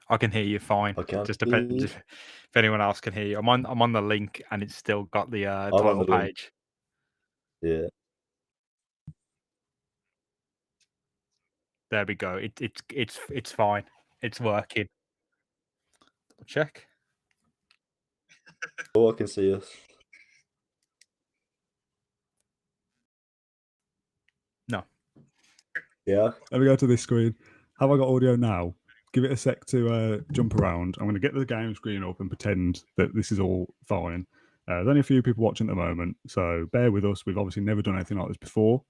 I can hear you fine. Okay, It just depends if anyone else can hear you. I'm on the link and it's still got the title page. Yeah. There we go. It's fine. It's working. Check. Oh, I can see us. No. Yeah. Let me go to this screen. Have I got audio now? Give it a sec to jump around. I'm going to get the game screen up and pretend that this is all fine. There's only a few people watching at the moment, so bear with us. We've obviously never done anything like this before.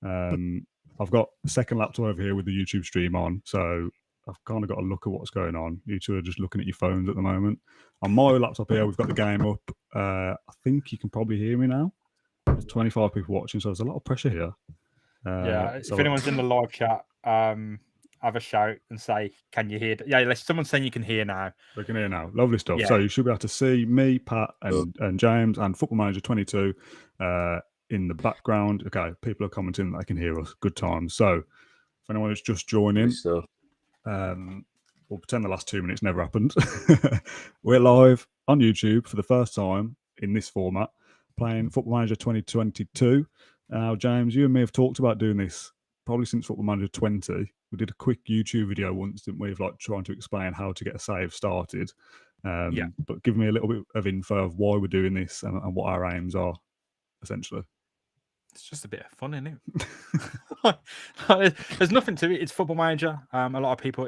I've got a second laptop over here with the YouTube stream on, so I've kind of got a look at what's going on. You two are just looking at your phones at the moment. On my laptop here, we've got the game up. I think you can probably hear me now. There's 25 people watching, so there's a lot of pressure here. If anyone's in the live chat, have a shout and say, "Can you hear?" Yeah, someone's saying you can hear now. We can hear now. Lovely stuff. Yeah. So you should be able to see me, Pat, and James, and Football Manager 22 in the background. Okay, people are commenting that they can hear us. Good times. So if anyone is just joining, we'll pretend the last 2 minutes never happened. We're live on YouTube for the first time in this format, playing Football Manager 2022. Now, James, you and me have talked about doing this probably since Football Manager 20. We did a quick YouTube video once, didn't we, of like trying to explain how to get a save started. But give me a little bit of info of why we're doing this and what our aims are, essentially. It's just a bit of fun, isn't it? There's nothing to it. It's Football Manager. A lot of people,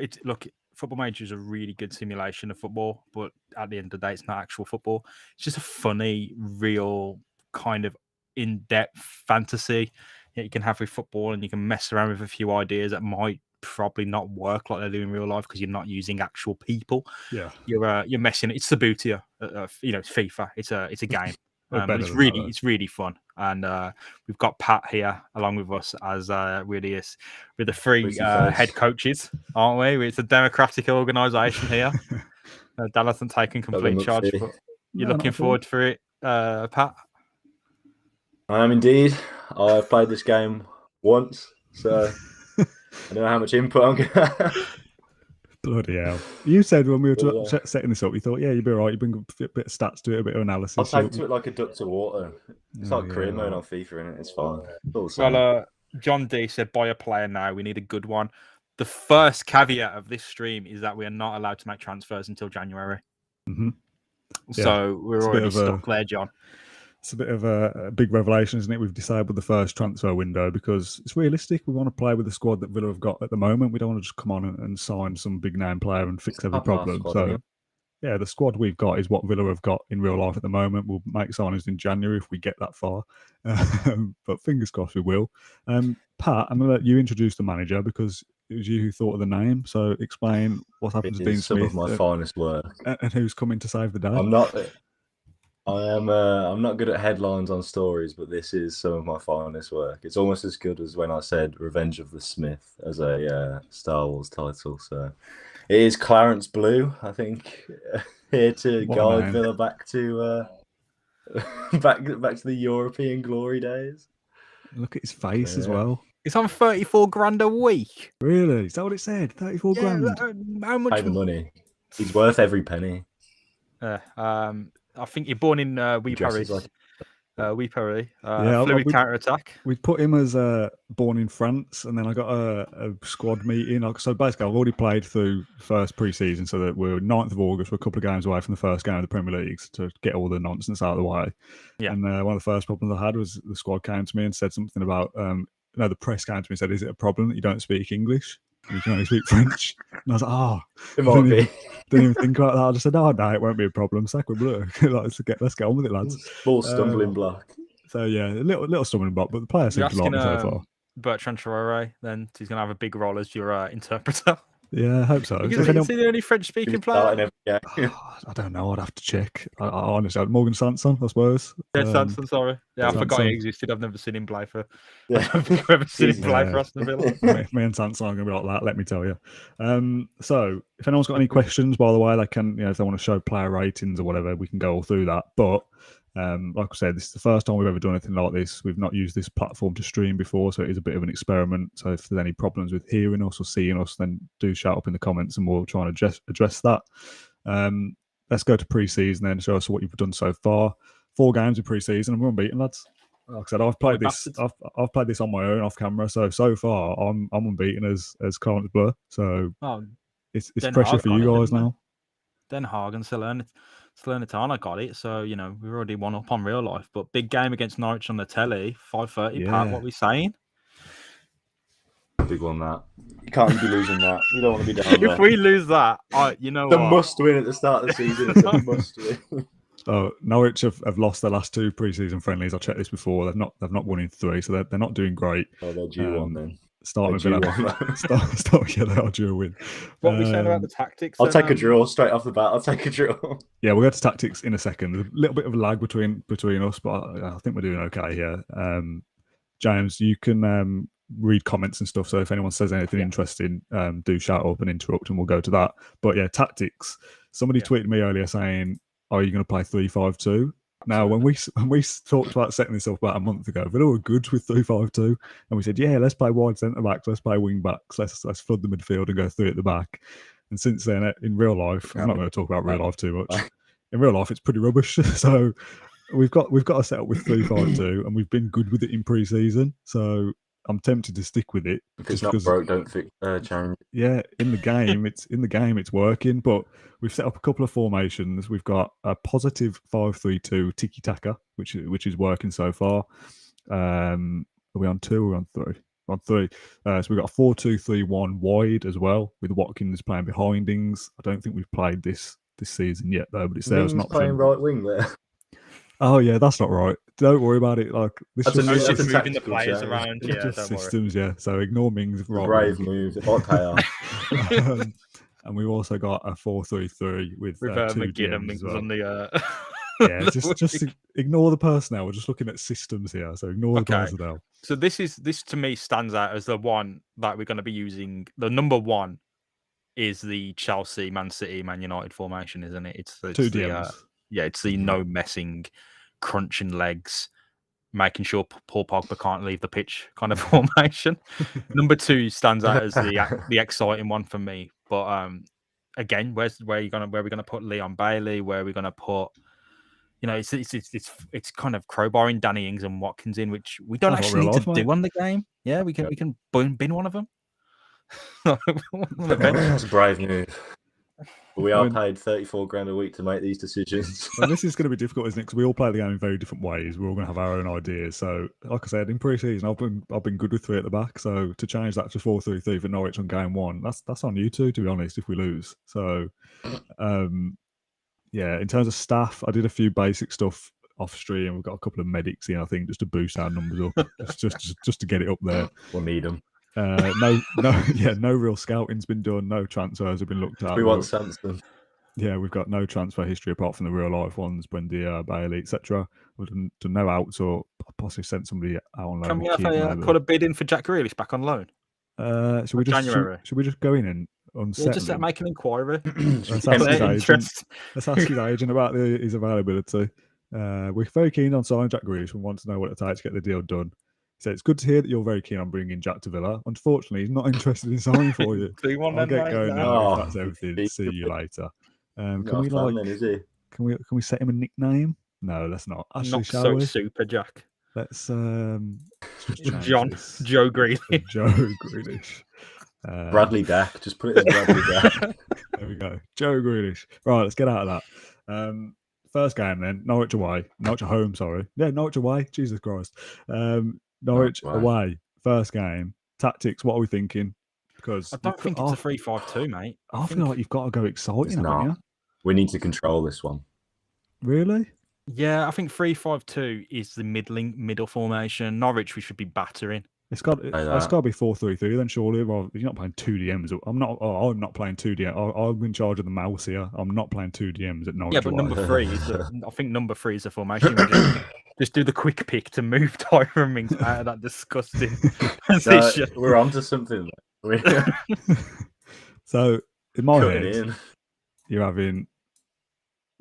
Football Manager is a really good simulation of football, but at the end of the day, it's not actual football. It's just a funny, real kind of in-depth fantasy that you can have with football, and you can mess around with a few ideas that might probably not work like they do in real life because you're not using actual people. Yeah, you're messing. It's Sabutia. It's FIFA. It's a game. But it's really fun, and we've got Pat here along with us as with the three head coaches, aren't we? It's a democratic organisation here. Dan hasn't taken complete charge, but you're looking forward for it, Pat? I am indeed. I've played this game once, so I don't know how much input I'm going to. Bloody hell. You said when we were setting this up, you thought, yeah, you'd be all right. You bring a bit of stats to it, a bit of analysis. I'll take to it like a duck to water. It's like career mode on FIFA, innit? It's fine. Well, John D said, buy a player now. We need a good one. The first caveat of this stream is that we are not allowed to make transfers until January. Mm-hmm. So we're already stuck there, John. It's a bit of a big revelation, isn't it? We've disabled the first transfer window because it's realistic. We want to play with the squad that Villa have got at the moment. We don't want to just come on and sign some big name player and fix every problem. Yeah, the squad we've got is what Villa have got in real life at the moment. We'll make signings in January if we get that far. But fingers crossed we will. Pat, I'm going to let you introduce the manager because it was you who thought of the name. So explain what happened to Dean Smith. Some of my finest work. And who's coming to save the day. I'm not good at headlines on stories, but this is some of my finest work. It's almost as good as when I said Revenge of the Smith as a Star Wars title. So it is Claret Blue, I think, here to guide Villa back to back to the European glory days. Look at his face as well. It's on 34 grand a week. Really? Is that what it said? 34 grand? How much? Pay the money. He's worth every penny. I think you're born in Wee Paris. Fluid counter-attack. We put him as born in France, and then I got a squad meeting. So basically, I've already played through the first pre-season, so that we're 9th of August. We're a couple of games away from the first game of the Premier League to get all the nonsense out of the way. Yeah. And one of the first problems I had was the squad came to me and said something about, the press came to me and said, is it a problem that you don't speak English? You can only speak French. And I was like, it might be. Didn't even think about that. I just said, no, it won't be a problem. Sacre bleu. Let's get on with it, lads. Full stumbling block. So, yeah, a little stumbling block, but the player seems to like me so far. Bertrand Traoré, then he's going to have a big role as your interpreter. Yeah, I hope so. Is he the only French-speaking player? I don't know. I'd have to check. I honestly, Morgan Sanson, I suppose. Yeah, Sanson, sorry. Yeah, I forgot he existed. I've never seen him play for. I don't think I've ever seen him play for Aston Villa. Me and Sanson are going to be like that. Let me tell you. So, if anyone's got any questions, by the way, they can. If they want to show player ratings or whatever, we can go all through that. But Like I said, this is the first time we've ever done anything like this. We've not used this platform to stream before, so it is a bit of an experiment. So if there's any problems with hearing us or seeing us, then do shout up in the comments and we'll try and address that. Let's go to pre-season then. Show us what you've done so far. 4 games in pre-season and we're unbeaten, lads. Like I said, I've played this. I've played this on my own, off camera. So far, I'm unbeaten as Claret Blue. So it's pressure for you guys now. Den Haag and Salernitana got it. So we've already won up on real life. But big game against Norwich on the telly, 5:30. Yeah. Pat, what are we saying? Big one that. You can't be losing that. You don't want to be down there. If we lose that, the must win at the start of the season. It's a must win. So Norwich have lost their last 2 pre-season friendlies. I checked this before. They've not won in 3, so they're not doing great. Oh, they're due one then. Starting with Villa. Yeah, they are due a win. What are we saying about the tactics? I'll take a draw straight off the bat. I'll take a draw. Yeah, we'll go to tactics in a second. There's a little bit of a lag between us, but I think we're doing okay here. James, you can read comments and stuff. So if anyone says anything interesting, do shout up and interrupt, and we'll go to that. But yeah, tactics. Somebody tweeted me earlier saying, "Are you going to play 3-5-2?" Now, when we talked about setting this up about a month ago, Villa were good with 3-5-2, and we said, "Yeah, let's play wide centre backs, let's play wing backs, let's flood the midfield and go 3 at the back." And since then, in real life, I'm not going to talk about real life too much. In real life, it's pretty rubbish. So we've got to set up with 3-5-2, and we've been good with it in pre-season. So I'm tempted to stick with it. If it's not broke, don't fix challenge. Yeah, in the game, it's working. But we've set up a couple of formations. We've got a positive 5-3-2 tiki taka, which is working so far. Are we on 2 or on 3? On 3. So we've got a 4-2-3-1 wide as well, with Watkins playing behind Ings. I don't think we've played this season yet though, but it's there as an option. Playing right wing there. Oh yeah, that's not right. Don't worry about it. Like this that's just a moving the players around. Yeah, just don't systems. Worry. Yeah, so ignore Mings. Right, brave move. It might pay off. And we've also got a 4-3-3 with 2 McGinn and Mings Mings on the. Yeah, just ignore the personnel. We're just looking at systems here, so ignore the personnel. So this to me stands out as the one that we're going to be using. The number 1 is the Chelsea, Man City, Man United formation, isn't it? It's 2 DMs. It's the no messing, crunching legs, making sure Paul Pogba can't leave the pitch kind of formation. Number 2 stands out as the exciting one for me. But again, where are we gonna put Leon Bailey? Where are we gonna put? It's kind of crowbarring Danny Ings and Watkins in, which we don't actually need to do on the game. Yeah, we can bin one of them. That's a brave move. But we are paid 34 grand a week to make these decisions. And this is going to be difficult, isn't it? Because we all play the game in very different ways. We're all going to have our own ideas. So, like I said, in pre-season, I've been good with 3 at the back. So to change that to 4-3-3 for Norwich on game 1, that's on you two, to be honest. If we lose, so yeah. In terms of staff, I did a few basic stuff off stream. We've got a couple of medics in, I think, just to boost our numbers up, just to get it up there. We'll need them. No real scouting's been done. No transfers have been looked at. We want Sanson. Yeah, we've got no transfer history apart from the real life ones, Buendia, Bailey, etc. We've done no outs or possibly sent somebody out on loan. Can we put a bid in for Jack Grealish back on loan? Should we just go in and unsettle just make an inquiry? Let's ask his agent about his availability. We're very keen on signing Jack Grealish. We want to know what it takes to get the deal done. So it's good to hear that you're very keen on bringing Jack to Villa. Unfortunately, he's not interested in signing for you. I'll get going now. If that's everything. See you later. Can we set him a nickname? No, let's not. Actually, not so we? Super Jack. Let's Joe Grealish. Joe Grealish. Bradley Dack. Just put it as Bradley Dack. There we go. Joe Grealish. Right, let's get out of that. First game then. Norwich away. Norwich at home, sorry. Yeah, Norwich away. Jesus Christ. Norwich away. First game. Tactics, what are we thinking? Because I don't think it's a 3-5-2, mate. I feel like you've got to go exciting, haven't you? We need to control this one. Really? Yeah, I think 3-5-2 is the middle formation. Norwich, we should be battering. It's got to be 4-3-3 then, surely. Well, you're not playing 2 DMs. I'm not playing 2 DMs. I'm in charge of the mouse here. I'm not playing 2 DMs at Norwich. Yeah, but number 3 is the formation. Just do the quick pick to move Tyrone Mings out of that disgusting position. We're onto something. So in my head, you're having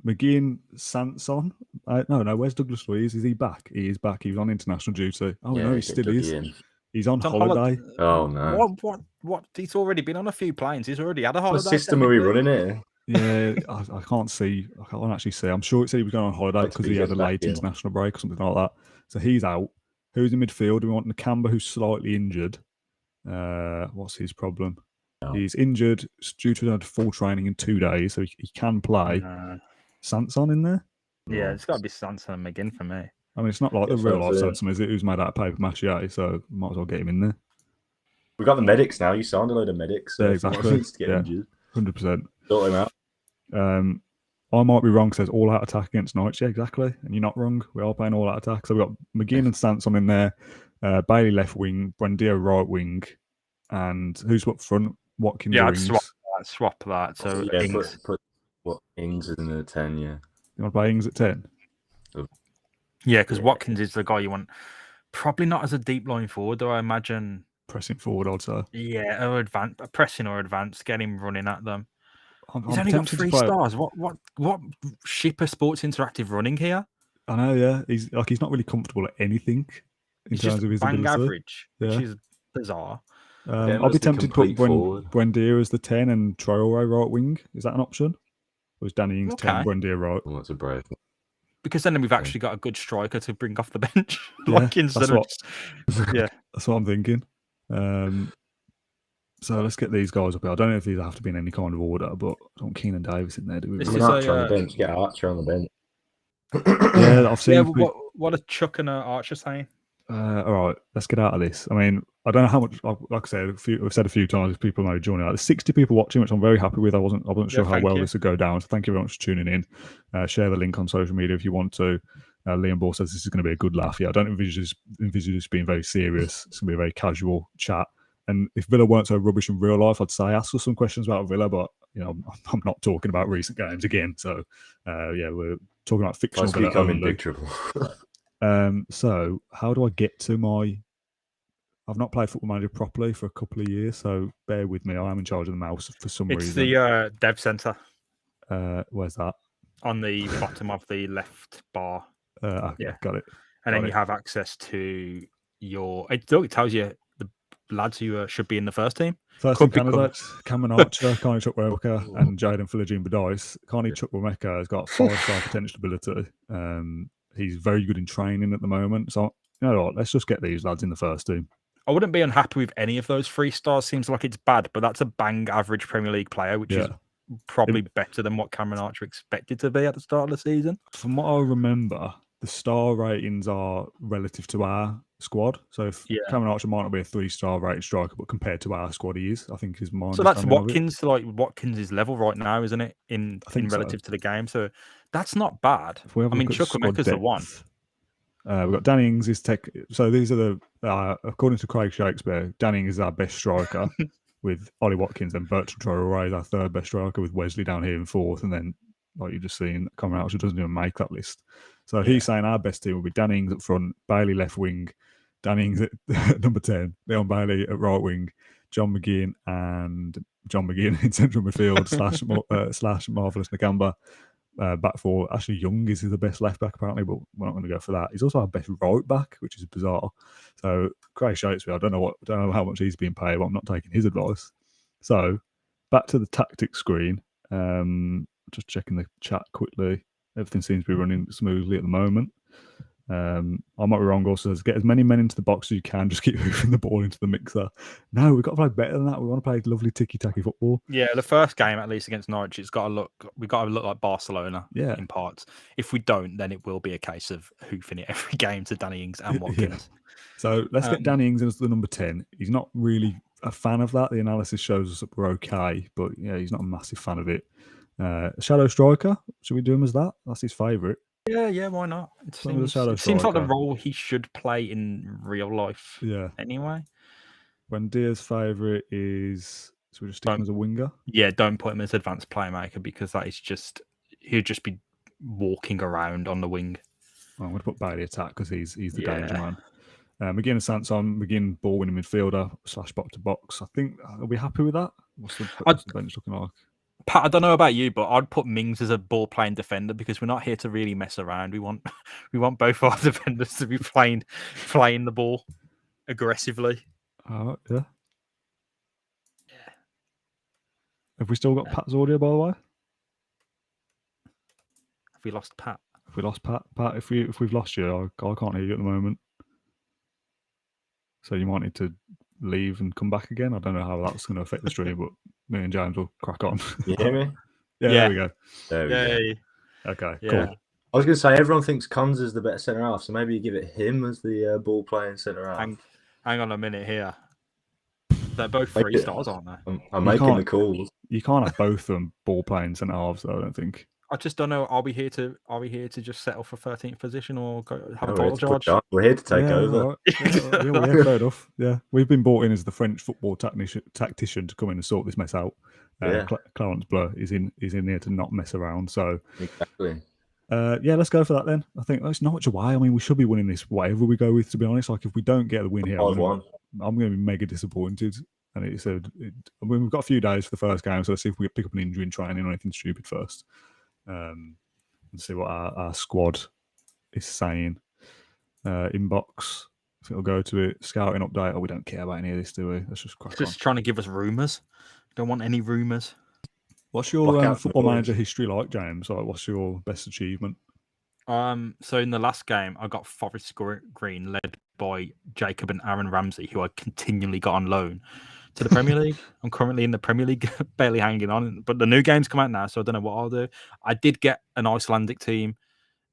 McGinn, Sanson. No. Where's Douglas Luiz? Is he back? He is back. He was on international duty. Oh no, he get still Dougie is. in. He's on He's on holiday. Oh no. What? He's already been on a few planes. He's already had a What holiday. system are we technically. running it? Yeah, I can't see. I can't actually see. I'm sure it said he was going on holiday Like to because be he had a getting back late in. international break or something like that. So he's out. Who's in midfield? We want Nakamba, who's slightly injured. What's his problem? No. He's injured due to had full training in 2 days, so he can play. No. Sanson in there? Yeah, it's got to be Sanson and McGinn for me. I mean, it's not like the Yes, real life that's it. Sanson, is it? Who's made out of paper mache, so might as well get him in there. We've got the medics now. You signed a load of medics. So Yeah, if someone exactly. needs to get Yeah. injured, 100%. sort him out. I might be wrong, says all out attack against Norwich. Yeah, exactly. And you're not wrong. We are playing all out attack. So we've got McGinn and Sanson in there, Bailey left wing, Buendia right wing, and who's up front? Watkins Yeah, or I'd Ings? swap that. So Yeah, Ings. put what Ings in the 10. Yeah. You want to play Ings at 10? Yeah, because Watkins is the guy you want. Probably not as a deep line forward, though. I imagine. Pressing forward, I'd say. Yeah, or pressing or advance, get him running at them. I'm He's only got tempted to 3 play- stars. What ship of Sports Interactive running here? I know, yeah. He's not really comfortable at anything in He's terms just of his bang ability. average, which Yeah. is bizarre. Yeah, I'll be as the tempted to put complete forward. Buendia as the 10 and Traore right wing. Is that an option? Or is Danny Ings 10, Okay. Buendia right? Oh, that's a brave one. Because then we've actually got a good striker to bring off the bench. Yeah, like instead that's of what- just- yeah. That's what I'm thinking. So let's get these guys up here. I don't know if these have to be in any kind of order, but I don't Keenan Davis in there, do we? This really? is Put a, Archer on the bench. Get Archer on the bench. Yeah, I've seen. Yeah, what are Chuck and Archer saying? All right, let's get out of this. I mean, I don't know how much. Like I said, I've said a few times, people may join out. There's 60 people watching, which I'm very happy with. I wasn't sure how thank well you. this would go down. So thank you very much for tuning in. Share the link on social media if you want to. Liam Ball says this is going to be a good laugh. Yeah, I don't envisage this being very serious. It's going to be a very casual chat. And if Villa weren't so rubbish in real life, I'd say ask us some questions about Villa, but you know, I'm not talking about recent games again. So yeah, we're talking about fictional Let's Villa become in only. big trouble. So how do I get to my? I've not played Football Manager properly for a couple of years, so bear with me. I am in charge of the mouse for some It's reason. the dev center Where's that? on the bottom of the left bar, Okay, Yeah. got it. and then Got you it. have access to your. It tells you the lads who should be in the first team. First Could team be candidates: Cameron Archer, Carney Chukwuemeka, and Jaden Philogene Badice. Carney Chukwuemeka has got 5-star potential ability. He's very good in training at the moment. So you know what? Let's just get these lads in the first team. I wouldn't be unhappy with any of those 3 stars. Seems like it's bad, but that's a bang average Premier League player, which is probably better than what Cameron Archer expected to be at the start of the season. From what I remember, the star ratings are relative to our squad. So if Cameron Archer might not be a 3-star rated striker, but compared to our squad, he is. I think is my. So that's understanding of it. Watkins, like Watkins' level right now, isn't it? In relative to the game, so that's not bad. If we have a I mean, look at squad Chukwuemeka's the one. depth, we've got Danny Ings is tech. So these are the according to Craig Shakespeare, Danny Ings is our best striker with Ollie Watkins, and Bertrand Traore is our 3rd best striker with Wesley down here in 4th, and then like you've just seen, Cameron Archer doesn't even make that list. So he's saying our best team will be Danny Ings up front, Bailey left wing, Danny Ings at number 10, Leon Bailey at right wing, John McGinn in central midfield slash Marvelous Nakamba. Back 4, Ashley Young is the best left back apparently, but we're not going to go for that. He's also our best right back, which is bizarre. So Craig Shakespeare, I don't know how much he's being paid, but I'm not taking his advice. So back to the tactics screen. Just checking the chat quickly. Everything seems to be running smoothly at the moment. I might be wrong. Also, says get as many men into the box as you can. Just keep moving the ball into the mixer. No, we've got to play better than that. We want to play lovely ticky-tacky football. Yeah, the first game at least against Norwich, we've got to look like Barcelona in parts. If we don't, then it will be a case of hoofing it every game to Danny Ings and Watkins. So let's get Danny Ings as the number 10. He's not really a fan of that. The analysis shows us that we're okay, but yeah, he's not a massive fan of it. Shadow striker, should we do him as that? That's his favourite. Yeah, why not? It seems like the role he should play in real life. Yeah. Anyway. Buendia's favourite is, so we just stick him as a winger? Yeah, don't put him as advanced playmaker because that is just, he'll just be walking around on the wing. Well, I'm going to put Bailey attack because he's the danger man. McGinn and Sanson, McGinn ball winning midfielder / box to box. I think, are we happy with that? What's the bench looking like? Pat, I don't know about you, but I'd put Mings as a ball-playing defender because we're not here to really mess around. We want both our defenders to be playing the ball aggressively. Yeah. Have we still got Pat's audio, by the way? Have we lost Pat? If we lost Pat, if we've lost you, I can't hear you at the moment. So you might need to leave and come back again. I don't know how that's going to affect the stream, but me and James will crack on. You hear me? Yeah, there we go. There we go. Okay, Yeah. cool. I was going to say, everyone thinks Cons is the better centre half, so maybe you give it him as the ball playing centre half. Hang on a minute here. They're both 3 stars, aren't they? I'm making the calls. You can't have both of them ball playing centre halves, though, I don't think. I just don't know. Are we here to just settle for 13th position or have a title charge? We're here to take over. Right. Yeah, fair enough. Yeah, we've been brought in as the French football tactician to come in and sort this mess out. Claret Blue is in here to not mess around. So exactly. Let's go for that then. I think that's Norwich away. I mean, we should be winning this whatever we go with. To be honest, like if we don't get the win here, I'm going to be mega disappointed. And we've got a few days for the first game, so let's see if we pick up an injury in training or anything stupid first. And see what our squad is saying. Inbox. I think we'll go to it. Scouting update. Oh, we don't care about any of this, do we? Let's just crack on. Trying to give us rumours. Don't want any rumours. What's your football manager history like, James? Like, what's your best achievement? So in the last game, I got Forest Green led by Jacob and Aaron Ramsey, who I continually got on loan to the Premier League. I'm currently in the Premier League, barely hanging on. But the new game's come out now, so I don't know what I'll do. I did get an Icelandic team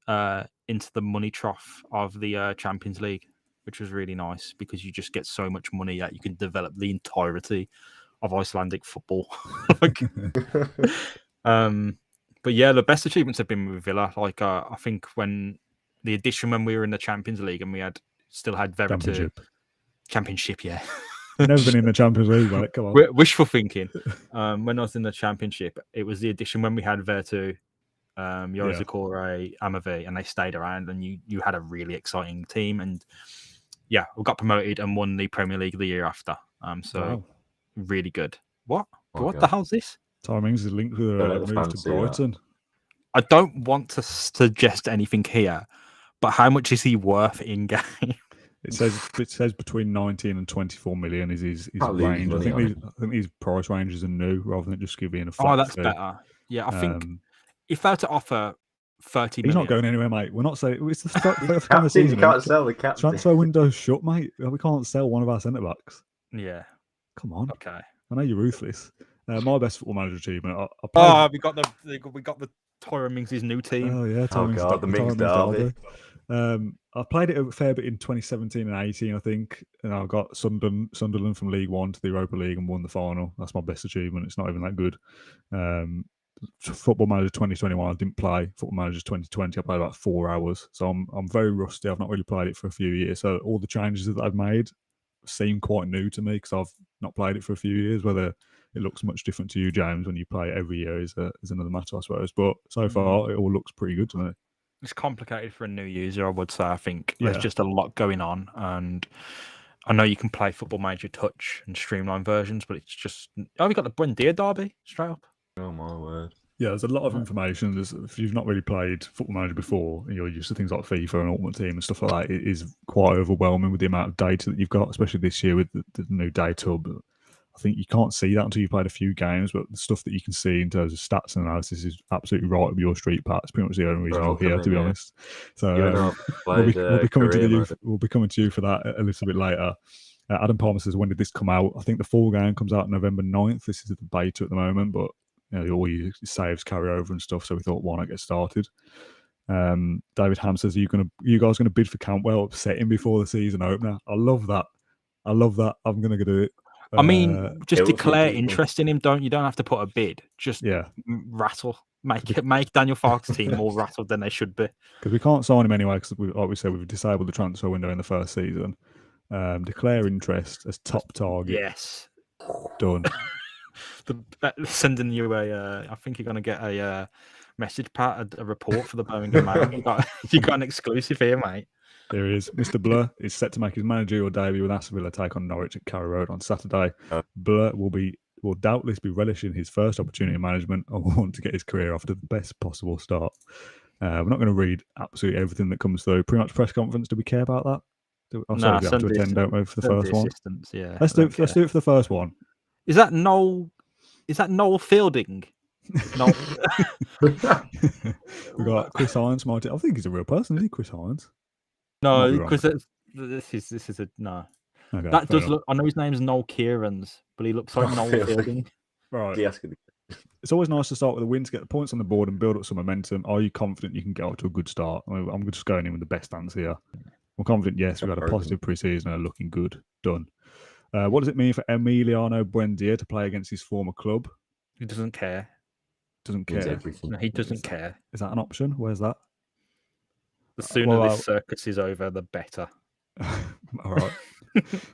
into the money trough of the Champions League, which was really nice because you just get so much money that you can develop the entirety of Icelandic football. But yeah, the best achievements have been with Villa. Like I think when we were in the Champions League and we still had Verity Championship, yeah. You've never been in the Champions League, right? Come on. Wishful thinking. When I was in the Championship, it was the edition when we had Vertu, Yorizakure, Amavi, and they stayed around, and you had a really exciting team. And yeah, we got promoted and won the Premier League the year after. Really good. What the hell's this? Tyrone Mings is linked with a move to Brighton. I don't want to suggest anything here, but how much is he worth in game? It says between 19 and 24 million is his range. I think these price ranges are new rather than just giving a flat Oh, that's better. Yeah, I think if they were to offer 30 million... He's not going anywhere, mate. We're not saying... It's the first time of season. You can't sell the captain. Transfer window's shut, mate. We can't sell one of our centre-backs. Yeah. Come on. Okay. I know you're ruthless. My best football manager achievement. We got the Tyrone Mings' new team. Oh yeah, the Mings derby. I played it a fair bit in 2017 and 18, I think, and I got Sunderland from League One to the Europa League and won the final. That's my best achievement. It's not even that good. Football Manager 2021, I didn't play. Football Manager 2020, I played about 4 hours. So I'm very rusty. I've not really played it for a few years. So all the changes that I've made seem quite new to me because I've not played it for a few years. Whether it looks much different to you, James, when you play it every year is another matter, I suppose. But so far, it all looks pretty good to me. It's complicated for a new user, I would say. I think there's just a lot going on, and I know you can play Football Manager Touch and streamline versions, but it's just we got the Buendia derby straight up. Oh my word! Yeah, there's a lot of information. If you've not really played Football Manager before, and you're used to things like FIFA and Ultimate Team and stuff like that, it is quite overwhelming with the amount of data that you've got, especially this year with the new data hub. I think you can't see that until you've played a few games, but the stuff that you can see in terms of stats and analysis is absolutely right up your street, Pat. It's pretty much the only reason you're here, to be honest. So we'll be coming to you for that a little bit later. Adam Palmer says, when did this come out? I think the full game comes out November 9th. This is the beta at the moment, but all your saves carry over and stuff, so we thought, why not get started? David Ham says, are you guys going to bid for Cantwell, upset him before the season opener? I love that. I'm going to do it. I mean, just declare interest in him. You don't have to put a bid. Just rattle. Make Daniel Farke's team more rattled than they should be. Because we can't sign him anyway, because like we said, we've disabled the transfer window in the first season. Declare interest as top target. Yes. Done. Sending you I think you're going to get a message, Pat, a report for the Birmingham Mail. You got an exclusive here, mate. There he is. Mr. Blur is set to make his managerial debut with Aston Villa take on Norwich at Carrow Road on Saturday. Blur will will doubtless be relishing his first opportunity in management and will want to get his career off to the best possible start. We're not going to read absolutely everything that comes through. Pretty much press conference. Do we care about that? I'm sorry, we have to attend, don't we, for the first one? Yeah, Let's do it for the first one. Is that Noel Fielding? No. We got Chris Hines. I think he's a real person, is he, Chris Hines? No, because this is a no. Okay, that does look. I know his name's Noel Kieran's, but he looks like Noel Fielding. Right. It's always nice to start with a win to get the points on the board and build up some momentum. Are you confident you can get off to a good start? I'm just going in with the best answer here. I'm confident. Yes, we've had a positive pre-season and are looking good. Done. What does it mean for Emiliano Buendia to play against his former club? He doesn't care. Doesn't care. No, he doesn't care. Is that an option? Where's that? The sooner this circus is over, the better. All right.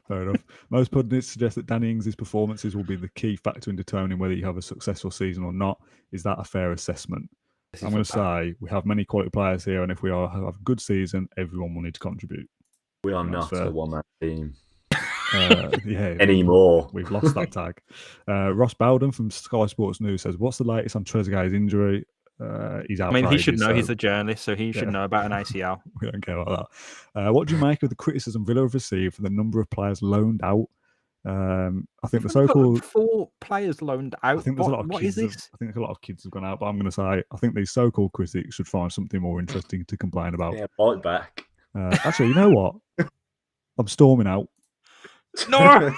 Fair enough. Most pundits suggest that Danny Ings' performances will be the key factor in determining whether you have a successful season or not. Is that a fair assessment? I'm going to say we have many quality players here, and if we have a good season, everyone will need to contribute. We are not a one-man team. Yeah, anymore. We've lost that tag. Ross Bowden from Sky Sports News says, "What's the latest on Trezeguet's injury? He's out. I mean, he should know. He's a journalist, so he should know about an ACL. We don't care about that. What do you make of the criticism Villa have received for the number of players loaned out? I think the so-called 4 players loaned out. I think there's a lot of what kids. is this? I think a lot of kids have gone out, but I'm going to say I think these so-called critics should find something more interesting to complain about. Yeah, bite back. Actually, you know what? I'm storming out. No,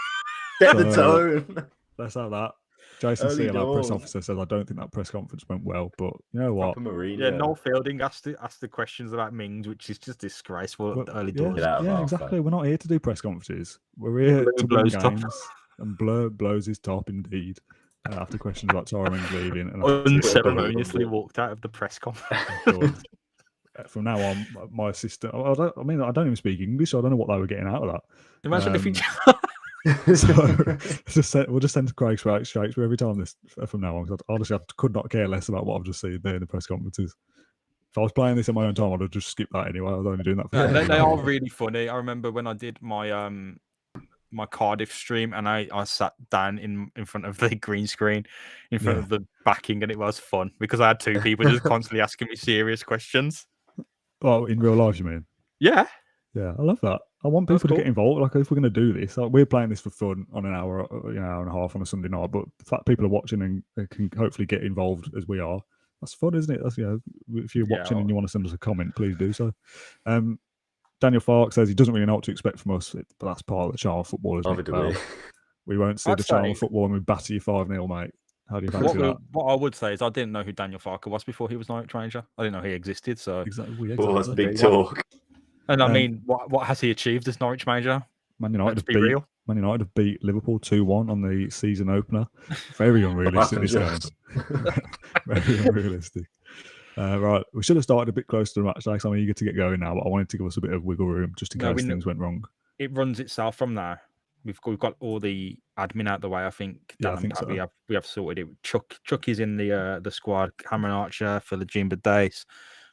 Get the tone. Let's have that. Jason Seal, our press officer, says, I don't think that press conference went well, but you know what? Yeah, Noel Fielding asked the questions about Mings, which is just disgraceful at the early doors. Yeah, exactly. We're not here to do press conferences. We're here to win games. And Blur blows his top indeed after questions about Tara Mings leaving. And unceremoniously walked out of the press conference. From now on, my assistant, I don't even speak English, so I don't know what they were getting out of that. Imagine if you... So we'll just send Craig straight every time this from now on. Honestly, I could not care less about what I've just seen there in the press conferences. If I was playing this in my own time, I'd have just skipped that anyway. I was only doing that for they are really funny. I remember when I did my my Cardiff stream and I sat down in front of the green screen in front of the backing, and it was fun because I had 2 people just constantly asking me serious questions. Oh, in real life, you mean? Yeah. Yeah, I love that. I want people to get involved. Like, if we're going to do this, we're playing this for fun on an hour, hour and a half on a Sunday night. But the fact people are watching and can hopefully get involved as we are, that's fun, isn't it? That's, if you're watching and you want to send us a comment, please do so. Daniel Fark says he doesn't really know what to expect from us, but that's part of the charm of football, isn't it? We won't see the charm of football when we batter you 5-0, mate. How do you fancy that? What I would say is I didn't know who Daniel Farker was before he was Norwich Ranger. I didn't know he existed. So exactly. That's big talk. And I mean, what has he achieved as Norwich manager? Man United have beat Liverpool 2-1 on the season opener. Very unrealistic this game. Very unrealistic. Right, we should have started a bit closer to the match day, so I'm eager to get going now, but I wanted to give us a bit of wiggle room just in case things went wrong. It runs itself from there. We've got all the admin out the way. I think. I think so. We have sorted it. Chuck is in the squad. Cameron Archer for the Jimba Days.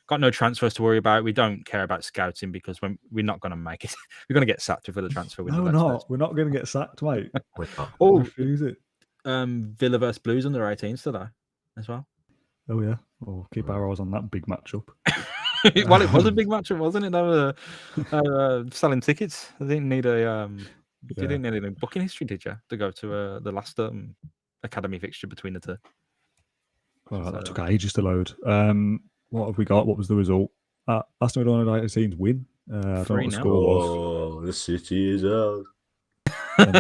Got no transfers to worry about. We don't care about scouting because we're not going to make it. We're going to get sacked for the transfer window. No, we're not. We're not going to get sacked, mate. Oh, refuse it. Villa versus Blues under 18s today as well. Oh yeah. We'll keep our eyes on that big matchup. Well, it was a big matchup, wasn't it? They were selling tickets. They didn't need a. You didn't need any booking history, did you, to go to the last academy fixture between the two? Well, that took ages to load. What have we got? What was the result? Aston Villa 18's win. I don't know what the score was. Oh, the city is out. And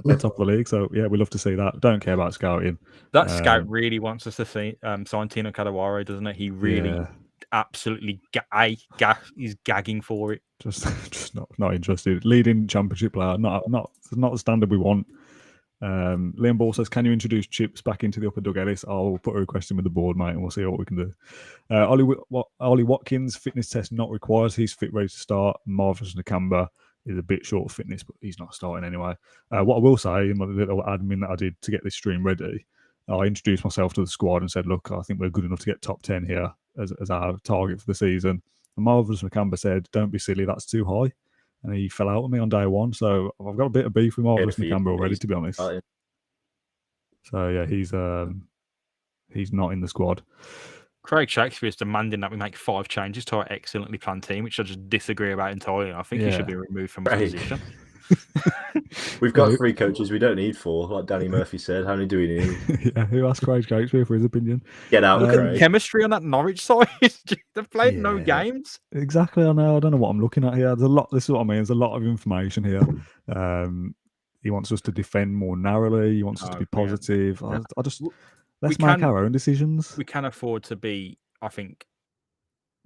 they're top of the league, so yeah, we love to see that. Don't care about scouting. That scout really wants us to see sign Tino Kadewere, doesn't it? He really absolutely he's gagging for it. Just not interested. Leading championship player, not the standard we want. Liam Ball says, can you introduce Chips back into the upper Doug Ellis? I'll put a request in with the board, mate, and we'll see what we can do. Ollie Watkins, fitness test not required. He's fit, ready to start. Marvellous Nakamba is a bit short of fitness, but he's not starting anyway. What I will say, in my little admin that I did to get this stream ready, I introduced myself to the squad and said, look, I think we're good enough to get top 10 here as our target for the season. And Marvellous Nakamba said, don't be silly, that's too high. And he fell out with me on day one. So I've got a bit of beef with Marvellous Nakamba already, to be honest. So yeah, he's not in the squad. Craig Shakespeare is demanding that we make 5 changes to our excellently planned team, which I just disagree about entirely. I think he should be removed from his Craig. position. We've got 3 coaches. We don't need 4, like Danny Murphy said. How many do we need? Yeah, who asked Craig Shakespeare for his opinion? Get out, Look at the Craig. chemistry on that Norwich side. They've played no Yeah. games. Exactly. I know. I don't know what I'm looking at here. There's a lot. This is what I mean. There's a lot of information here. He wants us to defend more narrowly. He wants us to be positive. Yeah. I just let's make our own decisions. We can afford to be, I think,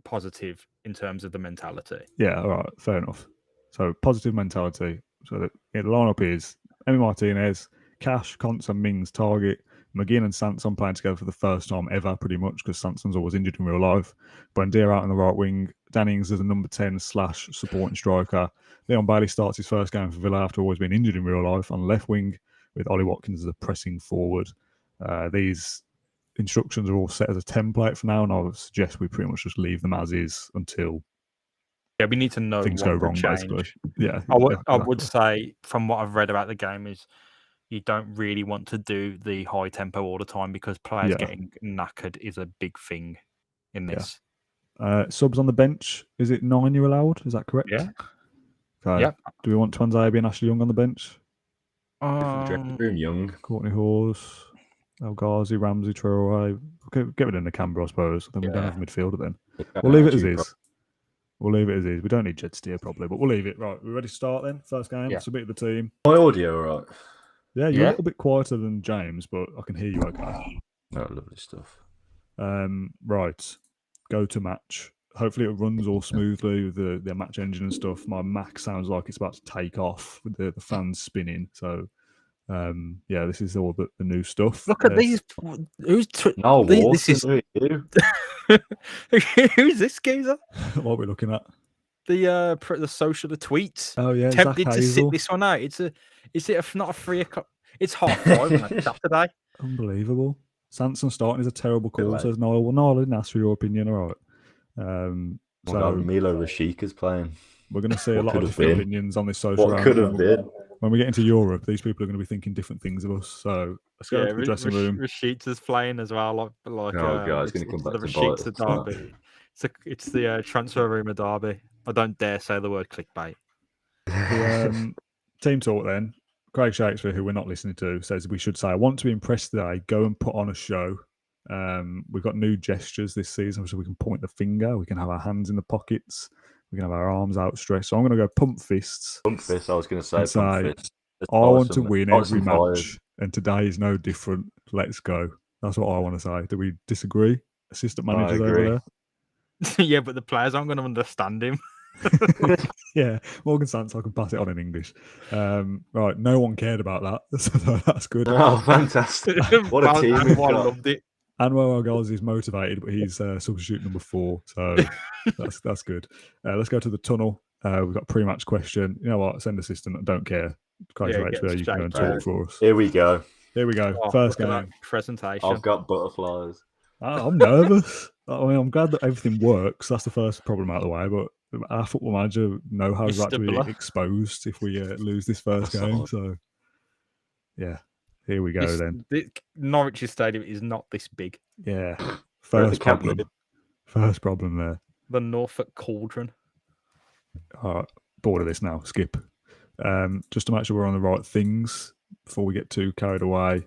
positive in terms of the mentality. Yeah. All right. Fair enough. So positive mentality. So the lineup is Emi Martinez, Cash, Consa, Mings, Target, McGinn and Sanson playing together for the first time ever, pretty much, because Sanson's always injured in real life. Buendia out on the right wing. Dannings as a number 10 / supporting striker. Leon Bailey starts his first game for Villa after always being injured in real life on the left wing, with Ollie Watkins as a pressing forward. These instructions are all set as a template for now, and I would suggest we pretty much just leave them as is until we need to know things what go wrong, change. basically. Yeah, I would say, from what I've read about the game, is you don't really want to do the high tempo all the time because players getting knackered is a big thing in this. Subs on the bench, is it 9 you're allowed? Is that correct? Yeah. Okay. Yep. Do we want Twanzebe and Ashley Young on the bench? Young. Courtney Hawes, El Ghazi, Ramsey, Traore. Okay, get rid of Nakamba, I suppose. Then we don't have a midfielder then. We'll leave it as is. We'll leave it as is. We don't need Jed Steer probably, but we'll leave it. Right, we ready to start then? First game, submit the team. My audio, all right? Yeah, you're a little bit quieter than James, but I can hear you okay. Oh, lovely stuff. Right, go to match. Hopefully it runs all smoothly with the match engine and stuff. My Mac sounds like it's about to take off with the fans spinning. So, this is all the new stuff. Look at these. Who's this is who's this geezer? What are we looking at? The social, the tweets. Oh yeah, tempted to sit this one out. Is it not a 3 o'clock? It's 5:30 on a Saturday. Unbelievable. Sanson starting is a terrible call, says Noel. Well, Noel, I didn't ask for your opinion, all right. So Milo Rashik is playing. We're going to see a lot of different opinions on this social. What could have been? When we get into Europe, these people are going to be thinking different things of us. So let's go to the dressing room. Rashid is playing as well. Oh god, it's going to come back to Derby. It's the transfer rumour Derby. I don't dare say the word clickbait. Team talk then. Craig Shakespeare, who we're not listening to, says we should say, I want to be impressed today. Go and put on a show. We've got new gestures this season, so we can point the finger. We can have our hands in the pockets. We can have our arms outstretched. So I'm going to go pump fists. Pump fists, I was going to say. Pump fists. I want to win every match, and today is no different. Let's go. That's what I want to say. Do we disagree? Assistant managers over there? Yeah, but the players aren't going to understand him. Yeah, Morgan Sands, I can pass it on in English. Right, no one cared about that, so that's good. Oh, fantastic. What a team. I loved it. Anwar Al-Ghazi is motivated, but he's substitute number 4, so that's good. Let's go to the tunnel. We've got a pre-match question. You know what? Send assistant. I don't care. Craig Shakespeare, you can go and talk for us. Here we go. First game. Presentation. I've got butterflies. I'm nervous. I mean, I'm glad that everything works. That's the first problem out of the way, but our football manager know how to be exposed if we lose this first game. So, yeah. Here we go then. Norwich's stadium is not this big. Yeah. First problem there. The Norfolk Cauldron. All right. Bored of this now. Skip. Just to make sure we're on the right things before we get too carried away.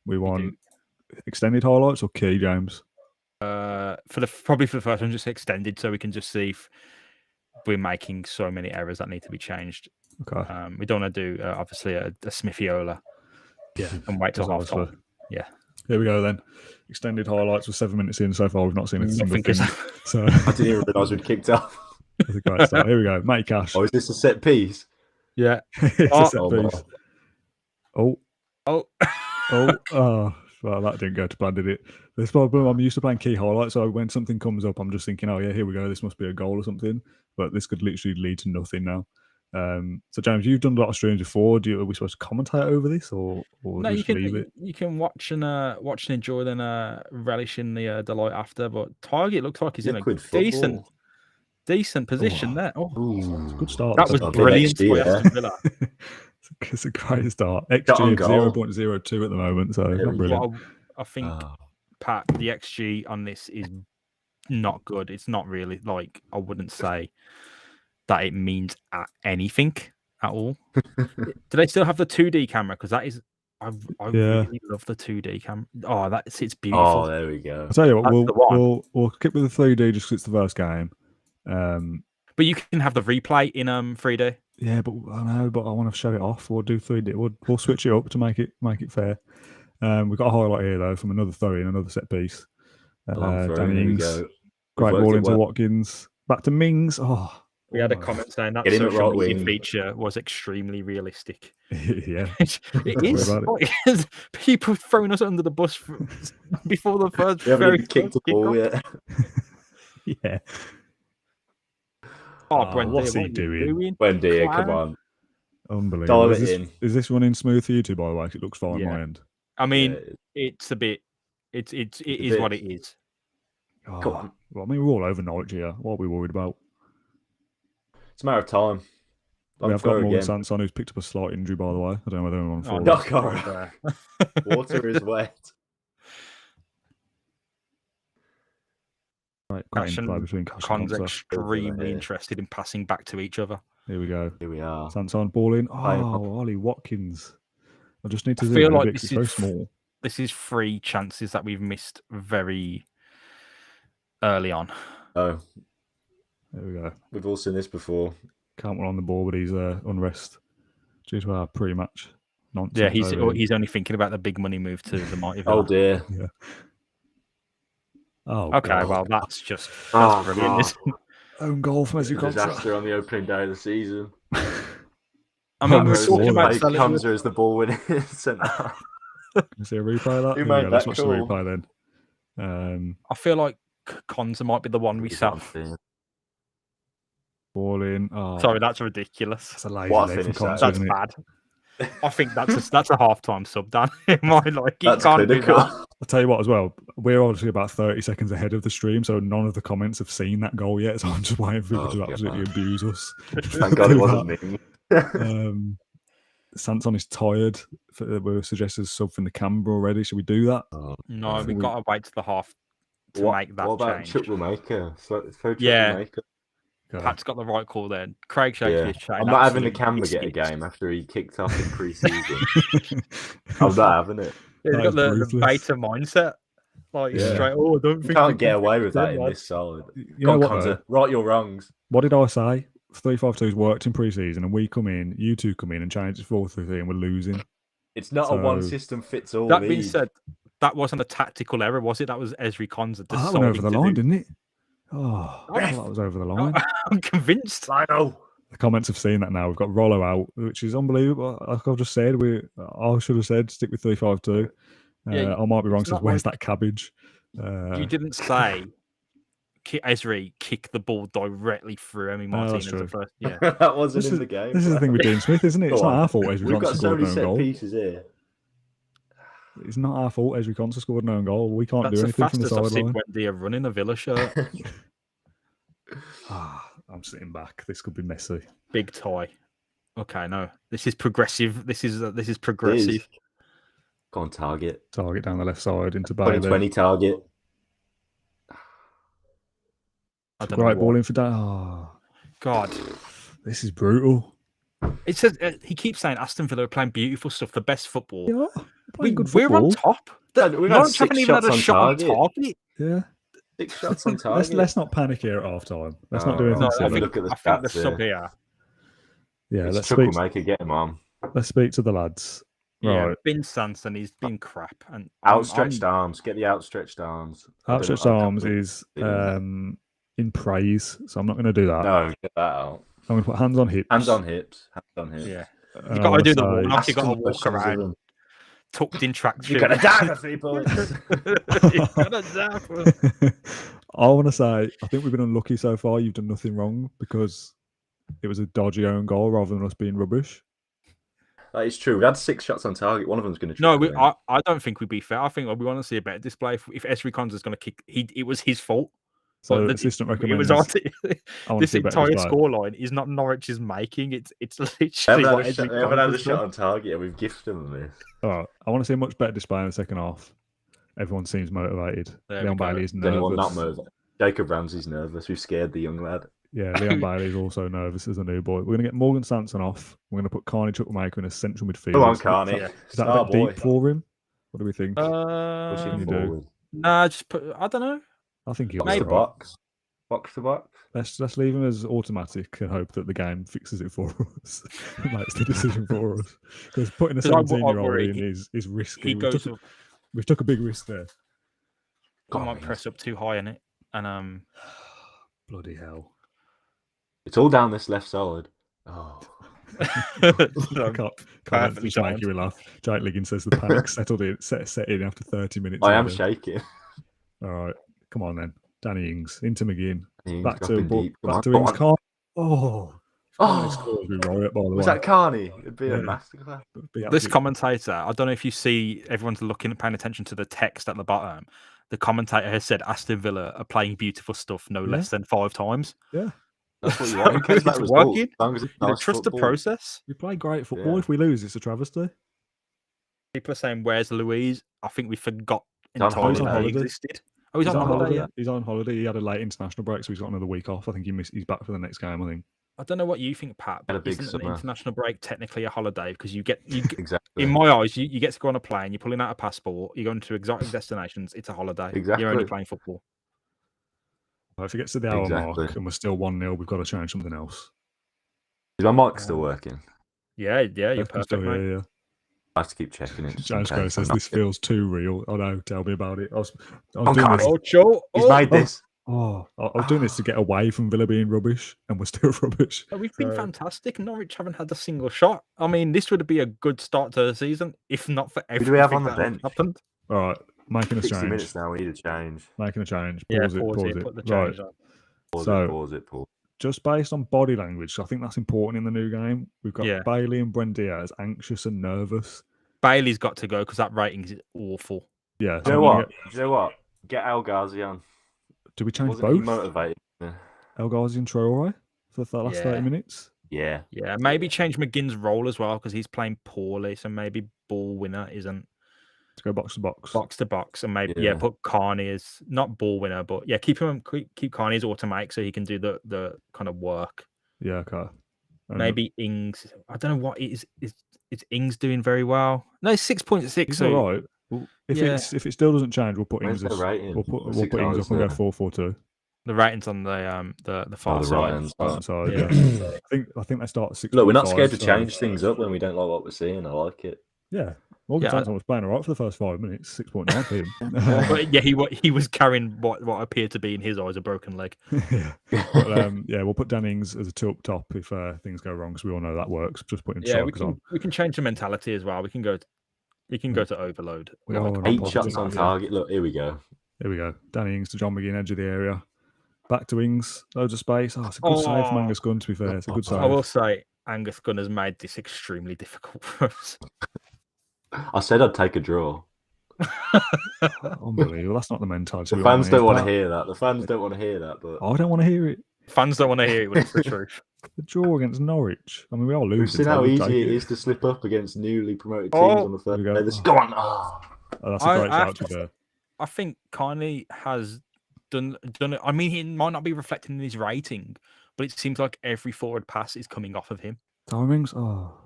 We want extended highlights or key, James? Probably for the first one, just extended so we can just see if we're making so many errors that need to be changed. Okay. We don't want to do obviously a Smithiola. Yeah, and wait till half time. Yeah. Here we go then. Extended highlights. We're 7 minutes in so far. We've not seen a single thing. So I didn't even realise we'd kicked off. That's a great start. Here we go. Matty Cash. Oh, is this a set piece? Yeah. It's a set piece. Well, that didn't go to plan, did it? This problem. I'm used to playing key highlights, so when something comes up, I'm just thinking, oh yeah, here we go. This must be a goal or something. But this could literally lead to nothing now. So James, you've done a lot of streams before. Are we supposed to commentate over this, or no? Just leave it? You can watch and enjoy, then relish in the delight after. But Target looks like he's in a decent position there. Good start. That was brilliant. It's It's a great start. Shot on XG of goal. 0.02 at the moment, so There not we brilliant. Well, I think Oh, Pat, the XG on this is not good. It's not really like I wouldn't say that it means anything at all. Do they still have the 2D camera? Because that is, I Yeah. really love the 2D camera. Oh, it's beautiful. oh, there we go. I'll tell you what, That's the one. we'll keep with the 3D just 'cause it's the first game. But you can have the replay in 3D. Yeah, but I know, but I want to show it off. We'll do 3D. We'll switch it up to make it fair. We've got a highlight here though from another throw in, another set piece. Long throw, Danny there we Ings, go. great worked ball it into well. Watkins, back to Mings. Oh, We had a almost. comment saying that Get him at social right media wing. feature was extremely realistic. Yeah, It Don't worry is. about it. Like, it's people throwing us under the bus before the first. We haven't very even kicked the first ball kickoff. yet. yeah. Oh, Oh, Brendan, what's what he are you doing? Wendy, come Clown. on. Unbelievable. Dial Is it this, in. is this running smooth for you two, by the way? It looks fine on Yeah. my end. I mean, Yeah, it's a bit. It a is what bit. it is. Oh, Come on. well, I mean, we're all over Norwich here. What are we worried about? It's a matter of time. We Long have got throw Morgan again. Sanson, who's picked up a slight injury, by the way. I don't know whether anyone Oh, follows. no. that's God. right there. Water is wet. Right, great Cash interplay and between Cash and Con's Conser. extremely here. interested in passing back to each other. Here we go. Here we are. Sanson ball in. Playing off. Oh, Ollie Watkins. I just need to I zoom feel in a like bit 'cause this it's very is small. This is 3 chances that we've missed very early on. Oh, There we go. we've all seen this before. Cantwell on the ball, but he's unrest due to our pre-match nonsense. Yeah, over here. he's only thinking about the big money move to the Mighty Oh Villa. dear. Oh, Okay, God. well that's just Oh, brilliant. God. Isn't it? Own goal from It's a Ezri Konsa. disaster on the opening day of the season. I mean, we're Rose talking about Lawrence. selling. Comes as the ball winning centre. Can you see a replay of that? Who Here we made go. Let's that watch call? the replay then. I feel like Konza might be the one we sell. Ball in. Oh, Sorry, that's ridiculous. that's a lazy What a leg from finish that Konsa, is. That's isn't it? bad. I think that's a half-time sub, Dan. It might like you That's can't clinical. do that. I'll tell you what as well, we're obviously about 30 seconds ahead of the stream, so none of the comments have seen that goal yet, so I'm just waiting for people Oh, to God. absolutely abuse us. Thank God it wasn't me. Sanson is tired. We're suggesting sub from the camera already. Should we do that? No, Oh, we got to wait to the half to what, make that what about change. Chukwuemeka? Throw Yeah. Chukwuemeka. Okay. Pat's got the right call there. Craig Yeah. Shakespeare's I'm not having the camera get a game after he kicked off in pre-season. I'm not having it. Yeah, he's That got is the ruthless. beta mindset. Like Yeah. straight. Oh, I don't You think can't we get can away fix with that them, in lads." this side. You Go know on, what, though? Konza. Right your wrongs. What did I say? 3-5-2's worked in pre-season, and we come in, you two come in and change it to 4-3-3, and we're losing. It's not a one So- system fits all. That being league. said, that wasn't a tactical error, was it? That was Ezri Konza Oh, that went over the deciding to line, do- didn't it? Oh, I Ref. thought that was over the line. I'm convinced. Lionel. The comments have seen that now. We've got Rollo out, which is unbelievable. Like I've just said, I should have said stick with 3-5-2. Yeah, I might be wrong. it's Says not where's like- that cabbage? You didn't say Ezri kicked the ball directly through Emi No, that's Martinez true. at first. Yeah. That wasn't This in is the game. this is the thing with Dean Smith, isn't it? It's Go not on. our fault. Ezri We've Konsa got so scored many an own set goal. pieces here. It's not our fault. Ezri Konsa scored an own goal. We can't That's do the anything from the fastest I've seen sideline. Wendy running a Villa shirt. I'm sitting back. This could be messy. Big tie. Okay, no. This is progressive. This is It is. progressive. Go on, target. Target down the left side into Bailey. 2020 target. I don't know Right, ball what. in for Dan. Oh, God. this is brutal. It says he keeps saying Aston Villa are playing beautiful stuff, the best football. Yeah, playing good We're on football. top. We've had Norwich 6 haven't even had shots a on shot on target. target. Yeah. 6 shots on target. Let's not panic here at half time. Let's not do Oh, anything No, Let's I have a silly. look at the think the stats sub here. here. Yeah, It's let's speak. Chukwuemeka, get him on. Let's speak to the lads. Yeah, Right. Ben Sanson, he's been crap. And Outstretched arms. Get the outstretched arms. I don't Outstretched know, I can't arms believe is they did that. in praise, so I'm not going to do that. No, get that out. I'm going to put hands on hips. Hands on hips. Hands on hips. Yeah, And you I got to wanna do the say- walk. You got to Ask some walk questions of around, them. tucked in track You're shoes. gonna die for 3 points. You're gonna die for- I want to say, I think we've been unlucky so far. You've done nothing wrong because it was a dodgy own goal rather than us being rubbish. That is true. We had 6 shots on target. One of them's going to. No, I don't think we'd be fair. I think we want to see a better display. If Ezri Konsa's going to kick, it was his fault. So But assistant it recommends. was I want to this see a better entire display. scoreline is not Norwich's making. It's We literally haven't what had Edric we haven't had a Jones has shot done. on target, and we've gifted them this. All right, I want to see a much better display in the second half. Everyone seems motivated. There Leon we go. Bailey is Is anyone not nervous. nervous? Jacob Ramsey's nervous. We've scared the young lad. Yeah, Leon Bailey is also nervous as a new boy. We're going to get Morgan Sanson off. We're going to put Carney Chukwuemeka in a central midfield. Come on, Carney. Yeah. Is that a Star bit boy. deep for him? What do we think? Push Can him you do? forward. Nah, just put. I don't know. I think he'll Box be to all right. box. Box to box. Let's leave him as automatic and hope that the game fixes it for us. Makes the decision for us. Because putting a 'Cause I 17-year-old worry in is risky. He goes. We've took a big risk there. I might press up too high in it, and Bloody hell. It's all down this left side. Oh. I can't perfectly just make timed. you laugh. Jake Liggins says the panic set in after 30 minutes. I am already. shaking. All right, come on then. Danny Ings into McGinn. He's Back to dropping deep. Come on, Ings. come on. Carney. Oh, Oh. scores we riot, by the Was way. that Carney? It'd be a Yeah. masterclass. Be this absolute- commentator, I don't know if you see, everyone's looking, paying attention to the text at the bottom. The commentator has said Aston Villa are playing beautiful stuff no less than 5 times. Yeah, That's what you So want. In case it's that result, working. as long as it's You know, nice trust the football. process. we play great football. Yeah. If we lose, it's a travesty. People are saying, "Where's Louise?" I think we forgot He's on entirely that he holiday. existed. Oh, he's on holiday. Yeah. He's on holiday. He had a late international break, so he's got another week off. I think he's back for the next game. I think. I don't know what you think, Pat. Had a But big isn't an summer. international break technically a holiday because you get Exactly. in my eyes, you get to go on a plane, you're pulling out a passport, you're going to exotic destinations. It's a holiday. Exactly. You're only playing football. Well, if it gets to the hour mark Exactly. and we're still 1-0, we've got to change something else. Is my mic still working? Yeah, you're That's perfect, still- mate. yeah. I have to keep checking it. just in James case Gray I'm says not this getting- feels too real. Oh no, tell me about it. I was Oh, doing God. this. Oh, Joe. He's made this. I was doing this to get away from Villa being rubbish, and we're still rubbish. We've been So- fantastic. Norwich haven't had a single shot. I mean, this would be a good start to the season if not for Who everything do we have on the that bench? happened. All right, making a 60 change. minutes now. We need a change. Making a change. Yeah, Pause it. pause Pause it. it. Put the Right. change on. Pause So- it. Pause it. Pause. Just based on body language, I think that's important in the new game. We've got Yeah. Bailey and Buendia as anxious and nervous. Bailey's got to go because that rating is awful. Yeah. Do so you know we're gonna what? Do you know what? Get El Ghazi on. do we change Wasn't he both? motivated? El Ghazi and Traore for the last Yeah. 30 minutes? Yeah. Yeah, maybe change McGinn's role as well because he's playing poorly. So maybe ball winner isn't To go box to box. box to box, and maybe Yeah. put Carney as not ball winner, but keep Carney as automatic so he can do the kind of work. Yeah, okay. And Maybe Ings. I don't know what it is Ings doing very well. No, 6.6. He's So all right. If yeah. if it still doesn't change, we'll put Where's Ings the as, rating? we'll put What's Ings it called? up and go 4-4-2. the ratings on the far the side. right hand Right side. side, Yeah. yeah. I think they start at 6. Look, we're not scared to change things up when we don't like what we're seeing. I like it. Yeah. Morgan Yeah, Sanson was playing all right for the first 5 minutes. 6.9 for him. But yeah, he was carrying what appeared to be in his eyes a broken leg. yeah. But, yeah, we'll put Dan Ings as a 2 up top if things go wrong, because we all know that works. Just putting Yeah, we strikers on. can change the mentality as well. We can go to overload. We Like, are on 8 positive shots on mentality. target. Look, here we go. Here we go. Danny Ings to John McGinn, edge of the area. Back to Ings, loads of space. Oh, it's a good save from Oh. Angus Gunn, to be fair. It's a good save. I will say Angus Gunn has made this extremely difficult for us. I said I'd take a draw. Unbelievable. That's not the mentality. The we fans don't want to Pat. hear that. The fans don't want to hear that. But I don't want to hear it. Fans don't want to hear it, but it's the truth. The draw against Norwich. I mean, we are losing. we've seen so how we'll easy take it is to slip up against newly promoted teams Oh, on the first Here we day. go. Go on. Oh. Oh, that's a great I shout have to to- there. I think Carney has done it. I mean, he might not be reflecting in his rating, but it seems like every forward pass is coming off of him. Timings? Oh.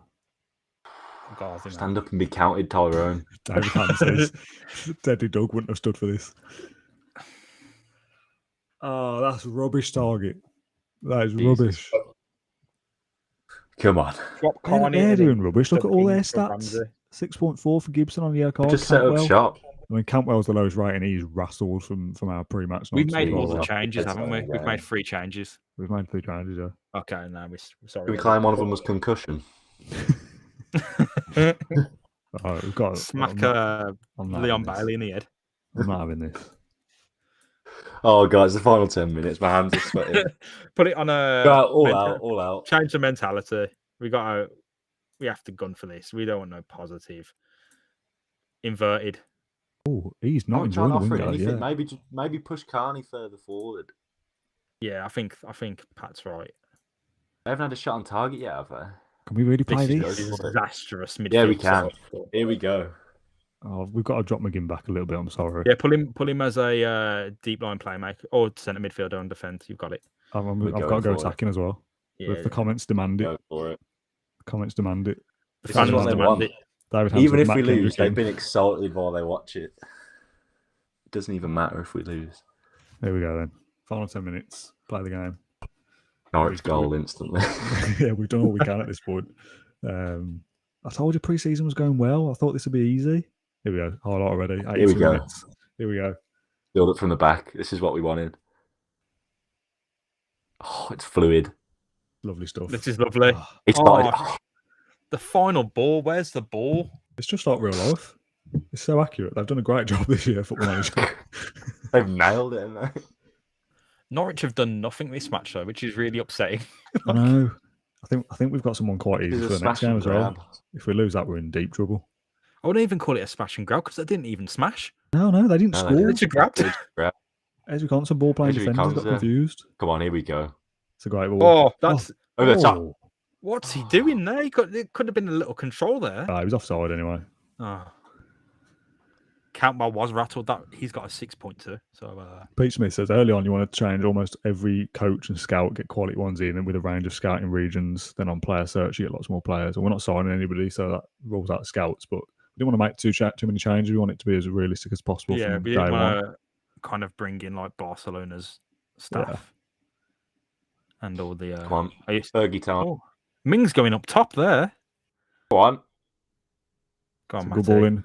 God, Stand up and be counted, Tyrone. David Hamm says Teddy Doug wouldn't have stood for this. Oh, that's rubbish target. That is Jesus. rubbish. Come on. Swap They're, Carney. they're and then doing rubbish. Look at all their Ings for stats. Ramsey. 6.4 for Gibson on the year card. Just set up Cantwell. shop. I mean, Cantwell's the lowest rating. He's rassled from our pre-match. We've nonsense made as all well. the changes, That's haven't we? fine, We've yeah. made 3 changes. We've made 3 changes, yeah. Okay, no, we're sorry. Can we claim one of them was concussion? All right, we've got Smack I'm not Leon having this. Bailey in the head. I'm not having this. Oh, guys, the final 10 minutes. My hands are sweating. Put it on a Go out, all out, all out. change the mentality. We have to gun for this. We don't want no positive. Inverted. Oh, he's not I'm trying enjoying to the offer window. anything. Yeah. Maybe push Carney further forward. Yeah, I think Pat's right. They haven't had a shot on target yet, have they? Can we really play This these? is disastrous midfield. Yeah, we can. setup. Here we go. Oh, we've got to drop McGinn back a little bit. I'm sorry. Yeah, pull him as a deep line playmaker or centre midfielder on defence. You've got it. I've We're got to going go for it. attacking as well. Yeah, If the comments demand it, Go for it. comments demand it. the This is fans what they demand want. it. David Even Hampson, if Matt we lose, Kendrick they've in. been excited while they watch it. It doesn't even matter if we lose. There we go then. Final 10 minutes. Play the game. Norwich goal instantly. Yeah, we've done all we can at this point. I told you pre-season was going well. I thought this would be easy. Here we go. Highlight already. 82 Here we go. minutes. Here we go. Build it from the back. This is what we wanted. Oh, it's fluid. Lovely stuff. This is lovely. Ah, It's not. The final ball. Where's the ball? it's just like real life. It's so accurate. They've done a great job this year, Football Manager. They've nailed it, haven't they? Norwich have done nothing this match though, which is really upsetting. I know. I think we've got someone quite easy It's for a the next smash game and as well. grab. If we lose that, we're in deep trouble. I wouldn't even call it a smash and grab because they didn't even smash. No, they didn't No, they score. didn't. It's a grab. Good grab. Ezri Conson, ball playing Ezri defenders, got Konsa. confused. Come on, here we go. It's a great ball. Oh, that's Over the top. Oh. what's he doing there? It could have been a little control there. Ah, he was offside anyway. Oh. Cantwell was rattled. That he's got a 6.2. So Pete Smith says early on you want to change almost every coach and scout, get quality ones in, and with a range of scouting regions. Then on player search, you get lots more players. And we're not signing anybody, so that rules out scouts. But we didn't want to make too many changes. We want it to be as realistic as possible. yeah, from we day didn't one. want to kind of bring in like Barcelona's staff and all the. Come on. I- Fergie time. Oh, Ming's going up top there. Go on. Go on, It's a good Matty. ball in.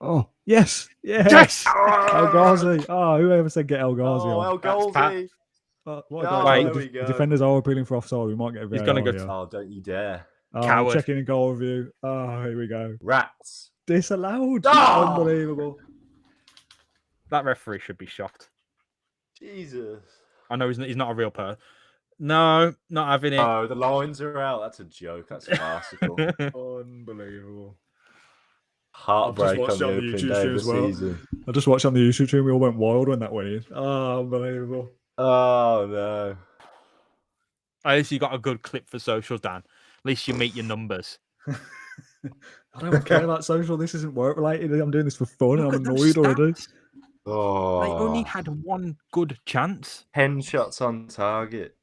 Oh yes, yeah. Yes! El Ghazi. Oh, whoever said get El Ghazi Oh, on? El That's Pat. Ghazi. What a Oh, great there goal. we The go. defenders are appealing for offside. We might get a He's VAR gonna go here. Oh, don't you dare. Oh, Coward. checking in goal review. Oh, here we go. Rats. Disallowed. Oh! Unbelievable. That referee should be shocked. Jesus. I know he's not a real person. No, not having it. Oh, the lines are out. That's a joke. That's farcical. Unbelievable. Heartbreak on watched the it on the opening YouTube day stream of the as well. season. I just watched on the YouTube stream. We all went wild when that went in. Oh, unbelievable. Oh, no. At least you got a good clip for social, Dan. At least you meet your numbers. I don't care about social. This isn't work related. I'm doing this for fun and Look I'm at them annoyed already. stats. Oh. They only had one good chance. 10 shots on target.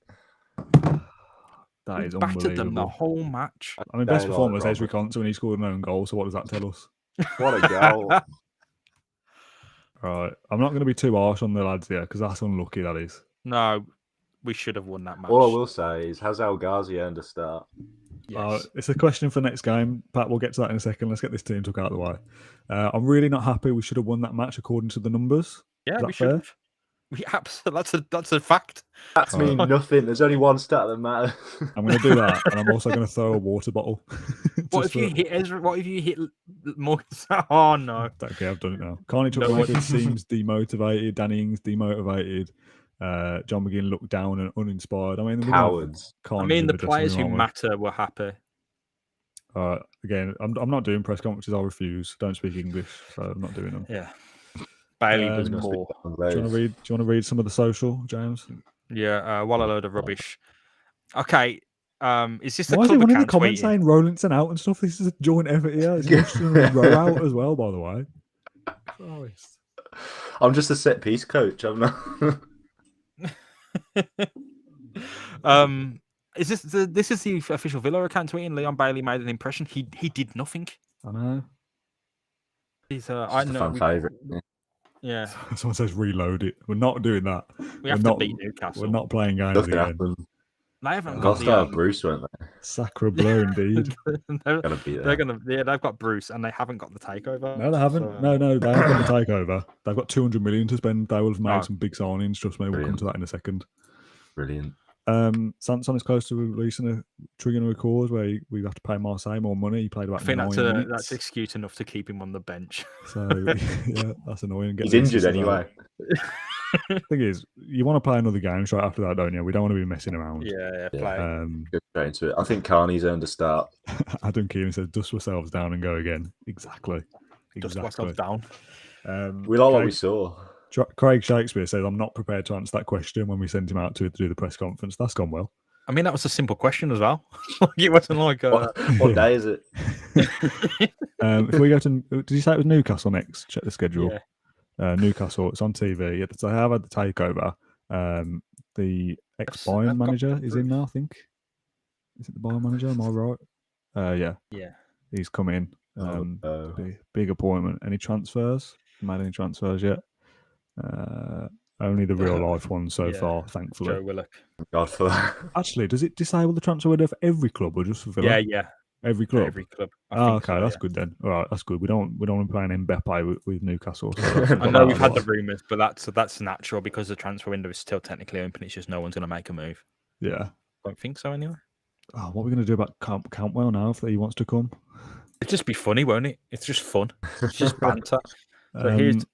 That We is battered them the unbelievable. whole match. I mean, best Daylight performance robbery. Ezri Konsa when he scored an own goal. So what does that tell us? What a goal. Right, I'm not going to be too harsh on the lads here because that's unlucky. That is. No, we should have won that match. All I will say is, has El Ghazi earned a start? Yes. It's a question for next game, Pat. We'll get to that in a second. Let's get this team took out of the way. I'm really not happy. We should have won that match according to the numbers. yeah, is that we should fair? have. We absolutely. That's a fact. That's mean nothing. There's only one stat that matters. I'm going to do that, and I'm also going to throw a water bottle. What Just if you for- hit Ezra? What if you hit more? Oh no! Okay, I've done it now. Carney No one- Chuckwaker seems demotivated. Danny Ings demotivated. John McGinn looked down and uninspired. I mean, Cowards. I mean, the players who matter were happy. Again, I'm not doing press conferences. I'll refuse. Don't speak English, so I'm not doing them. Yeah. Bailey was Um, poor. Do you want to read some of the social, James? Yeah, what a load of rubbish. Okay, is this the Why is club everyone in the account comments tweeting? saying Rowlinson out and stuff? This is a joint effort here. It's Rushton and Rowe out as well, by the way. Christ. I'm just a set piece coach. I'm not. Is this is the official Villa account tweeting? Leon Bailey made an impression. He did nothing. I know. He's I know. Fan favourite. yeah. Someone says reload it. We're not doing that. We have We're to not- beat Newcastle. We're not playing games Nothing again. happened. They haven't They'll got start the. Bruce, won't they? Sacre bleu, indeed. they're, Gotta be they're there. gonna. Yeah, they've got Bruce, and they haven't got the takeover. No, they haven't. so, No, they haven't got the takeover. They've got 200 million to spend. They will have made Oh. some big signings. Trust me, we'll come Brilliant. to that in a second. Brilliant. Sanson is close to releasing a triggering a cause where we have to pay Marseille more money. He played I about think 9 that's minutes. excuse enough to keep him on the bench. So yeah, that's annoying. Get He's the injured assists anyway. out. Thing is, you want to play another game straight after that, don't you? We don't want to be messing around. Yeah, Yeah. play. Go straight into it. I think Carney's earned a start. Adam Keenan says, "Dust ourselves down and go again." Exactly. Dust Exactly. ourselves down. We like what okay. we saw. Craig Shakespeare says, I'm not prepared to answer that question when we sent him out to do the press conference. That's gone well. I mean, that was a simple question as well. It wasn't like What day is it? If we go to, did you say it was Newcastle next? Check the schedule. Yeah. Newcastle, it's on TV. Yeah, so I have had the takeover. The ex-Bayern I've got manager the is in now, I think. Is it the Bayern manager? Am I right? Yeah. Yeah. He's come in. Big appointment. Any transfers? Made any transfers yet? Only the real life ones so far, thankfully. Joe Willock. God for that. Actually, does it disable the transfer window for every club or just for Villa? Yeah. Every club. Every club. Okay, that's good then. All right, that's good. We don't want to play an Mbappe with Newcastle. So I know we've had the rumours, but that's natural because the transfer window is still technically open. It's just no one's going to make a move. Yeah. Don't think so anyway. Oh, what are we going to do about Campwell now if he wants to come? It'd just be funny, won't it? It's just fun. It's just banter. So here's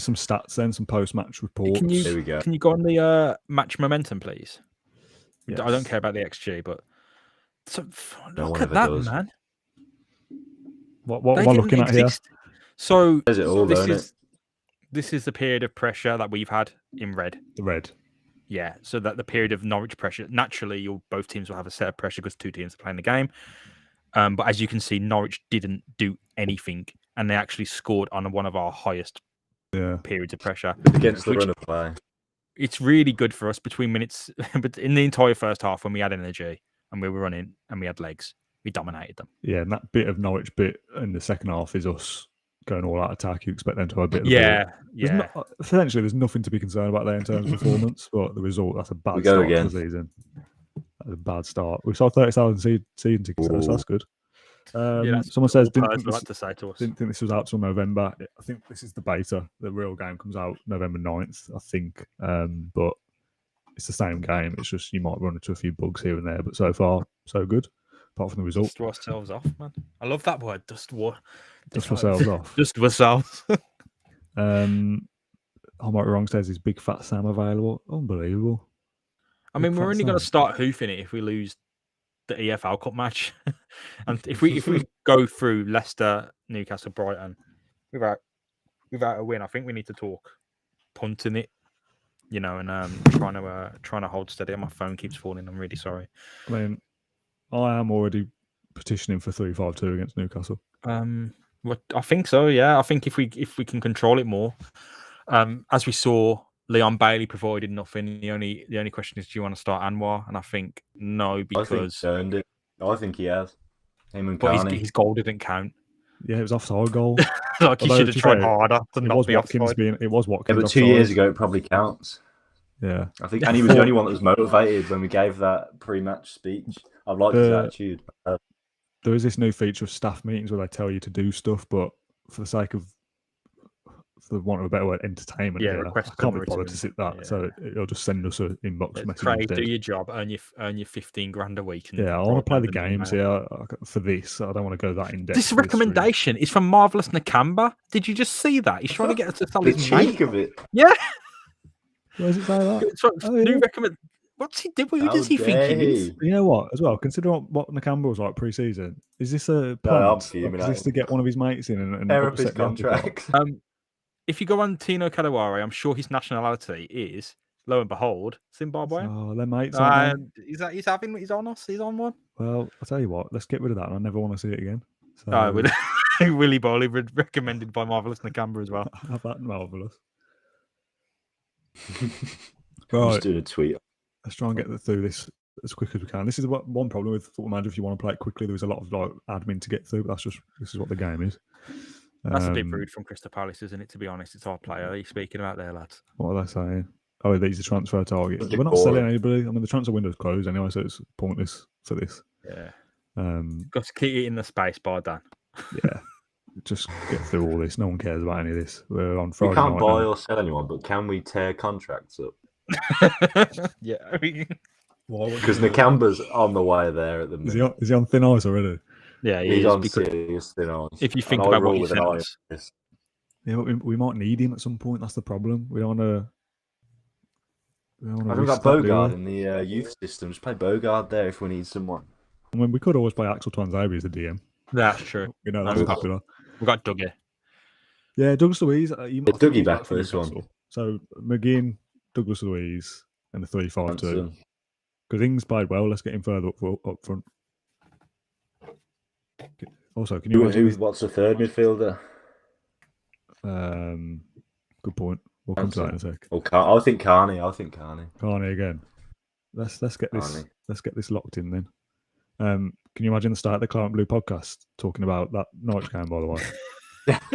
some stats then, some post-match reports. Here we go. Can you go on the match momentum, please? Yes. I don't care about the XG, but No look one at ever that, does. man. What am I looking at here? So Says it all, this is the period of pressure that we've had in red. The red. Yeah, so that the period of Norwich pressure, naturally, both teams will have a set of pressure because two teams are playing the game. But as you can see, Norwich didn't do anything, and they actually scored on one of our highest periods of pressure. Against the run of play. It's really good for us between minutes, but in the entire first half when we had energy and we were running and we had legs, we dominated them. Yeah, and that bit of Norwich bit in the second half is us going all out attack. You expect them to have a bit of the ball. Essentially, there's nothing to be concerned about there in terms of performance, but the result, that's a bad start to the season. That's a bad start. We saw 30,000 season tickets, so that's good. Someone says, didn't think this was out till November. I think this is the beta. The real game comes out November 9th, I think. But it's the same game. It's just you might run into a few bugs here and there, but so far, so good. Apart from the result. Dust ourselves off, man. I love that word. Dust ourselves off. Dust ourselves. I might be wrong. Says is Big Fat Sam available? Unbelievable. I mean, we're only going to start hoofing it if we lose the EFL Cup match, and if we go through Leicester, Newcastle, Brighton without a win, I think we need to talk punting it, and trying to hold steady. My phone keeps falling. I'm really sorry. I mean, I am already petitioning for 3-5-2 against Newcastle. I think so. Yeah, I think if we can control it more, as we saw. Leon Bailey provided nothing. The only question is, do you want to start Anwar? And I think no, because I think he's earned it. I think he has. Him and but Carney. his goal didn't count. Yeah, it was offside goal. Like he should have tried harder to not be offside. It was Watkins. Yeah, but 2 years ago it probably counts. Yeah, I think, and he was the only one that was motivated when we gave that pre-match speech. I've liked his attitude. There is this new feature of staff meetings where they tell you to do stuff, but for the sake of, for want of a better word, entertainment. Yeah, I can't be bothered to sit that. Yeah. So it'll just send us an inbox message. Craig, do your job, earn your 15 grand a week. I want to play the games here for this. I don't want to go that in depth. This recommendation is from Marvelous Nakamba. Did you just see that? He's trying to get us to tell his cheek of it. Yeah. Where does it say that? New recommend. What's he doing? Who does he think he is? You know what? As well, consider what Nakamba was like pre-season. Is this a plant? Is this to get one of his mates in and therapist contract? If you go on Tino Kadewere, I'm sure his nationality is, lo and behold, Zimbabwe. Oh, they're mates. He's on us. He's on one. Well, I'll tell you what. Let's get rid of that. I never want to see it again. So... Willy Bowley recommended by Marvelous Nakamba as well. Have that Marvelous. Right. Just doing a tweet. Let's try and get through this as quick as we can. This is one problem with Football Manager. If you want to play it quickly, there was a lot of admin to get through, but this is what the game is. That's a bit rude from Crystal Palace, isn't it? To be honest, it's our player. Are you speaking about there, lads? What are they saying? Oh, he's a transfer target. We're not selling anybody. I mean, the transfer window's closed anyway, so it's pointless for this. Yeah. Got to keep it in the space bar, Dan. Yeah. Just get through all this. No one cares about any of this. We're on Friday night. We can't buy now. or sell anyone, but can we tear contracts up? Yeah. Because Nakamba's on the way there at the minute. Is he on thin ice already? Yeah, he's on serious thin ice. If you think about what he says. Yeah, but we might need him at some point. That's the problem. We don't want to. I think that Bogard in the youth system. Just play Bogard there if we need someone. I mean, we could always play Axel Tuanzebe as a DM. That's true. That's popular. We've got Dougie. Yeah, Douglas Luiz. I think Dougie he's back for from this one. Newcastle. So McGinn, Douglas Luiz, and the 3-5-2. Johnson. Because Ings played well. Let's get him further up front. Also, can you imagine? What's the third midfielder? Good point. We'll come to that in a sec. I think Carney. Carney again. Let's get this. Carney. Let's get this locked in then. Can you imagine the start of the Claret Blue podcast talking about that Norwich game? By the way,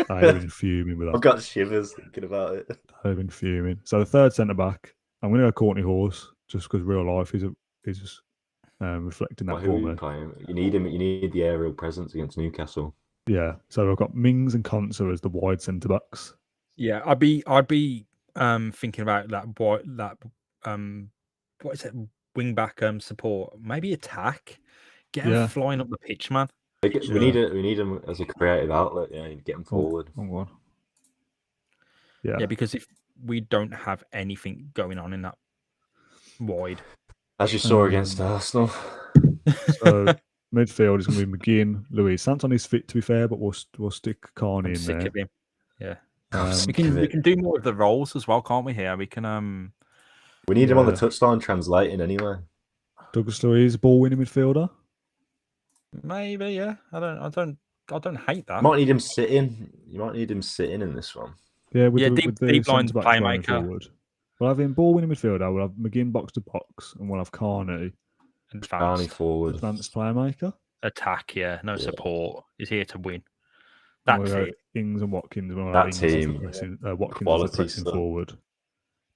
I've been fuming with that. I've got shivers thinking about it. I've been fuming. So the third centre back, I'm going to go Courtney Horse, just because real life is reflecting that Who for are you me. playing? You need him. You need the aerial presence against Newcastle. Yeah. So I've got Mings and Konsa as the wide centre backs. Yeah, I'd be thinking about what is it, wing back support, maybe attack. Get him flying up the pitch, man. We need him as a creative outlet. Yeah, get him forward. Yeah, because if we don't have anything going on in that wide, as you saw against Arsenal. So midfield is going to be McGinn, Luiz. Santon is fit, to be fair, but we'll stick Carney in sick there. of him. Yeah. We can do more of the roles as well, can't we? Here we can. We need him on the touchline translating anyway. Douglas Luiz, ball winning midfielder. Maybe, yeah. I don't hate that. You might need him sitting. In this one. Yeah, with the deep line centre-backs running playmaker. Forward. We'll have him ball winning midfielder. We'll have McGinn box to box, and we'll have Carney. Carney forward. Advanced playmaker. Attack, no support. He's here to win. That's it. Ings and Watkins. That team. Watkins is a pressing forward.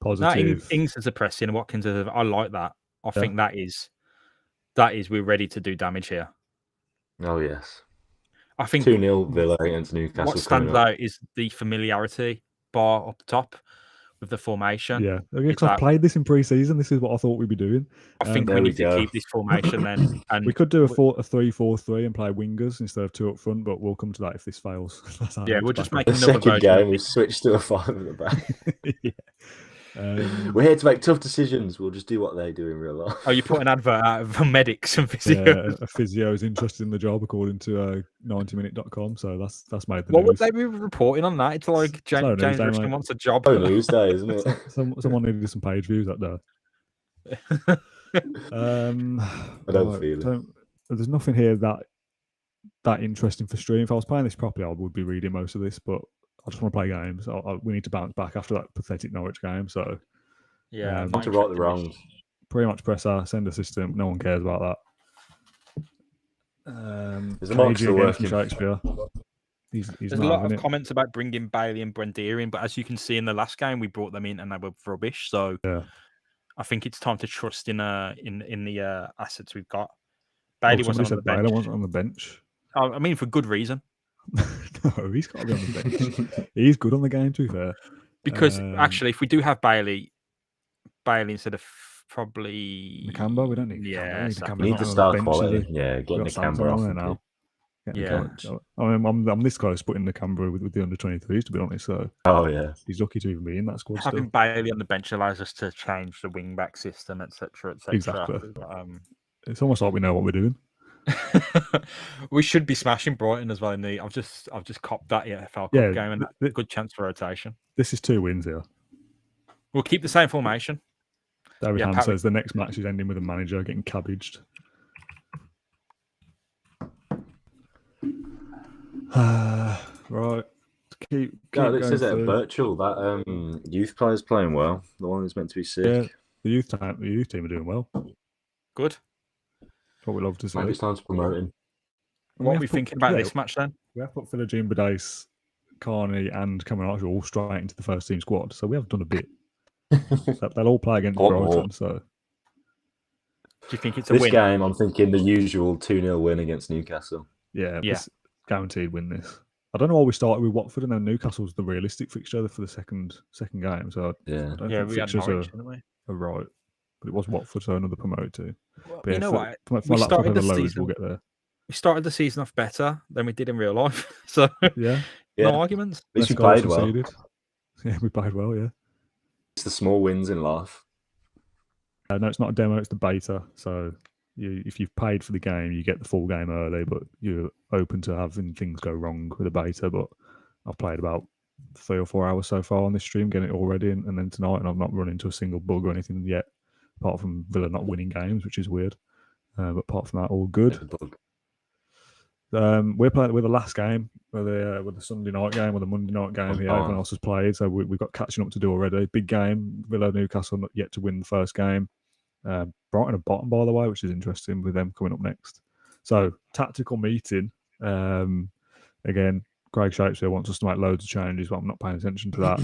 Positive. Ings is a pressing. Watkins is. I like that. I think that is we're ready to do damage here. Oh yes. I think 2-0 Villa against Newcastle. What stands out is the familiarity bar up top with the formation. Yeah, because I played this in pre-season. This is what I thought we'd be doing. I think we need to keep this formation then. And we could do a 3-4-3 and play wingers instead of 2 up front, but we'll come to that if this fails. We'll just make the another second game. We switched to a 5 at the back. We're here to make tough decisions. We'll just do what they do in real life. Oh, you put an advert out for medics and physios. Yeah, a physio is interested in the job according to 90minute.com. So that's made the news. What would they be reporting on that? It's like James Richardson wants a job. Oh, news day, isn't it? Someone needed some page views that day. I don't feel it. There's nothing here that interesting for stream. If I was playing this properly, I would be reading most of this, but I just want to play games. We need to bounce back after that pathetic Norwich game. So want to right the wrongs. Pretty much press our sender system. No one cares about that. There's a monster working. Shakespeare. There's a lot of comments about bringing Bailey and Brendier in, but as you can see in the last game, we brought them in and they were rubbish. So I think it's time to trust in the assets we've got. Bailey wasn't on the bench. I mean, for good reason. No, he's got to be on the bench. He's good on the game, to be fair. Because actually, if we do have Bailey instead of probably Nakamba, we don't need. We need to start quality. Yeah, getting Nakamba off now. Yeah, I'm this close putting Nakamba with the under 23s, to be honest. So he's lucky to even be in that squad. Having Bailey on the bench allows us to change the wing back system, etc. Exactly. It's almost like we know what we're doing. We should be smashing Brighton as well. I've just copped that EFL Cup game and a good chance for rotation. This is 2 wins here. We'll keep the same formation. David Hand says the next match is ending with a manager getting cabbaged. Right. Keep this is a virtual. That youth player's playing well. The one who's meant to be sick. Yeah, the youth team are doing well. Good. That's what we love to see. Maybe it's time to promote him. What are we thinking about this match then? We have put Philogene, Badice, Carney, and Cameron all straight into the first team squad. So we have done a bit. They'll all play against Brighton. So, do you think it's a win? This game, I'm thinking the usual 2-0 win against Newcastle. Yeah. Guaranteed win this. I don't know why we started with Watford and then Newcastle's the realistic fixture for the second game. So I don't think fixtures are right. But it was Watford, so another promoted too. Well, you know what? We started the season off better than we did in real life. So no arguments. At least we played well. Yeah, we played well. Yeah. It's the small wins in life. No, it's not a demo. It's the beta. So if you've paid for the game, you get the full game early, but you're open to having things go wrong with the beta. But I've played about 3 or 4 hours so far on this stream, getting it all ready, and then tonight, and I've not run into a single bug or anything yet, apart from Villa not winning games, which is weird. But apart from that, all good. We're the last game, with the Sunday night game or the Monday night game. Everyone else has played, so we've got catching up to do already. Big game. Villa Newcastle not yet to win the first game. Brighton are bottom, by the way, which is interesting with them coming up next. So tactical meeting. Again, Craig Shakespeare wants us to make loads of changes, but I'm not paying attention to that.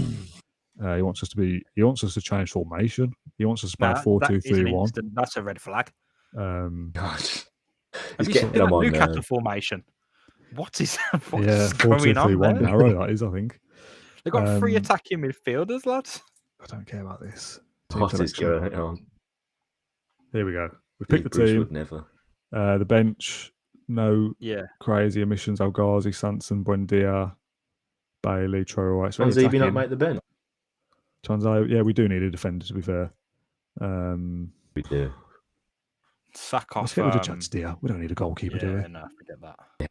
He wants us to change formation. He wants us to play 4-2-3-1. That's a red flag. God. Have you seen that Newcastle formation? What's going 4-2-3-1 on there? narrow, that is, I think. They've got 3 attacking midfielders, lads. I don't care about this. What is going on? Here we go. We picked the team. Would never. The bench, no crazy omissions. El Ghazi, Sanson, Buendia, Bailey, Traore. Does he not make the bench? Yeah, we do need a defender, to be fair. We do. Sack off. Let's get rid of Chadsteer. We don't need a goalkeeper, do we? No, forget that. Yeah.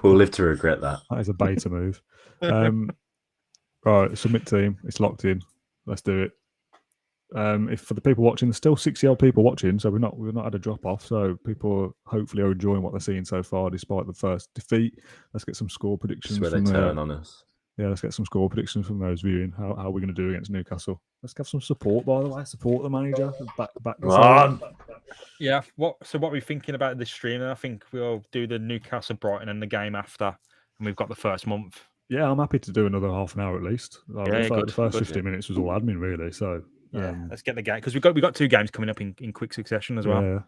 We'll live to regret that. That is a beta move. Right, submit team. It's locked in. Let's do it. If for the people watching, there's still 60-odd people watching, so we've not had a drop off. So people hopefully are enjoying what they're seeing so far, despite the first defeat. Let's get some score predictions. That's where they turn on us. Yeah, let's get some score predictions from those viewing. How are we going to do against Newcastle? Let's have some support, by the way. Support the manager. Back on. Yeah. What are we thinking about this stream? I think we'll do the Newcastle Brighton and the game after, and we've got the first month. Yeah, I'm happy to do another half an hour at least. The first 15 minutes was all admin, really. So let's get the game, because we've got 2 games coming up in quick succession as well. Yeah.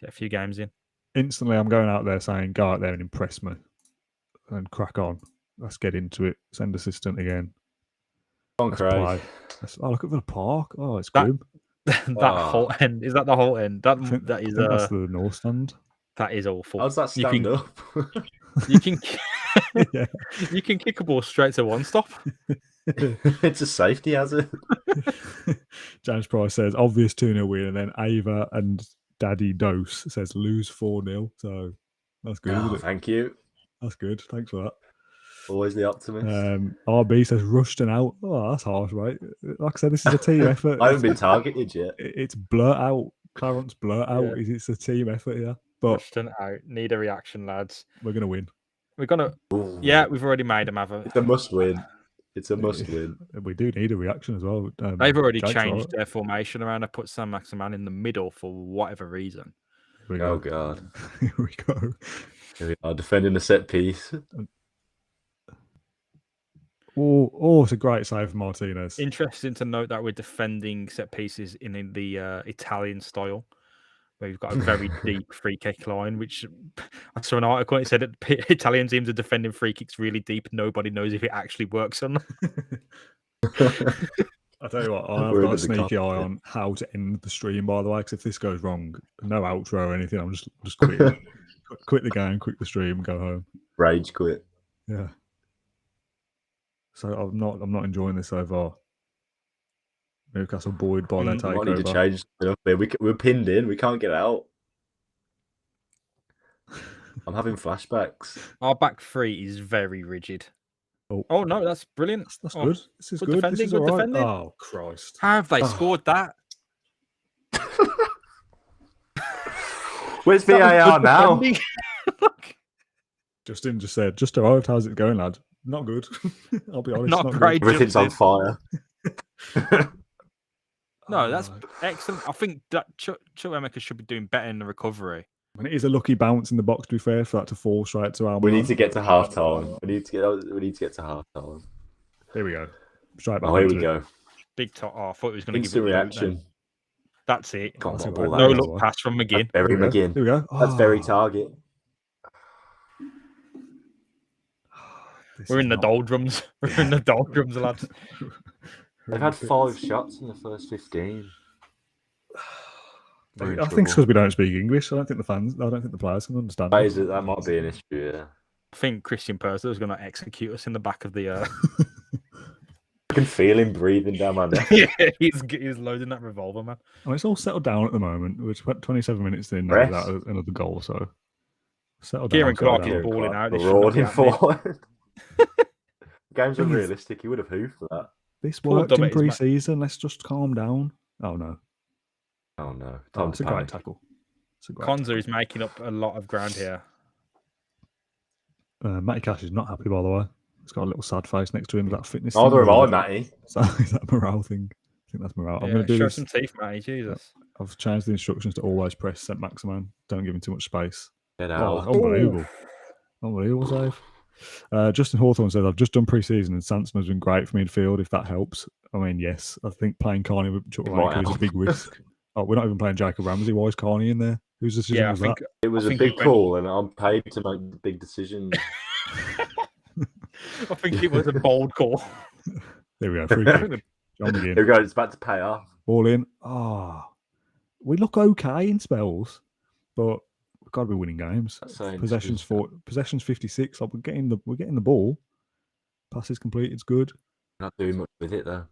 Get a few games in. Instantly, I'm going out there saying, go out there and impress me, and crack on. Let's get into it. Send assistant again. Come on, Craig. Look at the park. Oh, it's grim. Whole end. Is that the whole end? That is that's the north stand. That is awful. How's that stand up? You can you can kick a ball straight to one stop. It's a safety hazard. James Price says obvious 2-0 win, and then Ava and Daddy Dose says lose 4-0. So that's good. Oh, thank you. That's good. Thanks for that. Always the optimist. RB says rushed and out. Oh, that's harsh, right? Like I said, this is a team effort. I haven't been targeted yet. It's blurt out. Clarence blurt out. Yeah. It's a team effort here. But rushed and out. Need a reaction, lads. We're gonna win. We're gonna. Ooh. Yeah, we've already made them have a. It's a must win. It's a must win. We do need a reaction as well. They've already changed their formation around. I put Sam Maximan in the middle for whatever reason. Oh God. Here we go. Here we are defending a set piece. Oh, it's a great save from Martinez. Interesting to note that we're defending set pieces in the Italian style, where we've got a very deep free kick line, which I saw an article. It said that Italian teams are defending free kicks really deep. Nobody knows if it actually works or not. I tell you what, I've got a sneaky eye on how to end the stream, by the way, because if this goes wrong, no outro or anything, I'm just quit. Quit the game, quit the stream, go home. Rage quit. Yeah. So I'm not enjoying this so far. Newcastle buoyed by their takeover. We need to change stuff there. We're pinned in. We can't get out. I'm having flashbacks. Our back 3 is very rigid. Oh no, that's brilliant. That's good. This is good. This is all right. Oh Christ! How have they scored that? Where's VAR now? Justin just said, just arrived. How's it going, lad? Not good. I'll be honest. Not great. Everything's on fire. No, that's excellent. I think that Chuck Emeka should be doing better in the recovery. And it is a lucky bounce in the box, to be fair, for that to fall straight to our. We need to get to half time. We need to get to half time. Here we go. Straight back. Oh, here we go. Big top. Oh, I thought he was going to give it a reaction. That's it. No look pass from McGinn. That's very McGinn. Here we go. That's very target. We're in the doldrums. We're in the doldrums, lads. They've had 5 shots in the first 15. I think it's because we don't speak English. I don't think the players can understand. That might be an issue, yeah. I think Christian Purser is going to execute us in the back of the... I can feel him breathing down my neck. Yeah, he's loading that revolver, man. Oh, it's all settled down at the moment. We're 27 minutes in now without another goal, so... Settle down. Kieran Clark is balling out. Rolling forward. Game's Thing is- unrealistic. He would have hoofed for that. This Poor worked in Dummett is ma- pre-season. Let's just calm down. Oh no, Oh no, oh, time it's to a great panic. tackle. It's a great Konza tackle. is making up a lot of ground here. Matty Cash is not happy, by the way. He's got a little sad face next to him. Is that a fitness? Neither thing, am or I, is that- Matty. Is that a morale thing? I think that's morale. I'm Yeah, going to do show this. some teeth, Matty. Jesus. I've changed the instructions to always press St. Maximin. Don't give him too much space. Get Oh, out. unbelievable. Unbelievable save. Justin Hawthorne says, I've just done pre-season and Sanson has been great for midfield, if that helps. I mean, yes. I think playing Carney with Chuck Might is a help. big risk. Oh, we're not even playing Jacob Ramsey. Why is Carney in there? Whose decision Yeah, I was think. It was I a think big he went- call, and I'm paid to make the big decisions. I think it was a bold call. that? There we go. Free kick. John Here McGinn. we go. It's about to pay off. All in. We look okay in spells, but we've got to be winning games. That's saying Possessions two. possessions 56. Like we're getting the ball. Passes complete. It's good. Not doing much with it though.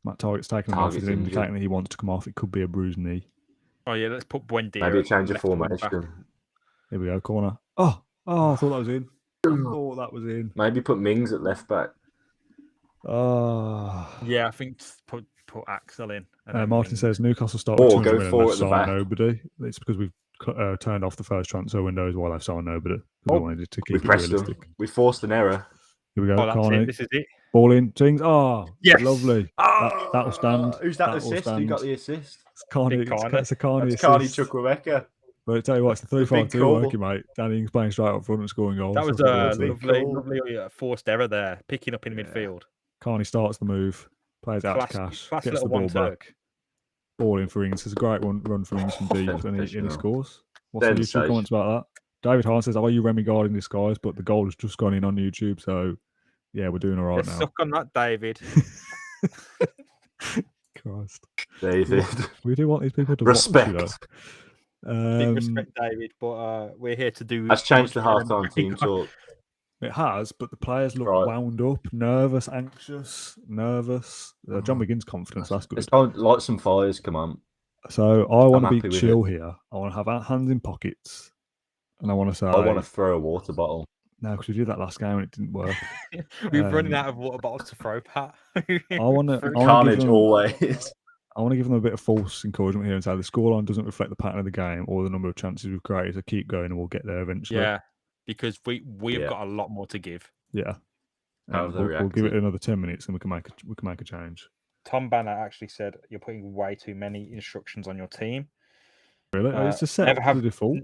Matt Target's taking him off. He's Target's injured. indicating that he wants to come off. It could be a bruised knee. Oh yeah, let's put Buendia. Maybe a at change of left wing back. formation. Here we go. Corner. Oh, I thought that was in. I thought that was in. Maybe put Mings at left back. Oh. Yeah, I think put Axel in. and then Martin Mings. says Newcastle start with Or 200 go million for and at the signed back. nobody. It's because we've turned off the first transfer windows while they've signed nobody. 'Cause we Oh, wanted to We keep it pressed realistic. them. We forced an error. Here we go. Oh, that's Carney. it. This is it. Ball in. Tings. Oh, Yes. lovely. That'll stand. Who's that That will assist? Who stand. got the assist? It's Carney. Big Carney. It's a Carney That's Carney assist. Chukwuemeka. But I tell you what, it's the a big 3-5-2 call. working, mate. Danny Ings playing straight up front and scoring goals. That was That's a what we're big doing. lovely, call. lovely forced error there, picking up in Yeah. midfield. Carney starts the move, plays out to Cash, class gets the little ball 1-2. back. Ball in for Ings. It's a great run for Ings from deep, and he Sensational. scores. What's the YouTube Sensation. comments about that? David Hahn says, "Are you Remy Gard in disguise?" But the goal has just gone in on YouTube, so yeah, we're doing all right Let's now. suck on that, David. Christ, David. we do want these people to Respect. watch. Big respect, David, but we're here to do. That's changed the much more halftime than- team talk. It has, but the players look Right. wound up, nervous, anxious, nervous. John McGinn's confidence, that's good. Let's go light some fires. Come on. So I want to happy be with chill here. I want to have our hands in pockets, and I want to say, I want to throw a water bottle. no, because we did that last game and it didn't work. We're running Um, out of water bottles to throw, Pat. I want to Carnage always. I want to give them a bit of false encouragement here and say the scoreline doesn't reflect the pattern of the game or the number of chances we've created. So keep going, and we'll get there eventually. Yeah, because we've Yeah. got a lot more to give. Yeah. How And have they we'll give it reacted? another 10 minutes, and we can make a change. Tom Banner actually said you're putting way too many instructions on your team. Really, it's just set never up have- to the default.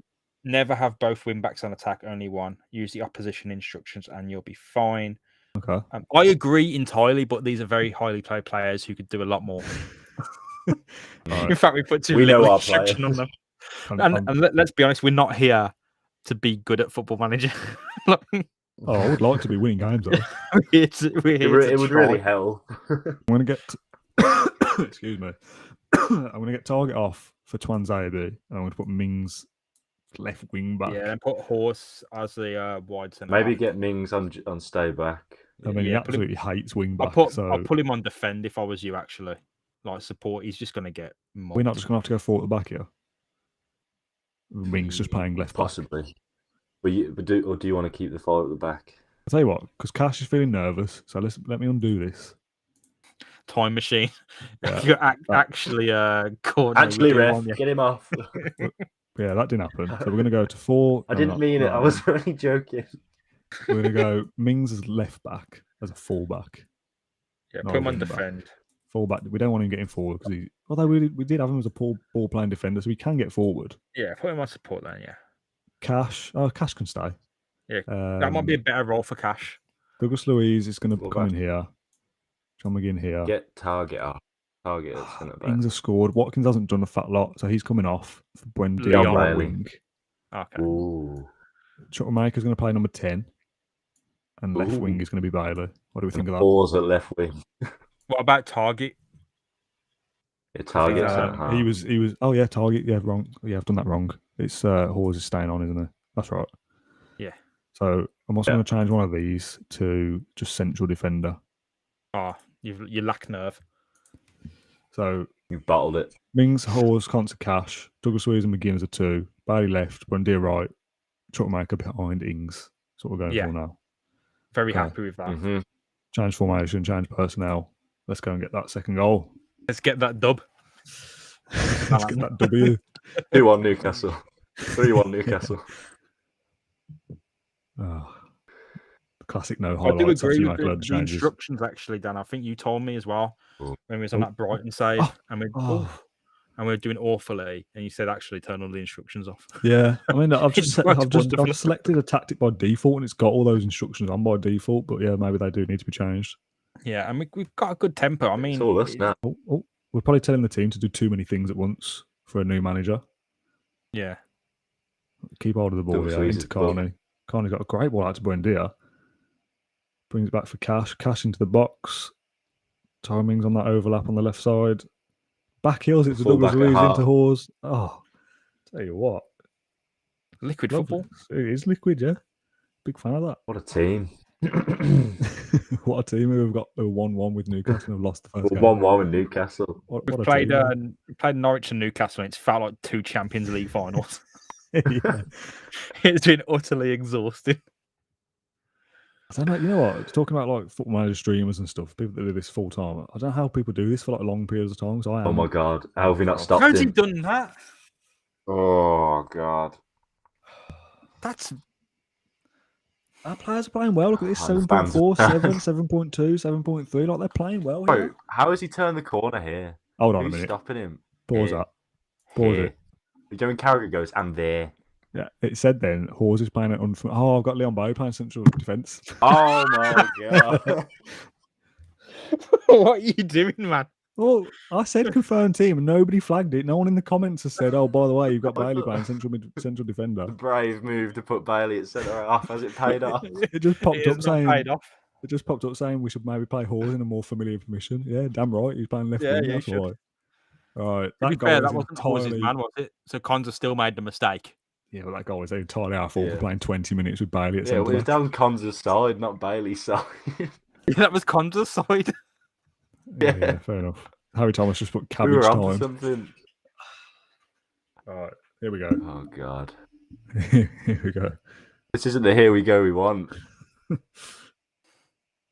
Never have both wing backs on attack, only one. Use the opposition instructions and you'll be fine. Okay. I agree entirely, but these are very highly played players who could do a lot more. All In fact, we put too We know little our instruction on players. them. I'm- And let's be honest, we're not here to be good at Football Manager. Oh, I would like to be winning games though. we're here to It would try. really help. I'm gonna get excuse me. I'm gonna get target off for Twan Zayabi, and I'm gonna put Mings left wing back. Yeah, and put Horse as the wide centre. Maybe back. get Mings on stay back. I mean, he yeah, put him- absolutely hates wing I'll back. So put him on defend if I was you. Actually, like support, he's just going to get. we're not just gonna have to go forward at the back here. Mings just playing left back. Possibly. But do you want to keep the fire at the back? I'll tell you what, because Cash is feeling nervous, so let me undo this. time machine. Yeah. You're actually corner. Actually, with the ref, one, yeah. get him off. Yeah, that didn't happen. So we're going to go to 4. I didn't mean it. I was only joking. We're going to go Mings as left back, as a full back. Yeah, No, put him on wing back. defend. Full back. We don't want him getting forward because although we did have him as a ball playing defender, so he can get forward. Yeah, put him on support then. Yeah, Cash can stay. Yeah, that might be a better role for Cash. Douglas Luiz is going to Full come in back. here. John McGinn here. Get Target off. Target is centre back. Ings has scored. Watkins hasn't done a fat lot, so he's coming off for Buendia Leon right Bailey. wing. Okay. Ooh. Chukwuemeka's going to play number 10, and left Ooh. wing is going to be Bailey. What do we think of that? Pause at left wing. What about Target? Target centre half. He was. Oh yeah, target. Yeah, wrong. Yeah, I've done that wrong. It's Hawes is staying on, isn't it? That's right. Yeah. So I'm also Yeah. going to change one of these to just central defender. Oh, you lack nerve. So You bottled it. Mings, Hawes, Concert Cash, Douglas Luiz and McGinn as a 2, Bailey left, Buendia right, Chukwuemeka behind Ings. That's what we're going Yeah. for now. Very Okay. happy with that. Mm-hmm. Change formation, change personnel. Let's go and get that second goal. Let's get that dub. Let's get that W. 2-1 Newcastle. 3-1 Newcastle. Oh, classic no I do highlights after agree you with make a load of the changes. instructions, actually, Dan. I think you told me as well Cool. when we was on Oh. that Brighton save, Oh. and we Oh. and we were doing awfully, and you said actually turn all the instructions off. Yeah, I mean, I've It's just worked wonderfully. I've selected a tactic by default, and it's got all those instructions on by default. But yeah, maybe they do need to be changed. Yeah, and we've got a good tempo. I mean, It's all us now. Oh, we're probably telling the team to do too many things at once for a new manager. yeah, Keep hold of the ball Double here squeeze into his ball. Carney. Carney's got a great ball out to Buendia. Brings it back for Cash. Cash into the box. Timings on that overlap on the left side. Back heels it to Full Douglas back at Luiz half. into Hawes. Oh, tell you what. liquid Lovely. football. It is liquid, yeah. Big fan of that. What a team. What a team who have got a 1-1 with Newcastle and have lost the first game. 1-1 with Newcastle. What We've a played team, we played Norwich and Newcastle, and it's felt like 2 Champions League finals. yeah. It's been utterly exhausting. I don't know. You know what? Talking about like football manager streamers and stuff, people that do this full time. I don't know how people do this for like long periods of time. So I am. Oh my God. How have we not stopped How's he him? done that? Oh God. That's Our players are playing well. Look at this: Oh, the fans- 7.4, 7, 7.2, 7.3. Like they're playing well Bro, here. how has he turned the corner here? Hold on a Who's minute. stopping him? Pause Here. that. Pause Here. it. You know when Carragher goes, and there. Yeah, it said then Hawes is playing at Oh, I've got Leon Bow playing central defence. Oh my God. what are you doing, man? Well, I said confirmed team, and nobody flagged it. No one in the comments has said, "Oh, by the way, you've got Bailey playing central defender." Brave move to put Bailey at centre half. Has it paid off? It just popped It up has not saying paid off. it just popped up saying we should maybe play Hawes in a more familiar position. Yeah, damn right, he's playing left Yeah, wing. yeah, he That's should. why. All right, To be that goal fair, is that wasn't Hawes' entirely. man, was it? So Konza still made the mistake. Yeah, well, that goal is entirely our fault Yeah. for playing 20 minutes with Bailey at Yeah, well, centre it was back. down Konza's side, not Bailey's side. That was Konza's side. Yeah, fair enough. Harry Thomas just put we cabbage were onto time. something. All right, here we go. Oh God. Here we go. This isn't the here we go we want.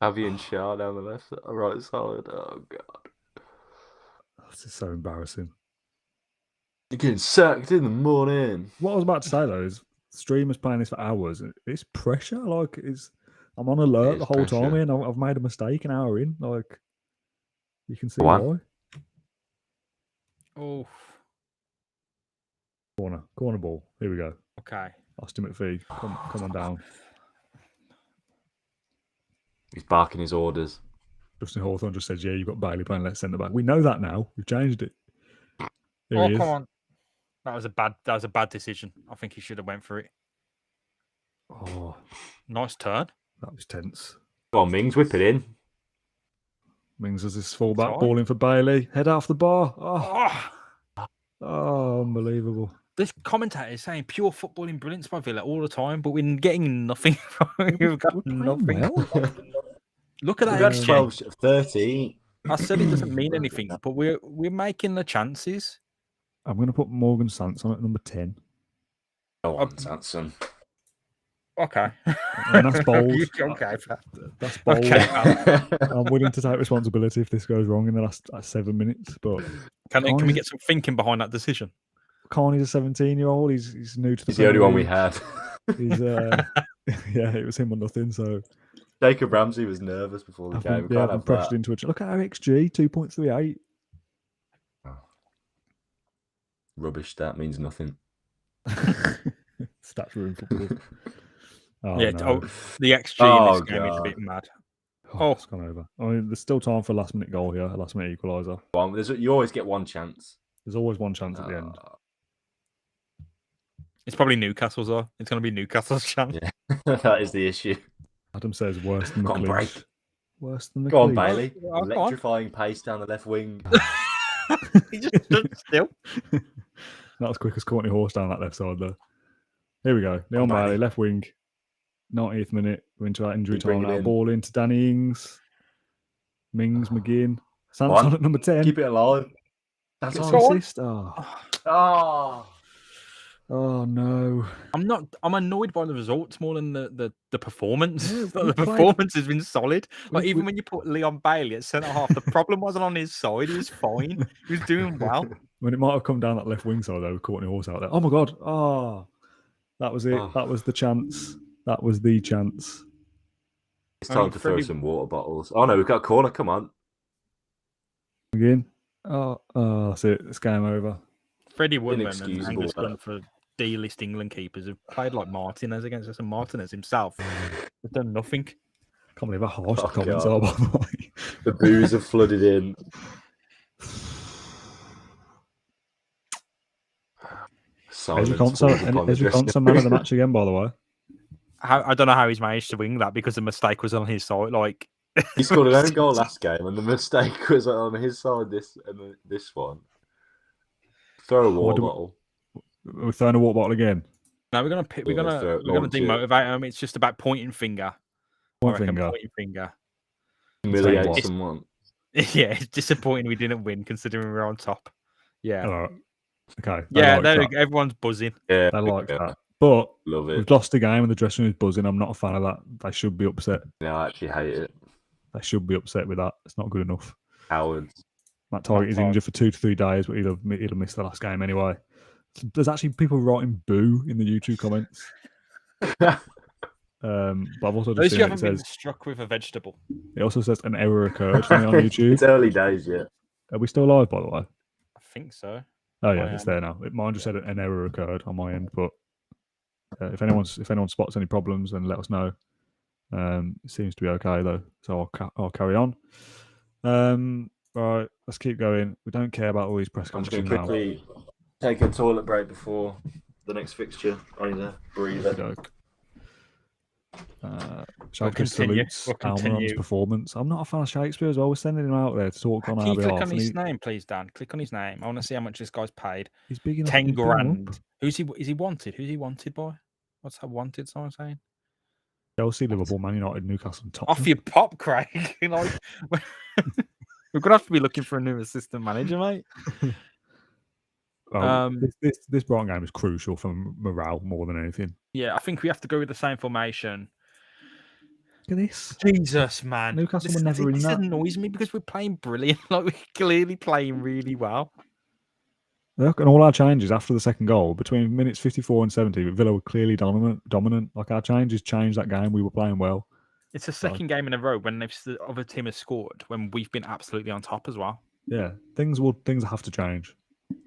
Avi and Shah down the right side. Oh God. This is so embarrassing. You're getting sacked in the morning. What I was about to say though is streamers playing this for hours. It's pressure. Like I'm on alert It the is whole time, pressure. and I've made a mistake an hour in. Like you can see Go on. why. Oh, Corner ball. Here we go. okay. Austin McPhee, come on down. He's barking his orders. Justin Hawthorne just says, "Yeah, you've got Bailey playing left centre back." We know that now. We've changed it. Here Oh, he is. come on. That was a bad decision. I think he should have went for it. Oh, Nice turn. that was tense. Go on, Mings, whip it in. Mings has this fullback Sorry? ball in for Bailey. Head off the bar. Oh, Oh, unbelievable. this commentator is saying pure footballing brilliance by Villa all the time, but we're getting nothing from it. We've got We're playing nothing. well. Look at We that got XG. 12, 13. I said it doesn't mean anything, but we're making the chances. I'm going to put Morgan Sanson at number 10. Go on, Sanson. Okay. And that's bold. Okay. That's bold. Okay. I'm willing to take responsibility if this goes wrong in the last 7 minutes. But Can we Carney's- get some thinking behind that decision? Carney's a 17-year-old. He's new to the He's the only one we Premier had. League. He's yeah, it was him or nothing. So Jacob Ramsey was nervous before the I've game. been, We can't I've have pressured that. into it. Look at our XG, 2.38. Rubbish stat means nothing. Stats room football. Oh, Yeah, no. the XG in Oh, this game is a God. bit mad. Oh, it's gone over. I mean, there's still time for a last-minute goal here, a last-minute equaliser. You always get one chance. There's always one chance at the end. It's probably Newcastle's, though. It's going to be Newcastle's chance. Yeah. That is the issue. Adam says worse than Go on, McLeish. break. Worse than McLeish. Go on, Bailey. Oh, go on. Electrifying pace down the left wing. He just stood still. Not as quick as Courtney Horse down that left side, though. Here we go. Leon Bailey. Bailey, left wing. 90th minute. We're into that injury Keep bringing time now. in. Ball into Danny Ings. Mings, McGinn. Sanson on. at number 10. Keep it alive. That's Gets on. an assist. Oh. Oh. Oh no! I'm annoyed by the results more than the performance. Yeah, Like, we the played- performance has been solid. Like we- even when you put Leon Bailey at centre half, the problem wasn't on his side. He was fine. He was doing well. When it might have come down that left wing side though, with Courtney Horse out there. Oh my god! Oh, that was it. Oh. That was the chance. That was the chance. It's I time mean, to throw Freddie- some water bottles. Oh no, we've got a corner. Come on. Again. Oh, that's it. It's game over. Freddie Woodman and Inexcusable, Angus that. Gunn for D-list England keepers have played like Martinez against us, and Martinez himself has done nothing. Can't believe how harsh Oh, the comments God. are, by the way. The boos have flooded in. Silence Ezri Konsa, falls upon the Ezri dressing Konsa, man of the room. match again, by the way. I don't know how he's managed to wing that because the mistake was on his side. Like He scored an own goal last game, and the mistake was on his side. This one. Throw a water bottle. We're throwing a water bottle again. No, we're gonna launch it. demotivate him. It's just about pointing finger. One I reckon finger. pointing finger. Humiliate what? someone. Yeah, it's disappointing we didn't win considering we were on top. Yeah, All right. Okay. they yeah. like There, that. everyone's buzzing. Yeah, They like yeah, that. But love we've it. lost the game and the dressing room is buzzing. I'm not a fan of that. They should be upset. No, I actually hate it. They should be upset with that. It's not good enough. Cowards. Matt Target is injured for 2 to 3 days, but he'll have missed the last game anyway. There's actually people writing boo in the YouTube comments. But I've also At just least seen you it haven't been says struck with a vegetable. it also says an error occurred on YouTube. It's early days yet. Are we still live, by the way? I think so. Oh yeah, I it's am. there now. Mine just said an error occurred on my end, but if anyone spots any problems, then let us know. It seems to be okay though, so I'll carry on. Right, let's keep going. We don't care about all these press I'm just going conferences to now. quickly take a toilet break before the next fixture. I need a breather. Joke. We'll Shakespeare continue. salutes We'll Almiron's continue. performance. I'm not a fan of Shakespeare as well. We're sending him out there to talk on Can our you click behalf. on and his name, please, Dan? Click on his name. I want to see how much this guy's paid. He's big enough. 10 he's big enough. grand. Who's he? Is he wanted? Who's he wanted by? What's that wanted? Someone saying? Chelsea, Liverpool, Man United, Newcastle, and Tottenham. Off your pop, Craig. Like, we're gonna have to be looking for a new assistant manager, mate. Well, this Brighton game is crucial for morale more than anything. Yeah, I think we have to go with the same formation. Look at this. Jesus, man. Newcastle were never in this that. annoys me because we're playing brilliant. Like, we're clearly playing really well. Look, and all our changes after the second goal, between minutes 54 and 70, Villa were clearly dominant. Like our changes changed that game. We were playing well. It's the second game in a row when the other team has scored when we've been absolutely on top as well. Yeah, things have to change.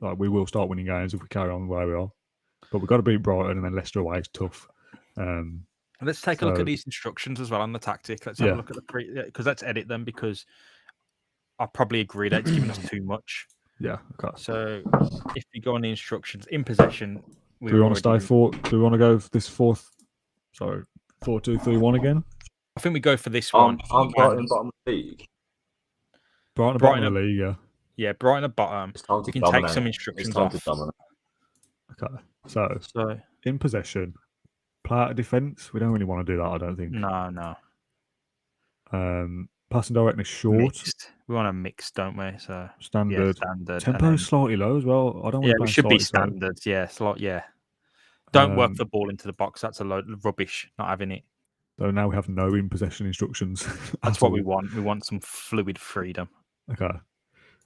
Like we will start winning games if we carry on where we are. But we've got to beat Brighton, and then Leicester away is tough. Let's take a look at these instructions as well on the tactic. Let's have a look at because let's edit them because I probably agree that it's giving us too much. Yeah. Okay. So if you go on the instructions in possession, do we want to stay for? Do we want to go for this 4-2-3-1 again? I think we go for this one. I'm Brighton bottom of the league. Brighton bottom of the league, yeah. Yeah, Brighton at bottom. We can take some instructions off. Okay. So in possession, play out of defence. We don't really want to do that, I don't think. No. Passing directness short. Mixed. We want a mix, don't we? So standard. Yeah, standard. Tempo is slightly low as well. I don't want to we should be slow. standards. Yeah, yeah. Don't work the ball into the box. That's a load of rubbish. Not having it. So now we have no in possession instructions. That's what we want. We want some fluid freedom. Okay.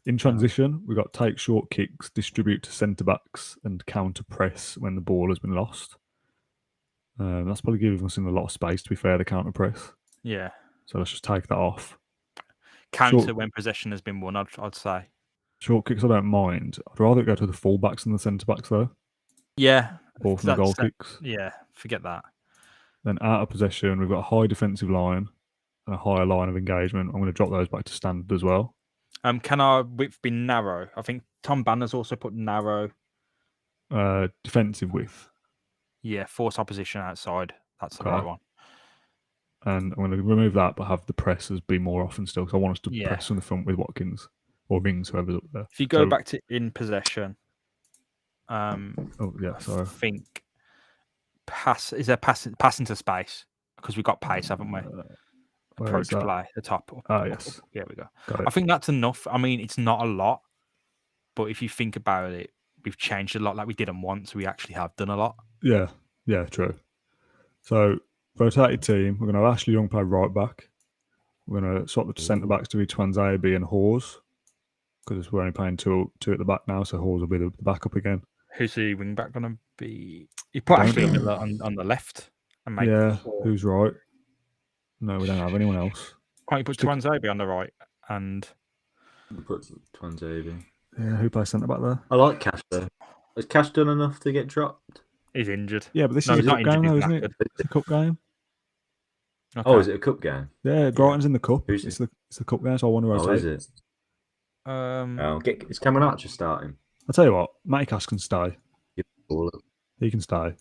In transition, we've got take short kicks, distribute to centre backs, and counter press when the ball has been lost. That's probably giving us in a lot of space, to be fair, the counter press. Yeah. So let's just take that off. Counter when possession has been won, I'd say. Short kicks, I don't mind. I'd rather go to the full backs than the centre backs, though. Yeah. Or from the goal kicks. Yeah, forget that. Then out of possession, we've got a high defensive line and a higher line of engagement. I'm going to drop those back to standard as well. Can our width be narrow? I think Tom Banner's also put narrow. Defensive width. Yeah, force opposition outside. That's the right one. And I'm going to remove that, but have the presses be more often still, because I want us to press from the front with Watkins or Mings, whoever's up there. If you go back to in possession, I think passing to space because we've got pace, haven't we? Approach play, the top. Yes. Here we go. I think that's enough. I mean, it's not a lot, but if you think about it, we've changed a lot. Like we didn't want, so we actually have done a lot. Yeah, true. So rotated team. We're going to have Ashley Young play right back. We're going to swap the centre backs to be Twanzebe and Hawes because we're only playing two at the back now. So Hawes will be the backup again. Who's the wing back going to be? You put Ashley on the left. And make who's right? No, we don't have anyone else. Can't you put Twanzebe on the right and put Twanzebe? Yeah, who plays centre back there? I like Cash though. Has Cash done enough to get dropped? He's injured. Yeah, but this is a cup game now, isn't it? It's a cup game. Okay. Oh, is it a cup game? Yeah, Brighton's in the cup. It's the cup game, so I want to rotate. Oh, is it? Is Cameron Archer starting? I'll tell you what, Matty Cash can stay. He can stay.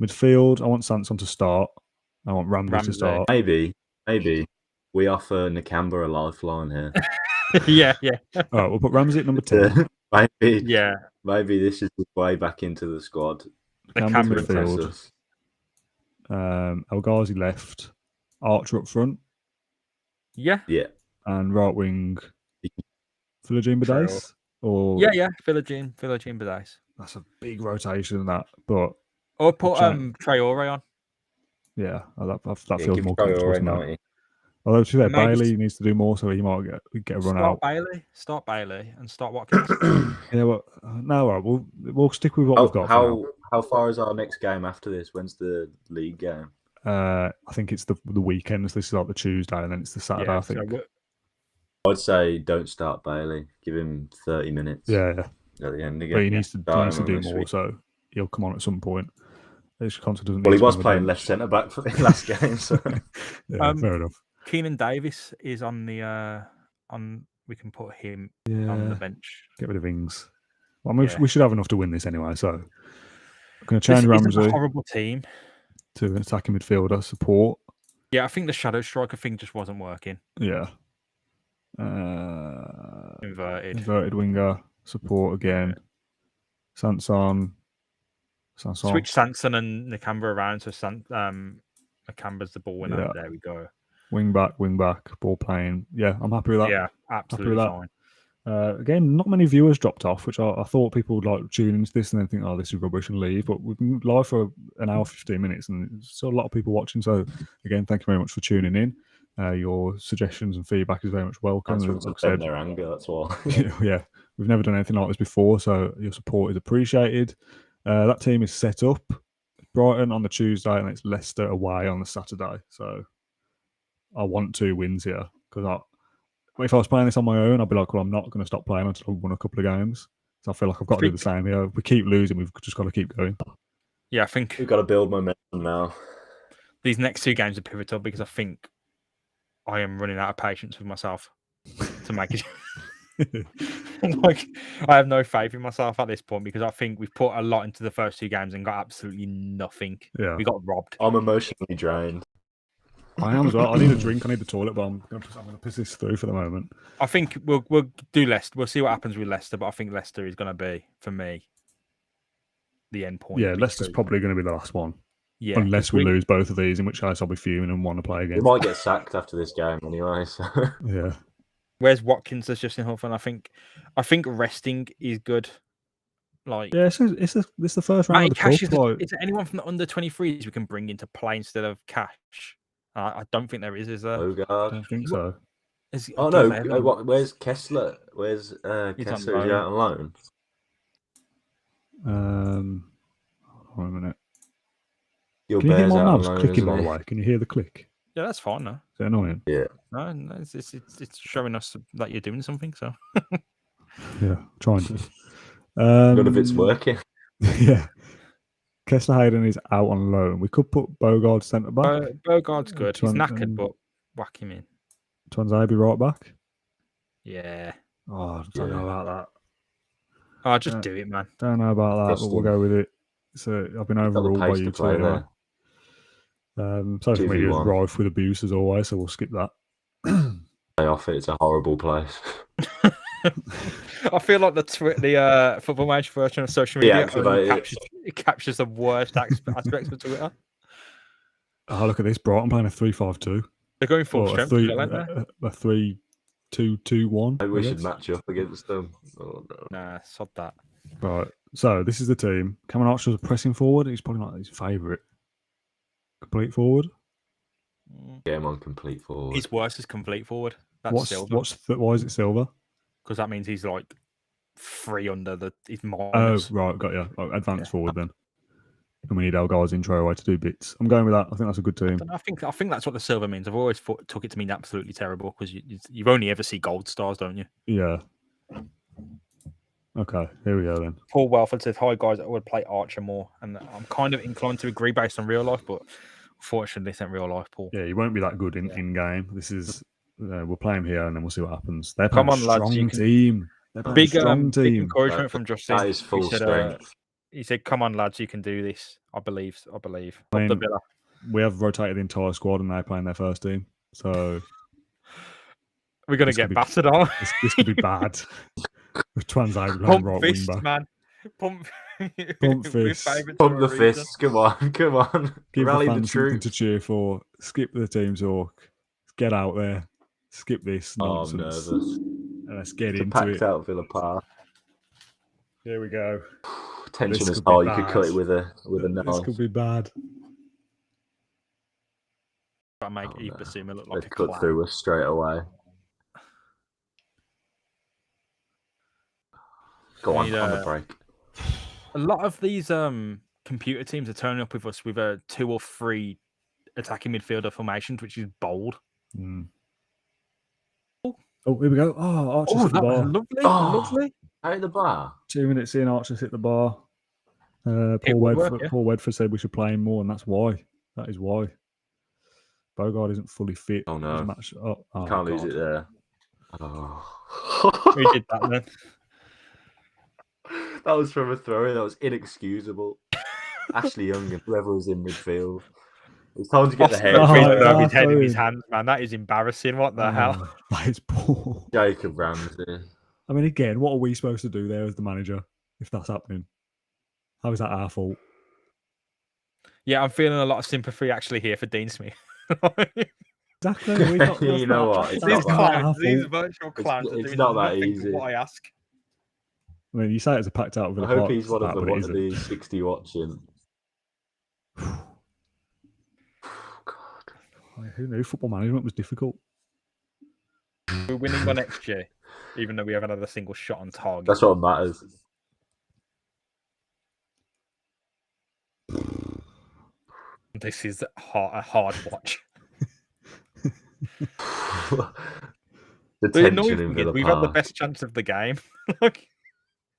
Midfield, I want Sanson to start. I want Ramsey to start. Maybe we offer Nakamba a lifeline here. yeah. All right, we'll put Ramsey at number 10. Maybe this is the way back into the squad. Nakamba midfield. El Ghazi left. Archer up front. Yeah. And right wing, Philogene Badace? Or Philogene Badace. That's a big rotation, that. But or put Traore on. Yeah, that feels more comfortable. Although to be fair, Bailey needs to do more, so he might get a run out. Start Bailey and start Watkins. Yeah, well, no, we'll stick with what we've got. How far is our next game after this? When's the league game? I think it's the weekends. This is like the Tuesday, and then it's the Saturday. I think. I'd say don't start Bailey. Give him 30 minutes. Yeah. At the end again. But he needs to do more, so he'll come on at some point. He was playing left centre back for the last game, so fair enough. Keenan Davis is on the we can put him on the bench. Get rid of Ings. Well, we should have enough to win this anyway. So I'm going to change Ramsey. A horrible team to an attacking midfielder support. Yeah, I think the shadow striker thing just wasn't working. Yeah. Inverted winger support again. Sanson. Switch Sanson and Nakamba around so Nakamba's the ball winner. There we go. Wing back, ball playing. Yeah, I'm happy with that. Yeah, absolutely fine. Again, not many viewers dropped off, which I thought people would like tune into this and then think, oh, this is rubbish and leave. But we've been live for an hour, 15 minutes, and there's still a lot of people watching. So, again, thank you very much for tuning in. Your suggestions and feedback is very much welcome. That's their anger, that's why. Yeah, we've never done anything like this before, so your support is appreciated. That team is set up. Brighton on the Tuesday, and it's Leicester away on the Saturday. So I want 2 wins here because if I was playing this on my own, I'd be like, well, I'm not going to stop playing until I've won a couple of games. So I feel like I've got to do the same here. If we keep losing, we've just got to keep going. Yeah, I think we've got to build momentum now. These next 2 games are pivotal because I think I am running out of patience with myself to make it. Like, I have no faith in myself at this point because I think we've put a lot into the first 2 games and got absolutely nothing. Yeah, we got robbed. I'm emotionally drained. I am as well. I need a drink. I need the toilet, but I'm going to piss this through for the moment. I think we'll do Leicester. We'll see what happens with Leicester, but I think Leicester is going to be, for me, the end point. Yeah, Leicester's probably going to be the last one. Yeah, unless we lose both of these, in which case I'll be fuming and want to play again. We might get sacked after this game anyway. So. Yeah. Where's Watkins as Justin Huff? And I think resting is good. Like, yeah, it's the first round of the cup. Is there anyone from the under 23s we can bring into play instead of Cash? I don't think there is there? Oh God, I don't think so. Where's Kessler? Where's Kessler? Is he out on loan? Hold on a minute. Your Can you hear Bears my out mouse on loan, clicking, isn't by he? the way? Can you hear the click? Yeah, that's fine. No, is it annoying? Yeah. No, it's showing us that you're doing something. So yeah, trying to. None of it's working. Yeah. Kessler Hayden is out on loan. We could put Bogard centre back. Bogard's good. He's knackered, but whack him in. Twanzebe right back. Yeah. Oh, I don't know about that. Oh, just do it, man. Don't know about that, but we'll go with it. So I've been overruled by you two anyway. Social media is rife with abuse as always, so we'll skip that. Stay off it. It's a horrible place. I feel like the Football Manager version of social media captures the worst aspects of Twitter. Oh, look at this. Brighton playing a 3-5-2. They're going full strength. A 3-2-2-1. Maybe we should match up against them. Oh, no. Nah, sod that. Right. So this is the team. Cameron Archer's pressing forward. He's probably not his favourite. Complete forward. Get him on complete forward. His worst is complete forward. That's Silver. Why is it Silver? Because that means he's like 3 under his Oh, minus. right, got you. Advance forward then. And we need our guys in Troway to do bits. I'm going with that. I think that's a good team. I think that's what the Silver means. I've always took it to mean absolutely terrible because you've only ever see gold stars, don't you? Yeah. Okay, here we go then. Paul Welford says, "Hi guys, I would play Archer more," and I'm kind of inclined to agree based on real life, but unfortunately, this ain't real life, Paul. Yeah, he won't be that good in game. This is we'll play him here and then we'll see what happens. They're playing Come on, a lads, strong team. They're playing Big, a strong big team. encouragement from Justin. That is full strength. He said, "Come on, lads, you can do this." I believe. I Up mean, the Villa. We have rotated the entire squad and they're playing their first team. So We're gonna get battered on. This could be bad. Translate Pump right wing fist, back. man. Pump fist. Pump the fists. Come on. Give Rally the the fans something troops. to cheer for. Skip the team talk. Get out there. Skip this Oh, I'm nonsense. nervous. And let's get It's a into packed it. out Villa Park. Here we go. Tension This is could be high. You could bad. cut it with a This knife. could be bad. I make Oh, Yves no. Bissouma look like They'd a cut clown. through us straight away. Go on the break. A lot of these computer teams are turning up with us with a 2 or 3 attacking midfielder formations, which is bold. Mm. Oh, here we go. Oh, Archer's hit the that was bar. lovely. Oh. Lovely. Out the bar. 2 minutes in, Archer's hit the bar. It Paul would Wedford, work, yeah. Paul Wedford said we should play him more, and that's why. That is why. Bogard isn't fully fit. Oh, no. Can't Lose it there. Oh. We did that then. That was from a throw. That was inexcusable. Ashley Young and whoever was in midfield. It's time to get the Austin hair. McQueen Oh, with his head in his Austin. hands, man. That is embarrassing. What the hell? That is poor. Jacob Ramsey. I mean, again, what are we supposed to do there as the manager if that's happening? How is that our fault? Yeah, I'm feeling a lot of sympathy actually here for Dean Smith. Exactly. We got, You know what? It's These not that. our clowns, these fault. virtual clowns, are it's doing not that nothing easy. for what I ask. I mean, you say it's a packed out I Villa hope Park, he's one of but the it one of isn't. these 60 watching. Who knew football management was difficult? We're winning by next year, even though we haven't had a single shot on target. That's what matters. This is a hard watch. The The annoying tension in thing is Villa we've had the Park. best chance of the game. Like,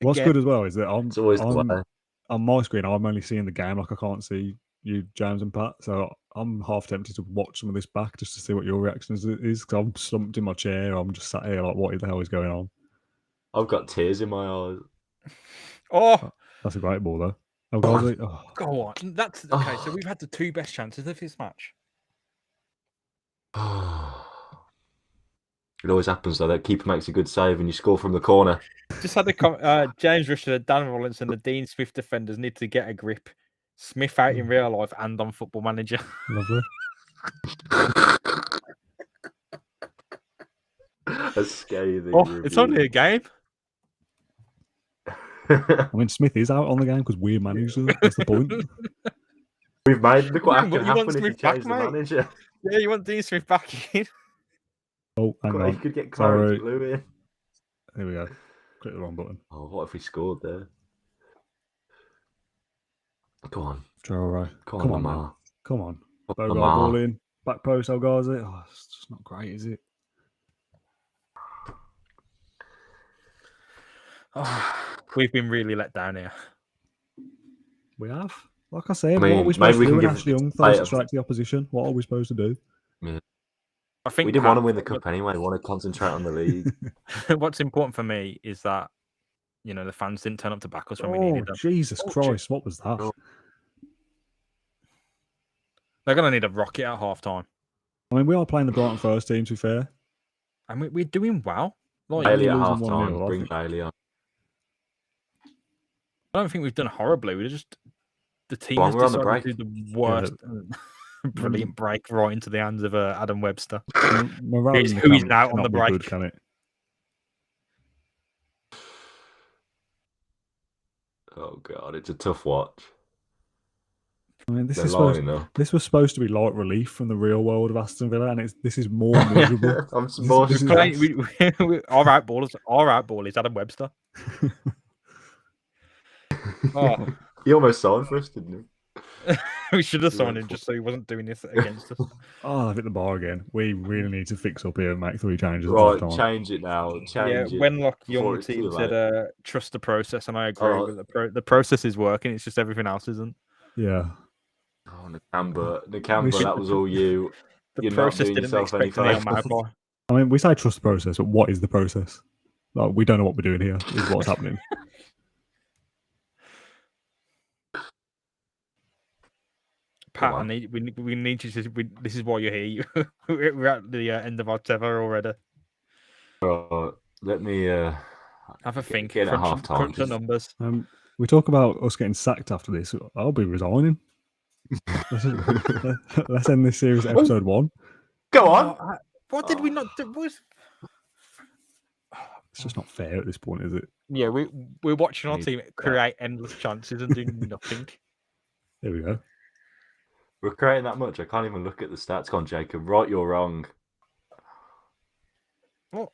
What's again, good as well is that I'm It's always the way. on my screen, I'm only seeing the game. Like I can't see you, James and Pat. So I'm half tempted to watch some of this back just to see what your reaction is. Because I'm slumped in my chair. I'm just sat here like, what the hell is going on? I've got tears in my eyes. Oh, That's a great ball though. Oh, God, oh. go on. That's okay. So we've had the 2 best chances of this match. It always happens though. That keeper makes a good save and you score from the corner. Just had a James Rusher, Dan Rollinson, the Dean Smith defenders need to get a grip. Smith out in real life and on Football Manager. Lovely. A scathing Oh, it's only a game. I mean, Smith is out on the game because we're managers. That's the point. We've made look what You can want happen if you Smith back, change the mate? manager. Yeah, you want Dean Smith back in? Oh, hang You on. could get Sorry. Claret Blue in. Here we go. Click the wrong button. Oh, what if we scored there? Go on. Traore. Come Come on, on, man. Lamar. Come on. Lamar. Bogard ball in. Back post, Algazi. Oh, it's just not great, is it? Oh, we've been really let down here. We have. Like I said, I mean, what are we supposed to maybe do we when can give Ashley Young Tate throws a- it straight to the opposition? What are we supposed to do? I think We didn't want to win the cup anyway. We want to concentrate on the league. What's important for me is that the fans didn't turn up to back us when we Oh, needed them. Jesus Christ. What was that? Oh. They're going to need a rocket at half time. I mean, we are playing the Brighton first team, to be fair. And we're doing well. Like, Bailey Bailey at losing half 1-0, time. I Bring think. Bailey on. I don't think we've done horribly. We're just the team Go on, has we're on the decided to break. do the worst, brilliant break right into the hands of Adam Webster. Morale Who's- in the who is camp now on cannot the be break. good, can it? Oh god, it's a tough watch. I mean, this They're is supposed lining up. this was supposed to be light relief from the real world of Aston Villa, and this is more miserable. I'm This- more this is- stressed. Our outball is Adam Webster. Oh, He almost signed for us, didn't he? we should have He signed went him for- just so he wasn't doing this against us. Oh, I've hit the bar again. We really need to fix up here and make 3 changes at Right, half time. change it now. Yeah, Change it. Wenlock before Young it's too team said, late. trust the process, and I agree Oh. with the process is working. It's just everything else isn't. Yeah. Oh, Nakamba, We should- that was all you. The You're not process doing didn't yourself any expect any on favours. my part. I mean, we say trust the process, but what is the process? Like, we don't know what we're doing here. Is what's happening. Pat, Come on. we need you to. This is why you're here. We're at the end of our tether already. Right, let me Have a think. get at half Crunch the time. numbers. We talk about us getting sacked after this. I'll be resigning. Let's end this series at episode 1. Go on. What did we not do? It's just not fair at this point, is it? Yeah, we're watching our Need team create endless chances and do nothing. There we go. We're creating that much. I can't even look at the stats. Come on, Jacob. Right, you're wrong. Oh,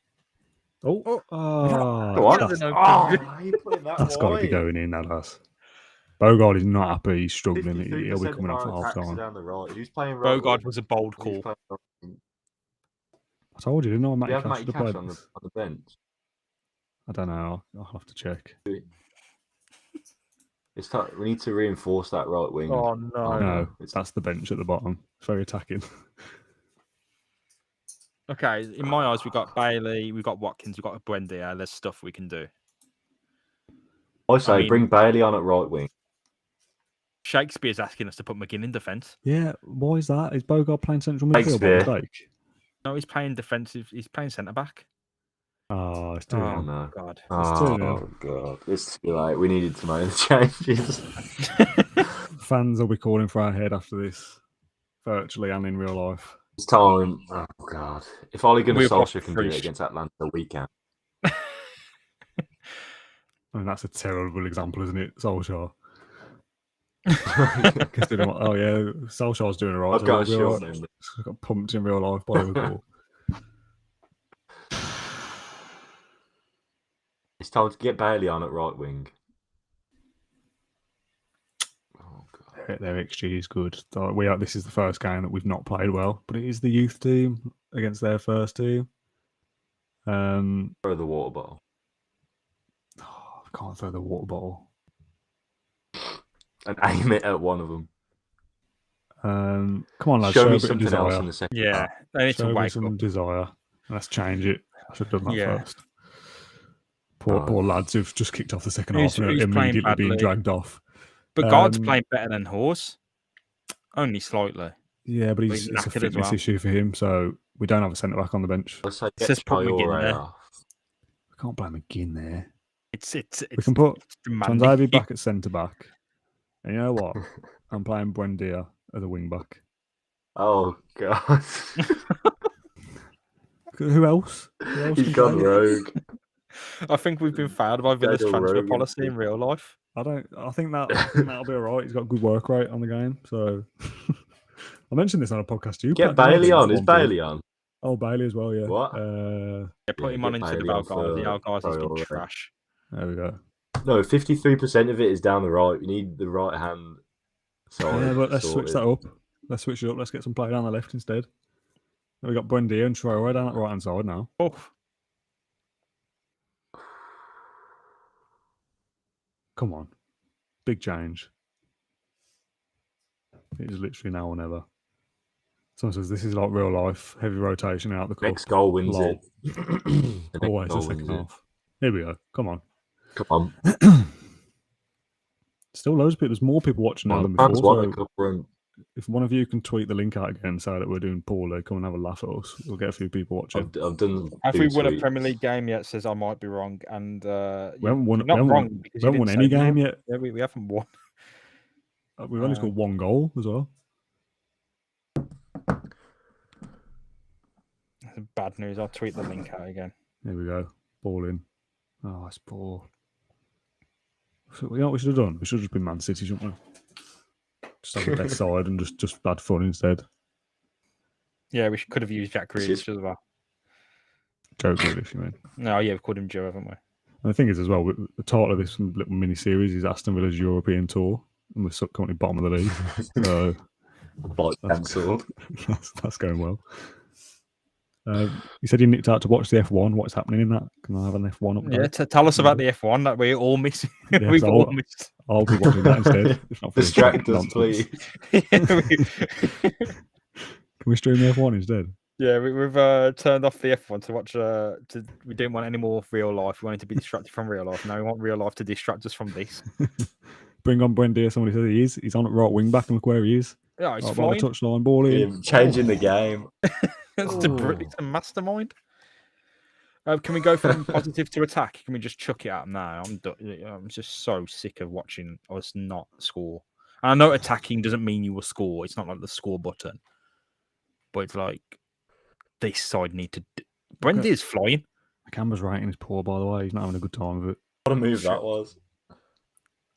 Oh. Go oh, on. that's, no, Oh, why are you putting that that's got to be wide? going in, that has. Bogard is not happy. He's struggling. 53% He'll be of coming off our at half attacks are time. down the right. Who's playing right? Bogard wing? was a bold Who's call. playing right wing? I told you, didn't I? Do Matty you have Cash Matty should have Cash played on this. the bench? I don't know. I'll have to check. We need to reinforce that right wing. Oh no. No, it's- that's the bench at the bottom. It's very attacking. Okay, in my eyes, we got Bailey, we got Watkins, we got Buendia. There's stuff we can do. I say mean- bring Bailey on at right wing. Shakespeare's asking us to put McGinn in defence. Yeah, why is that? Is Bogard playing central midfield by Shakespeare. mistake? No, he's playing defensive. He's playing centre back. Oh, it's too Oh, Oh early. no. God. Oh god. It's too late. We needed to make the changes. Fans will be calling for our head after this, virtually and in real life. It's time. Oh god. If Ole Gunnar We've lost Solskjaer can do it three. against Atlanta, we can. I mean, that's a terrible example, isn't it? Solskjaer. Considering oh yeah, Solskjaer's doing alright. I've got a so we'll short be all right. name. Got pumped in real life by Liverpool. It's time to get Bailey on at right wing. Oh god. Their XG is good. This is the first game that we've not played well, but it is the youth team against their first team. Throw the water bottle. I can't throw the water bottle. And aim it at one of them. Come on, lads. Show me a bit of something else desire. in the second Yeah, half. they need Show to me wake some up. desire. Let's change it. I should have done that Yeah. first. Poor lads who've just kicked off the second half and are Who's playing immediately being badly? dragged off. But God's Um, playing better than Horse. Only slightly. Yeah, but He's it's a knackered as fitness well. issue for him, so we don't have a centre back on the bench. Let's say Says get put McGinn Traore there. off. We can't blame McGinn there. It's We can put demanding. Tanzavi back at centre back. And you know what? I'm playing Buendia as a wing back. Oh god. Who else? Who else He's can gone play? rogue. I think I think failed by Villa's Daniel transfer Rogan. policy in real life. I think that'll be alright. He's got good work rate on the game. So I mentioned this on a podcast too. Get Bailey on. Is Bailey on? Oh, Bailey as well, yeah. What? Yeah, put Yeah, him on get instead of Bailey on Algarve. The for Algarve has been Traore. trash. There we go. No, 53% of it is down the right. We need the right hand side. Yeah, but let's switch sorted. that up. Let's switch it up. Let's get some play down the left instead. We got Buendia and Traore down that right hand side now. Oh, Come on. Big change. It is literally now or never. Someone says this is like real life, heavy rotation out the cup. Next goal wins Lol. it. The next Always the goal second wins it. half. Here we go. Come on. Come on. Still loads of people. There's more people watching now than Fans before. want a So cup run. if one of you can tweet the link out again, say that we're doing poorly, come and have a laugh at us. We'll get a few people watching. I've done. have two we won a tweets. Premier League game yet? Says I might be wrong, and We haven't won, you're we not haven't wrong. won, because we you haven't won didn't any say game no. yet. Yeah, we haven't won. We've only scored one goal as well. Bad news. I'll tweet the link out again. There we go. Ball in. Oh, it's poor. So, you know what we should have done? We should have just been Man City, shouldn't we? Just have the best side and just had fun instead. Yeah, we could have used Jack Grealish as well. Joe Grealish, you mean? No, yeah, we've called him Joe, haven't we? And the thing is, as well, the title of this little mini series is Aston Villa's European Tour, and we're currently bottom of the league. So cancelled. that's going well. You said you nipped out to watch the F1. What's happening in that? Can I have an F1 update? Yeah, tell us about the F1 that we all miss. Yeah, We've so all missed. I'll be watching that instead. If not for this Distract us, nonsense. please. Can we stream the F1 instead? Yeah, we've turned off the F1 to watch. We didn't want any more real life. We wanted to be distracted from real life. Now we want real life to distract us from this. Bring on Buendia. Somebody said he is. He's on at right wing back, and look where he is. Yeah, he's Right by the flying. touchline, ball in. Changing the game. It's a mastermind. Can we go from positive to attack? Can we just chuck it out now? I'm just so sick of watching us not score. And I know attacking doesn't mean you will score. It's not like the score button. But it's like this side need to. Brendy is flying. Nakamba's rating is poor, by the way. He's not having a good time with it. What a move that was.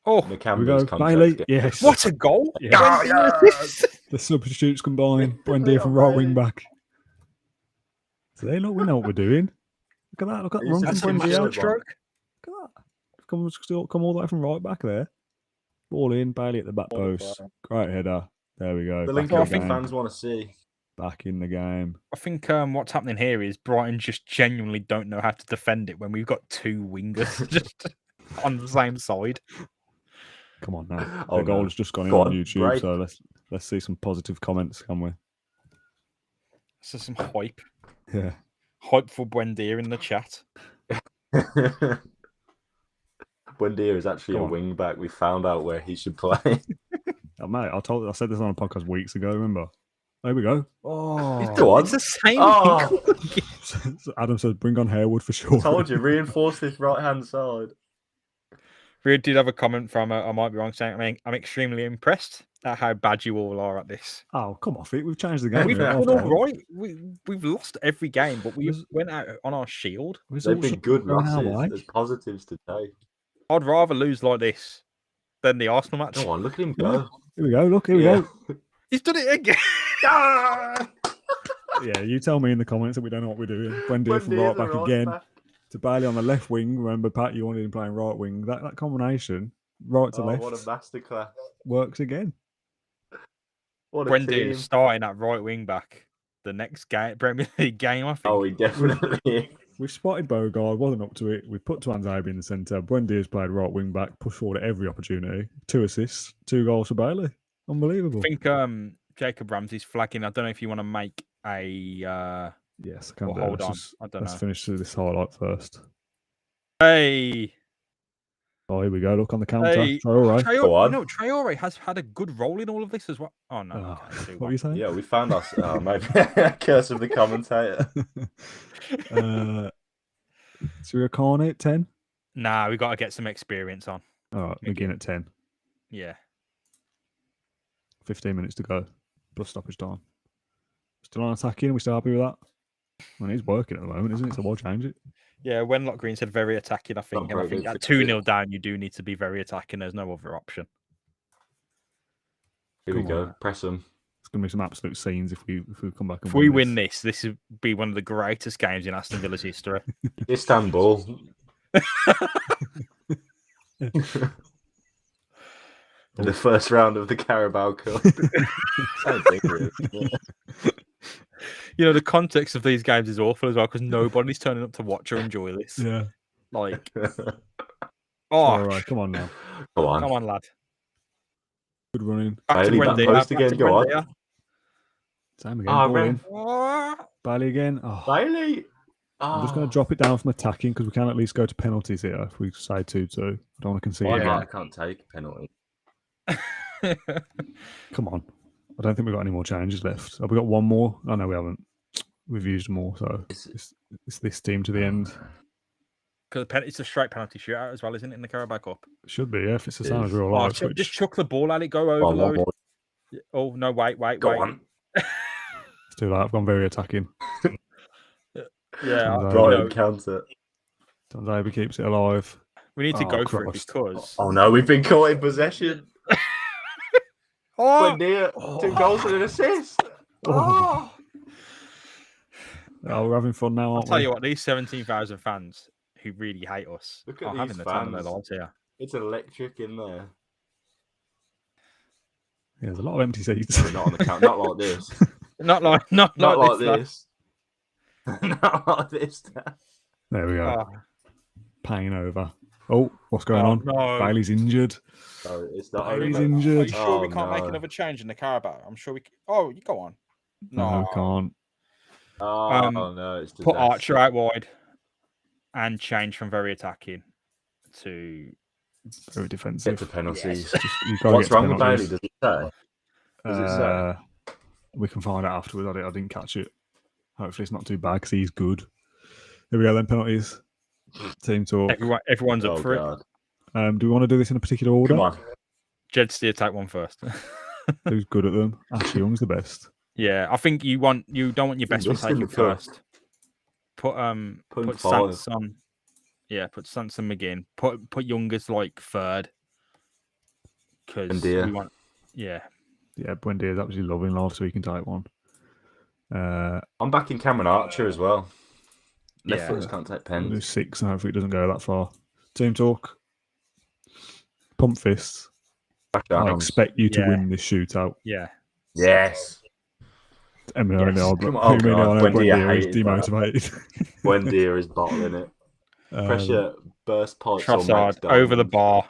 Oh, Here we Nakamba's go. Bailey. Yes. what a goal! Yeah. Yes. The substitutes combine. Buendia from right wing back. So they look, we know what we're doing. Look at that. Look at that run That's from a Buendia. massive Look one. at that. Come all the way from right back there. Ball in. Bailey at the back What a post. player. Great header. There we go. The Back in link the game. fans want to see. Back in the game. I think what's happening here is Brighton just genuinely don't know how to defend it when we've got two wingers just on the same side. Come on now. Oh, The goal no. has just gone in Go on on, YouTube, break. so let's see some positive comments, can we? So some hype. Yeah. Hype for Buendia in the chat. Buendia is actually Go a on. wing back. We found out where he should play. Oh, mate, I said this on a podcast weeks ago, remember? There we go. Oh. Go on. It's the same. Oh. So Adam says, bring on Harewood for sure. Told you, reinforce this right hand side. We did have a comment from, I might be wrong, saying, I'm extremely impressed at how bad you all are at this. Oh, come off it. We've changed the game. We've here, done after all right. We've lost every game, but we Was- went out on our shield. We've They've all been sort of good going our losses. way. There's positives to take. I'd rather lose like this than the Arsenal match. Go on, look at him Yeah. go. Here we go. Look, here we Yeah. go. He's done it again. Yeah, you tell me in the comments that we don't know what we're doing. Buendia from Buendia right the back right again. back. To Bailey on the left wing. Remember, Pat, you wanted him playing right wing. That combination, right to Oh, left, what a masterclass. works again. What a Brendan team. is starting at right wing back. The next game, Premier League game, I think. Oh, he definitely is. We spotted Bogard, wasn't up to it. We put Tuanzebe in the centre. Buendia's played right wing back, pushed forward at every opportunity. 2 assists, 2 goals for Bailey. Unbelievable. I think Jacob Ramsey's flagging. I don't know if you want to make a. Yes, I can Well, do. hold Let's on. just- I don't let's know. finish this highlight first. Hey, Oh, here we go. Look on the counter. Hey. So, all right. Traore, Go on. Traore has had a good role in all of this as well. Oh no, Oh, okay, 2-1. what are you saying? Yeah, we found us. Oh, maybe curse of the commentator. So we're calling it 10? Nah, we got to get some experience on. All right, begin at 10. Yeah, 15 minutes to go. Plus stoppage time. Still on attacking. Are we still happy with that? I mean, he's working at the moment, isn't it? So we'll change it. yeah. When Lock Green said very attacking, I think, and I think at 2-0 down, you do need to be very attacking. There's no other option. Here we Come go. on. Press them. It's going to be some absolute scenes if we come back and If we win this, this would be one of the greatest games in Aston Villa's history. Istanbul. The first round of the Carabao Cup. Sounds dangerous. You know, the context of these games is awful as well because nobody's turning up to watch or enjoy this. Yeah. Like, Oh, oh, all right. Come on now. Go on. come on, lad. Good running. Back to Bailey, back Buendia, post back again, to go on. Buendia. Same again. Oh, Ball man. in. Oh, Bailey again. Oh, Bailey. I'm just going to drop it down from attacking because we can at least go to penalties here if we say 2-2. I don't want to concede. Why again. not? I can't take a penalty. Come on. I don't think we've got any more changes left. Have we got one more? Oh, no, we haven't. We've used more, so it's this team to the end. Because it's a straight penalty shootout as well, isn't it, in the Carabao Cup? Should be, yeah, if it's the same as Is. real Oh, life. just chuck the ball at it, go Go on, one overload. more. Oh, no, wait. Go on. It's too late. I've gone very attacking. Yeah, Right. Brighton know. counter. Tanzania keeps it alive. We need to Oh, go for it Christ. because. Oh no, we've been caught in possession. Oh! Buendia, 2 goals and an assist. Oh. Oh, we're having fun now, I'll aren't tell we? you what, these 17,000 fans who really hate us Look at are having these the time of their fans. lives here. It's electric in there. Yeah, there's a lot of empty seats. No, not on the count. Not like this. Not like Not like this. this. Not like this. There we go. Oh, Paying over. Oh, what's going Oh, on? no. Bailey's injured. No, it's not Bailey's over. are you injured. sure we Oh, can't make no. another change in the Carabao? I'm sure we. Oh, you go on. No, we can't. Oh no, it's Put disaster. Archer out wide and change from very attacking to. Very Get defensive. to penalties. Just, you've got to What's get to wrong with Bailey? penalties. Does it say? Does it say? We can find out afterwards. I didn't catch it. Hopefully it's not too bad because he's good. Here we go then, penalties. Team talk. Everyone's up Oh for god. Do we want to do this in a particular order? Come on. it. Jed Steer take one first. Who's good at them? Ashley Young's the best. Yeah, I think you don't want your best one Just in taken the cup. first. Put Put 5. Sanson. Yeah, put Sanson McGinn. Put Young as like third. Because Buendia. we want. Yeah. Yeah, Buendia is absolutely loving life, so he can take one. I'm backing Cameron Archer as well. Left Yeah. footers can't take We'll do pens. 6 and hopefully it doesn't go that far. Team talk. Pump fists. Back I down. expect you to Yeah. win this shootout. Yeah. Yes. Emilio, Yes. Come on. Oh, God. Buendia is hated that. demotivated. Buendia is bottling it. Pressure, burst pipes, or makes Trossard over the diamonds. bar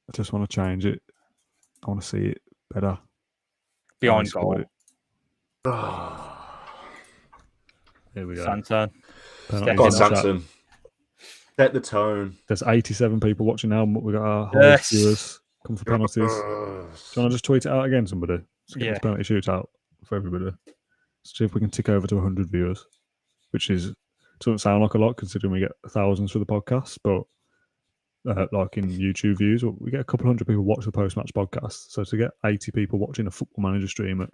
I just want to change it. I want to see it better. behind Nice, goal. Here we go. Sanson. Penalties Go on, in the chat. Samson. Set the tone. There's 87 people watching now. We got our Yes. highest viewers. Come for penalties. Do you want to just tweet it out again, somebody? Let's get Yeah. this penalty shootout for everybody. Let's see if we can tick over to 100 viewers, which doesn't sound like a lot considering we get thousands for the podcast, but like in YouTube views, we get a couple hundred people watch the post-match podcast. So to get 80 people watching a Football Manager stream at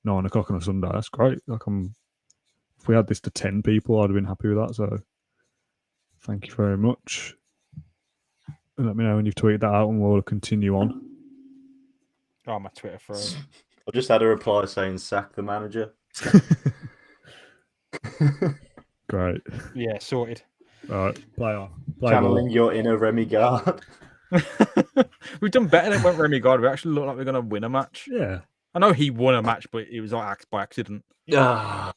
9 o'clock on a Sunday, that's great. If we had this to 10 people, I'd have been happy with that. So thank you very much. And let me know when you've tweeted that out and we'll continue on. Oh, my Twitter for I just had a reply saying sack the manager. Great. yeah, sorted. All right, play on. Play Channeling ball. your inner Remy Gard. We've done better than when Remy God. We actually look like we're going to win a match. Yeah. I know he won a match, but it was like by accident. Ah,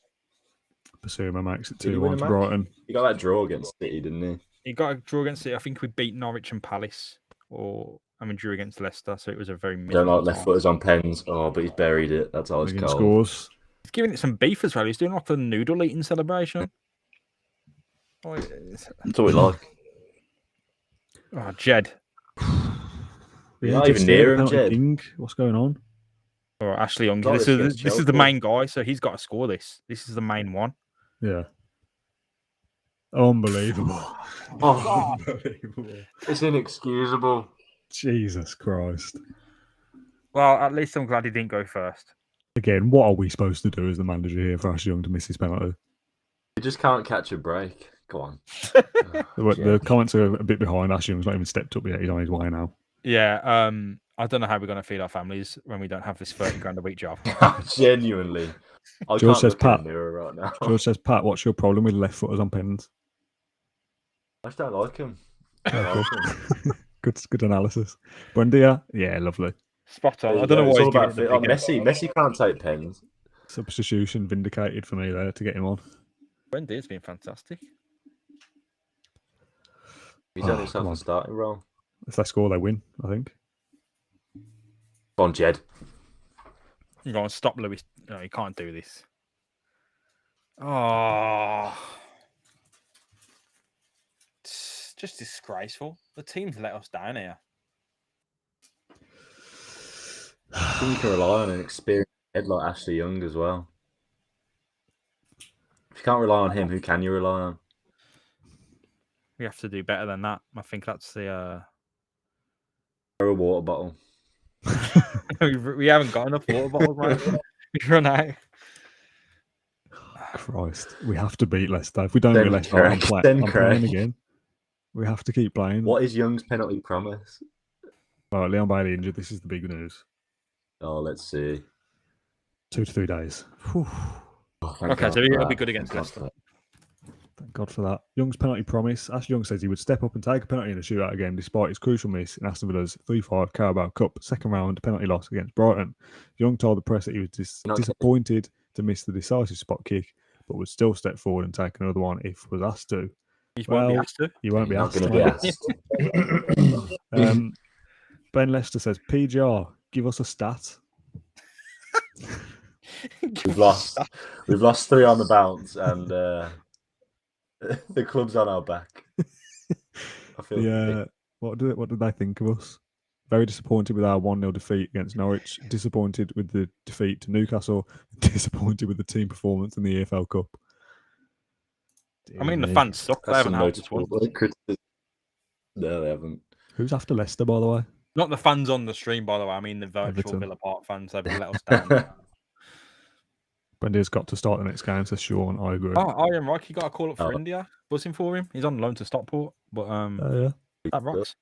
Basuma makes it Did he win 2-1 a to match? Brighton. he got that draw against City, didn't he? He got a draw against it. I think we beat Norwich and Palace, drew against Leicester. So it was a very Don't miserable like left time. footers on pens. Oh, but he's buried it. That's always Again, cold. scores. He's giving it some beef as well. He's doing like a noodle eating celebration. Oh, That's what we like. Jed. You're not even near him, penalty Jed. king. What's going on? Or Ashley Young. Not This against is the Chelsea. main guy, so he's got to score this. This is the main one. Yeah. Unbelievable. Oh, Unbelievable. it's inexcusable. Jesus Christ. Well, at least I'm glad he didn't go first. Again, what are we supposed to do as the manager here for Ashley Young to miss his penalty? You just can't catch a break. Go on. The comments are a bit behind. Ashley Young's not even stepped up yet. He's on his way now. Yeah, I don't know how we're going to feed our families when we don't have this 30 grand a week job. Genuinely. I George can't says, look in Pat. the mirror right now. George says, Pat, what's your problem with left footers on pens? I just don't like him. Good analysis. Buendia? Yeah, lovely. Spot on. I don't know It's why all he's giving about it the fit. Oh, big Messi can't take pens. Substitution vindicated for me there to get him on. Wendy's been fantastic. He's Oh, done himself come a on. starting role. If they score, they win, I think. Go on, Jed. You go and stop Lewis. No, you can't do this. Oh, it's just disgraceful. The team's let us down here. I think you can rely on an experienced head like Ashley Young as well. If you can't rely on him, who can you rely on? We have to do better than that. I think that's the. Throw a water bottle. we haven't got enough water bottles, mate. We've run out. Christ. We have to beat Leicester. If we don't Send beat Leicester, I'm Craig. Send playing Craig. again. We have to keep playing. What is Young's penalty promise? Well, Leon Bailey injured. This is the big news. Oh, let's see. 2 to 3 days. Whew. Oh, thank Okay, God so for he'll that. be good against Thank God Leicester. Thank God for that. Young's penalty promise. Ash Young says he would step up and take a penalty in a shootout again despite his crucial miss in Aston Villa's 3-5 Carabao Cup second round penalty loss against Brighton. Young told the press that he was disappointed to miss the decisive spot kick, but would still step forward and take another one if was asked to. He won't be asked to. You won't be Not asked going to be asked. Ben Lester says, PGR, give us a stat. We've lost 3 on the bounce, and the club's on our back. I feel What did they think of us? Very disappointed with our 1-0 defeat against Norwich. Disappointed with the defeat to Newcastle. Disappointed with the team performance in the EFL Cup. I mean, the fans suck. They That's haven't some helped us one. notable criticism. No, they haven't. Who's after Leicester, by the way? Not the fans on the stream, by the way. I mean the virtual Everton. Villa Park fans. They've let us down. Brenda's got to start the next game, says Sean. I agree. Oh, Ian Rock, he got a call up for India. Buzzing for him. He's on loan to Stockport, but Yeah. that rocks.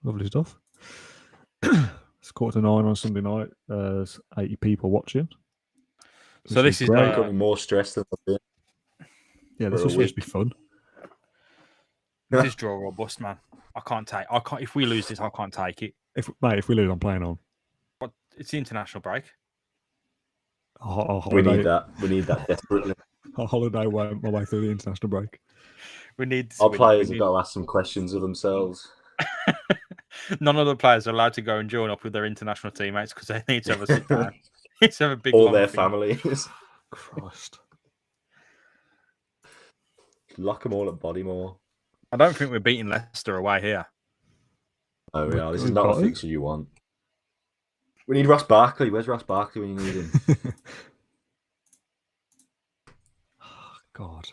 Lovely stuff. It's 8:45 on Sunday night. There's 80 people watching. So this is great. Got me more stressed than I've been. Yeah, this for a is supposed to be fun. This is draw or bust, man. I can't. If we lose this, I can't take it. If we lose, I'm playing on. But it's the international break. We need that. We need that desperately. A holiday my way through the international break. We need Our players have got to ask some questions of themselves. None of the players are allowed to go and join up with their international teammates because they need to have a sit down. Need to have a big. All their families. Christ. Lock them all at Bodymore. I don't think we're beating Leicester away here. Oh yeah, this is We've not got a it. fixture you want. We need Ross Barkley. Where's Ross Barkley when you need him? God.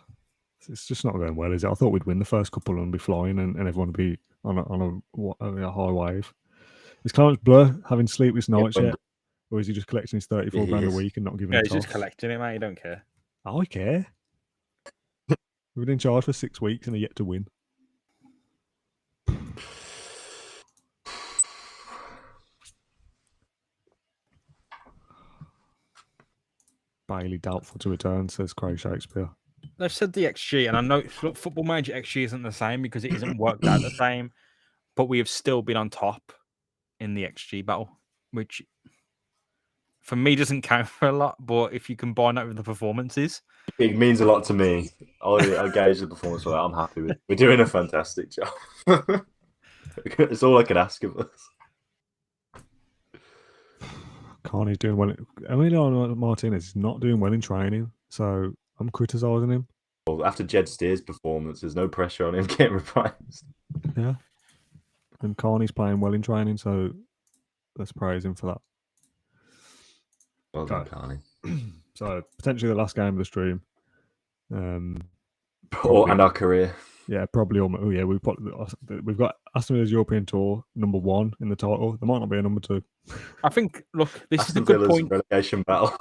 It's just not going well, is it? I thought we'd win the first couple and be flying and everyone would be on a high wave. Is Clarence Blur having sleepless nights yet? Or is he just collecting his 34 grand a week and not giving Yeah, a he's just toss? collecting it, mate. You don't care. I care. We've been in charge for 6 weeks and are yet to win. Bailey doubtful to return, says Craig Shakespeare. They've said the XG, and I know Football Manager XG isn't the same because it isn't worked out the same, but we have still been on top in the XG battle, which for me doesn't count for a lot, but if you combine that with the performances, It means a lot to me. I gauge the performance for that. I'm happy with it. We're doing a fantastic job. It's all I can ask of us. Carney's doing well. Emiliano Martinez is not doing well in training, so I'm criticising him. Well, after Jed Steer's performance, there's no pressure on him getting replaced. Yeah. And Carney's playing well in training, so let's praise him for that. Well done, Carney. So potentially the last game of the stream. And our career. Yeah, probably. We've got Aston Villa's European Tour #1 in the title. There might not be a #2. I think, look, this Aston is a good Villa's point. relegation battle.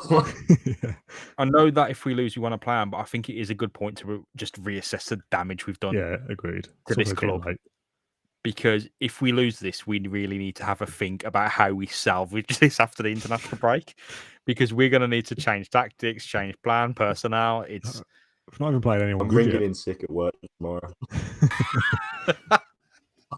Yeah. I know that if we lose, we want to play on, but I think it is a good point to just reassess the damage we've done Yeah, agreed. to this Something club. late. Because if we lose this, we really need to have a think about how we salvage this after the international break. Because we're going to need to change tactics, change plan, personnel. It's We've not even played anyone I'm good ringing yet. in sick at work tomorrow.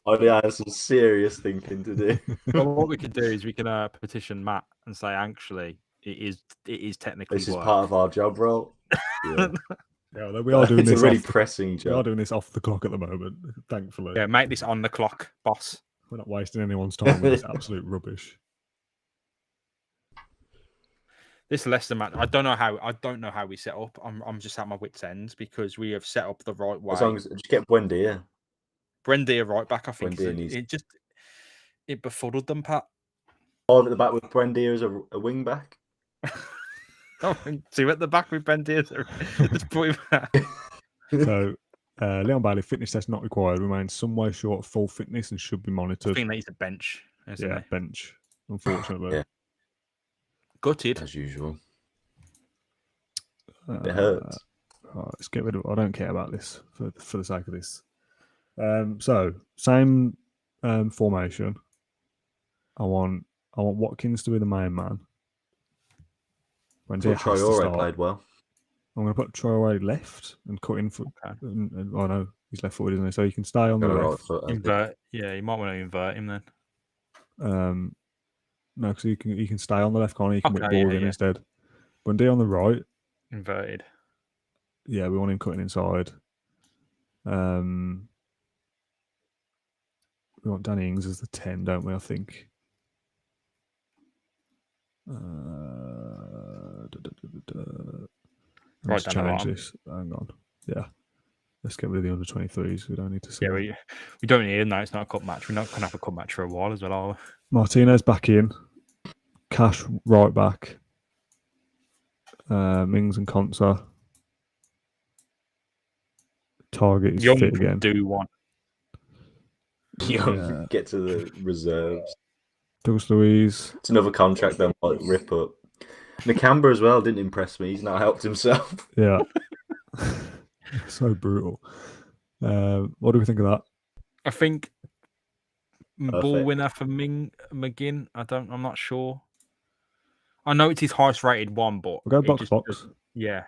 I have some serious thinking to do. well, what we could do is we can petition Matt and say, actually, it is technically This is work. part of our job role. Yeah. Yeah, although we are doing It's this. a really pressing We are job. doing this off the clock at the moment, thankfully. Yeah, make this on the clock, boss. We're not wasting anyone's time with this absolute rubbish. This Leicester match, I don't know how we set up. I'm just at my wits' ends because we have set up the right way. As long as just get Buendia. Brendia right back, I think. Buendia It befuddled them, Pat. Five at the back with Buendia as a wing back. Two at the back with Brendia. Let's put him back. So, Leon Bailey, fitness test not required, remains some way short of full fitness and should be I monitored. think that he's a bench, isn't Yeah, he? bench, unfortunately. Yeah. Gutted. As usual. It hurts. Let's get rid of. I don't care about this for the sake of this. So same formation. I want Watkins to be the main man. When I thought has to Traore start, played well. I'm going to put Traore left and cut in for. Okay. Oh no, he's left footed, isn't he? So he can stay on the Got a right left. foot, I think. Invert. Yeah, you might want to invert him then. No, because he can stay on the left corner. He can whip Okay, balls yeah, in yeah. instead. Bundy on the right. Inverted. Yeah, we want him cutting inside. We want Danny Ings as the 10, don't we? I think. Right Let's down the change bottom. this. Hang on. Yeah. Let's get rid of the under 23s. We don't need to see. Yeah, we don't need him now. It's not a cup match. We're not going to have a cup match for a while as well, are we? Martinez back in. Cash right back. Mings and Konsa. Target is Young fit again. do one. Yeah. Get to the reserves. Douglas Luiz. It's another contract they might rip up. Nakamba as well didn't impress me. He's not helped himself. Yeah. So brutal. What do we think of that? I think ball Perfect. winner for McGinn. I'm not sure. I know it's his highest rated one, but We'll go it box. just yeah.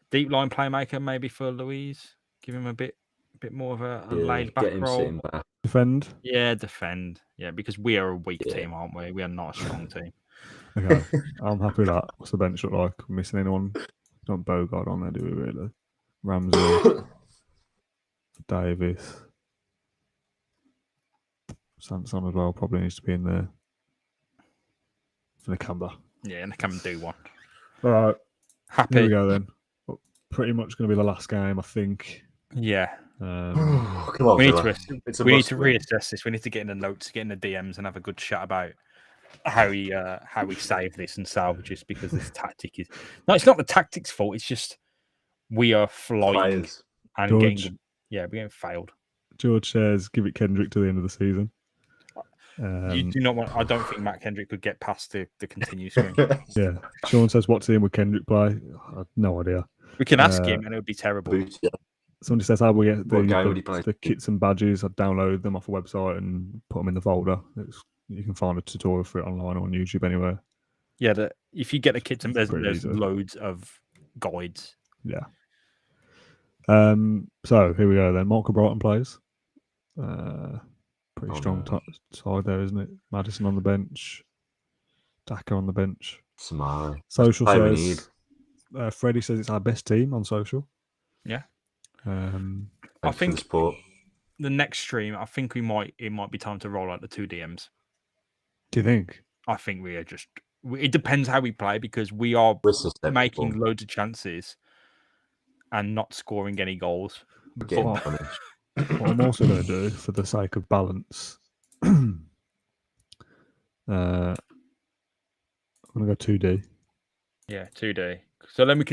Deep line playmaker maybe for Louise. Give him a bit more of a laid back Get him role. sitting back. Defend. Yeah, defend. Yeah, because we are a weak team, aren't we? We are not a strong team. Okay. I'm happy with that. What's the bench look like? We're missing anyone? Not Bogart on there, do we really? Ramsey. Davis. Sanson as well probably needs to be in there. For Nakamba. Yeah, and they can do one. All right. Happy. Here we go then. Pretty much going to be the last game, I think. Yeah. Come on, We need Villa. to It's a we need must to win. reassess this. We need to get in the notes, get in the DMs, and have a good chat about how we save this and salvage this, because this tactic is it's not the tactic's fault. It's just we are flying Players. George. and we're getting failed. George says, give it Kendrick to the end of the season. You do not want. I don't think Matt Kendrick could get past the continue screen. Yeah. Sean says, what team would Kendrick play? I have no idea. We can ask him, and it would be terrible. Yeah. Somebody says, how we get What game would he play? the kits and badges? I'd download them off a website and put them in the folder. You can find a tutorial for it online or on YouTube anywhere. Yeah, if you get the kits and there's easy. loads of guides. Yeah. So here we go then. Marco Brighton plays. Pretty strong side there, isn't it? Maddison on the bench. Daka on the bench. Samari. Social Play we says. Freddie says it's our best team on social. Yeah. I think sport. The next stream, I think it might be time to roll out the two DMs. Do you think? I think we are just. It depends how we play, because we are making loads of chances and not scoring any goals. What I'm also going to do, for the sake of balance, I'm going to go 2D. Yeah, 2D. So then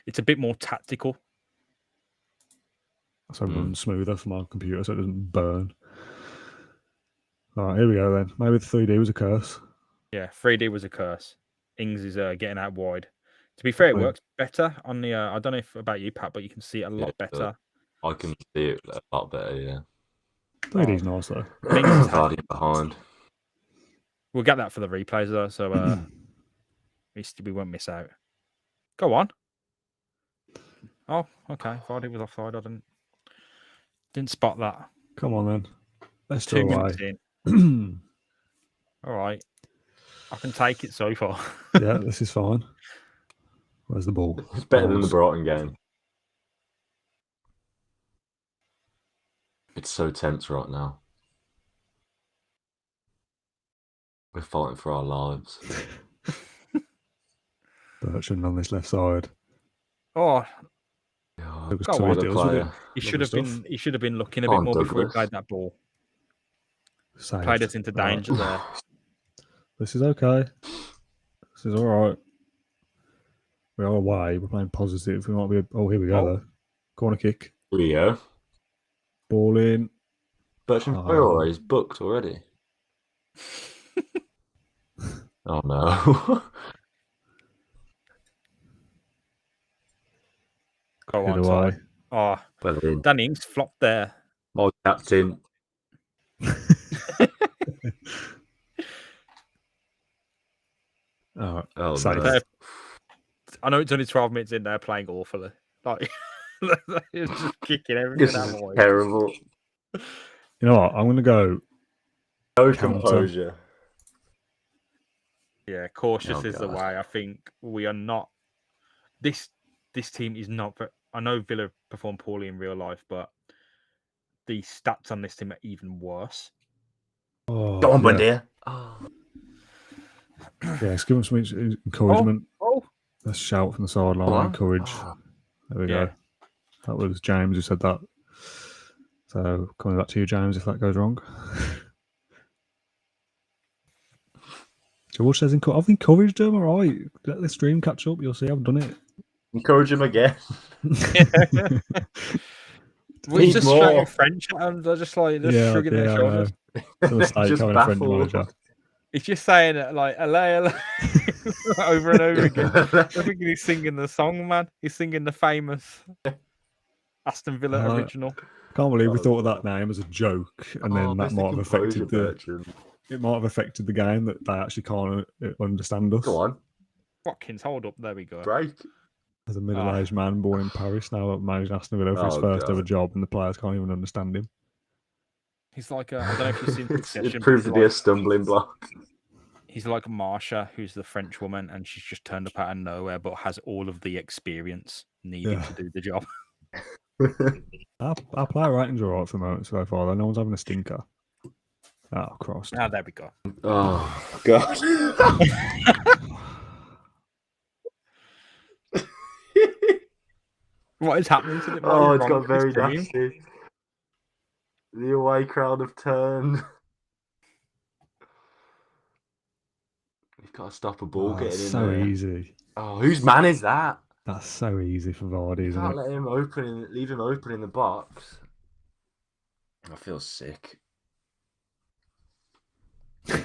it's a bit more tactical. So it runs smoother for my computer so it doesn't burn. All right, here we go then. Maybe the 3D was a curse. Yeah, 3D was a curse. Ings is getting out wide. To be fair, it works better on the. I don't know about you, Pat, but you can see it a lot better. I can see it a lot better, yeah. 3D's nice though. Vardy behind. We'll get that for the replays though, so we won't miss out. Go on. Oh, okay. Vardy was offside. I didn't spot that. Come on then. Let's 2 do minutes in. All right. I can take it so far. Yeah, this is fine. Where's the ball? It's better than the Brighton game. It's so tense right now. We're fighting for our lives. Bertrand on this left side. Oh, God, go on. He should have been looking a bit more before he played that ball. Saved. Played us into danger there. This is okay. This is all right. We are away. We're playing positive. We might be. Oh, here we go though. Corner kick. Here we go. Ball in. Bertrand Traore is booked already. Oh no. Go on, away. Oh, Well in. Danny Ings flopped there. My captain. Oh, Oh, safe. no. I know it's only 12 minutes in there playing awfully. Like, it's just kicking everything This out is of my way. terrible. You know what? I'm going to go. No Counter. composure. Yeah, cautious Oh, is the God. way. I think we are not. This team is not. I know Villa performed poorly in real life, but the stats on this team are even worse. Oh, Go on, yeah. Buendia. Oh. Yeah, let's give him some encouragement. Oh, A shout from the sideline. What? Encourage. Oh. There we Yeah. go. That was James who said that. So coming back to you, James, if that goes wrong. George says, I've encouraged him, all right. Let the stream catch up. You'll see I've done it. Encourage him again. we're Need just more. shouting French at them. They're just shrugging their shoulders. It's a mistake Just having a French baffled. manager. He's just saying it like "Allez, allez," over and over again. I think he's singing the song, man. He's singing the famous Aston Villa original. Can't believe we Oh, thought of God. that name as a joke, and then that where's the might have affected composure, the. Bertrand? It might have affected the game that they actually can't understand us. Go on. Watkins, hold up. There we go. Break. As a middle-aged man born in Paris, now managing Aston Villa for his Oh, first God. ever job, and the players can't even understand him. He's like I don't know if you've seen It Succession, but proved he's to be a like, stumbling block. he's like Marsha, who's the French woman, and she's just turned up out of nowhere, but has all of the experience needed Yeah. to do the job. Our player ratings are alright for the moment so far, though. No one's having a stinker. Oh, Christ. Ah, there we go. Oh, God. What is happening to it? Oh, it's got very nasty. The away crowd have turned. You've got to stop a ball getting It's in so there. easy. Oh, whose man is that? That's so easy for Vardy, You isn't can't it? let him open. Leave him open in the box. I feel sick.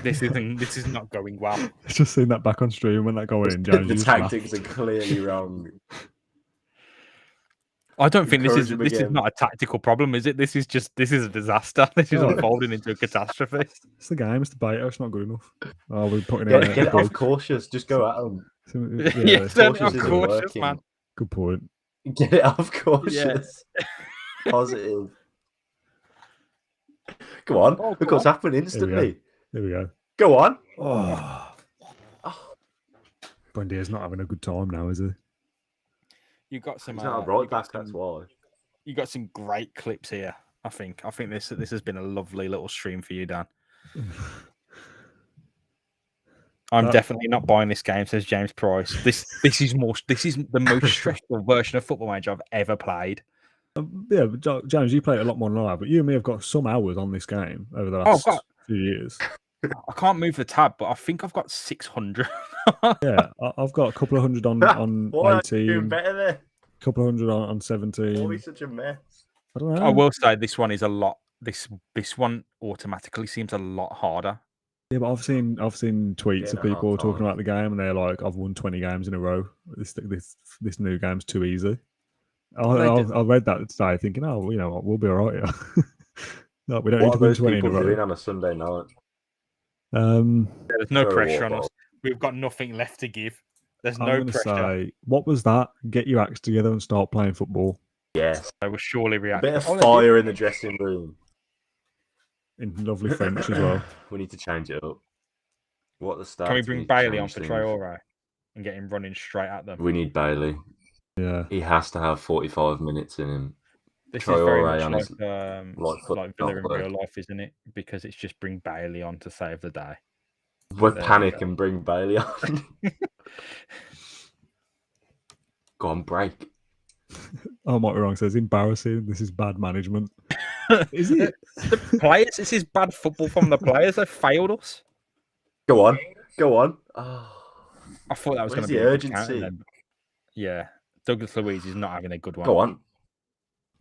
This is not going well. Just seeing that back on stream when that going in, James. The you just tactics laughed. are clearly wrong. I don't think this Encourage him is again. not a tactical problem, is it? This is a disaster. This is Oh. unfolding into a catastrophe. It's the game. It's the beta. It's not good enough. Oh, we're putting in Get it a off cautious. Just go at them. Yeah, turn it off isn't cautious, working. man. Good point. Get it off cautious. Positive. Go on. Oh, Look go what's on. happened instantly. There we go. Go on. Oh. Buendia's not having a good time now, is he? You got some. He's not you right got back, that's some- why. You got some great clips here. I think this has been a lovely little stream for you, Dan. I'm definitely not buying this game, says James Price. This is the most stressful version of Football Manager I've ever played. Yeah, but James, you play it a lot more than I have, but you and me have got some hours on this game over the Oh, last God. few years. I can't move the tab, but I think I've got 600. Yeah, I've got a couple of hundred on Why are you doing 18, better there? a couple of hundred on Why are 17. we such a mess? I don't know. I will say this one is a lot. This one automatically seems a lot harder. Yeah, but I've seen tweets Getting of a people hard talking time. about the game, and they're like, "I've won 20 games in a row. This new game's too easy." I read that today, thinking, "Oh, well, you know what? We'll be all right here." No, we don't need What to are win those 20 in a people doing row. on a Sunday night? There's no Throw a pressure on water us. We've got nothing left to give. There's I'm no going to pressure. say, what was that? Get your acts together and start playing football. Yes. They will surely A react. bit of Oh, they did. fire in the dressing room. In lovely French as well. We need to change it up. What are the stats? Can we need bring to Bailey on change for things. Traore and get him running straight at them? We need Bailey. Yeah. He has to have 45 minutes in him. This is very Traore much on like his foot like Villa not in real life, isn't it? Because it's just bring Bailey on to save the day. We'll There we panic go. and bring Bailey on. Go on, break. Oh, Mike Wrong says, embarrassing. This is bad management. Is it? Players, this is bad football from the players. They failed us. Go on. Go on. Oh. I thought that was going Where's to be the a good urgency? counter then, but yeah, Douglas Luiz is not having a good one. Go on.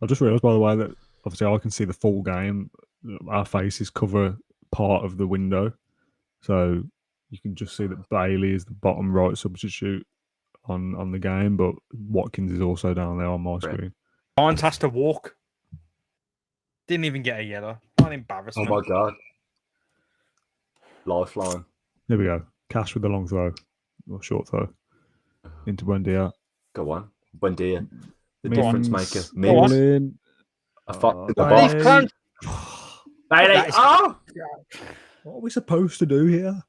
I just realised, by the way, that obviously I can see the full game. Our faces cover part of the window. So you can just see that Bailey is the bottom right substitute on the game, but Watkins is also down there on my screen. Hines has to walk. Didn't even get a yellow. What an Oh embarrassment. my god. Lifeline. There we go. Cash with the long throw or short throw into Buendia. Go on. Buendia. The Mings, difference maker. all Mings. in. A fuck in the Bailey. box. Bailey. That is- Oh! What are we supposed to do here?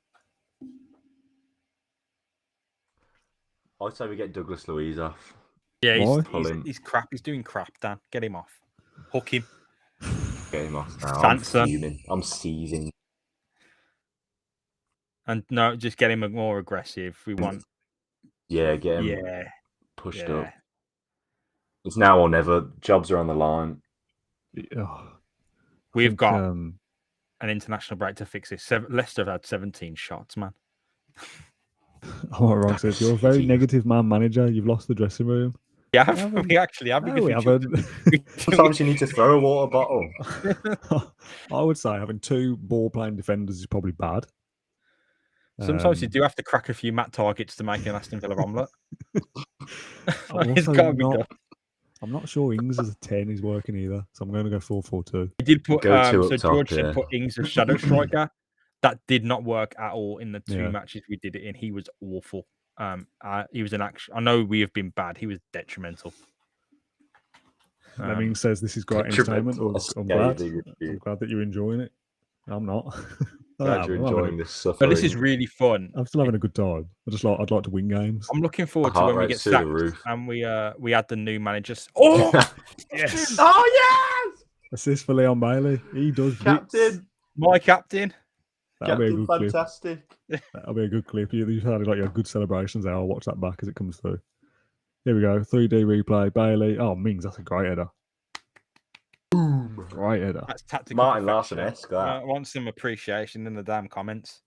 I'd say we get Douglas Luiz off. Yeah, Why? he's crap. He's doing crap, Dan. Get him off. Hook him. Get him off now. Sanson. I'm fuming. I'm seething. And no, just get him more aggressive. We want. Yeah, get him Yeah. pushed Yeah. up. It's now or never. Jobs are on the line. Oh, We've got an international break to fix this. Leicester have had 17 shots, man. Oh, wrong says you're a very Jeez. negative man manager. You've lost the dressing room. Yeah, haven't. we actually have. No, because we we haven't. Sometimes you need to throw a water bottle. I would say having two ball-playing defenders is probably bad. Sometimes you do have to crack a few mat targets to make an Aston Villa omelette. I'm It's also gotta be not- done. I'm not sure Ings as a 10 is working either, so I'm going to go 4-4-2. He did put Go two so up top, George had yeah. put Ings as shadow striker. That did not work at all in the two Yeah. matches we did it in. He was awful. He was an action. I know we have been bad. He was detrimental. Lemming says this is great entertainment. Detrimental, I'm a glad. scathing I'm review. glad that you're enjoying it. I'm not. Glad you're I'm enjoying this But suffering. this is really fun. I'm still having a good time. I'd like to win games. I'm looking forward My to heart when we get rate's through the sacked roof. and we add the new managers. Oh Yes. Oh yes! Assist for Leon Bailey. He does bits. Captain! my captain. That'll be a Captain good clip. fantastic. That'll be a good clip. You sounded like you had good celebrations there. I'll watch that back as it comes through. Here we go. 3D replay. Bailey. Oh, Mings, that's a great header. Boom. Great header. That's tactical. Martin perfection. Larson-esque, that. I want some appreciation in the damn comments.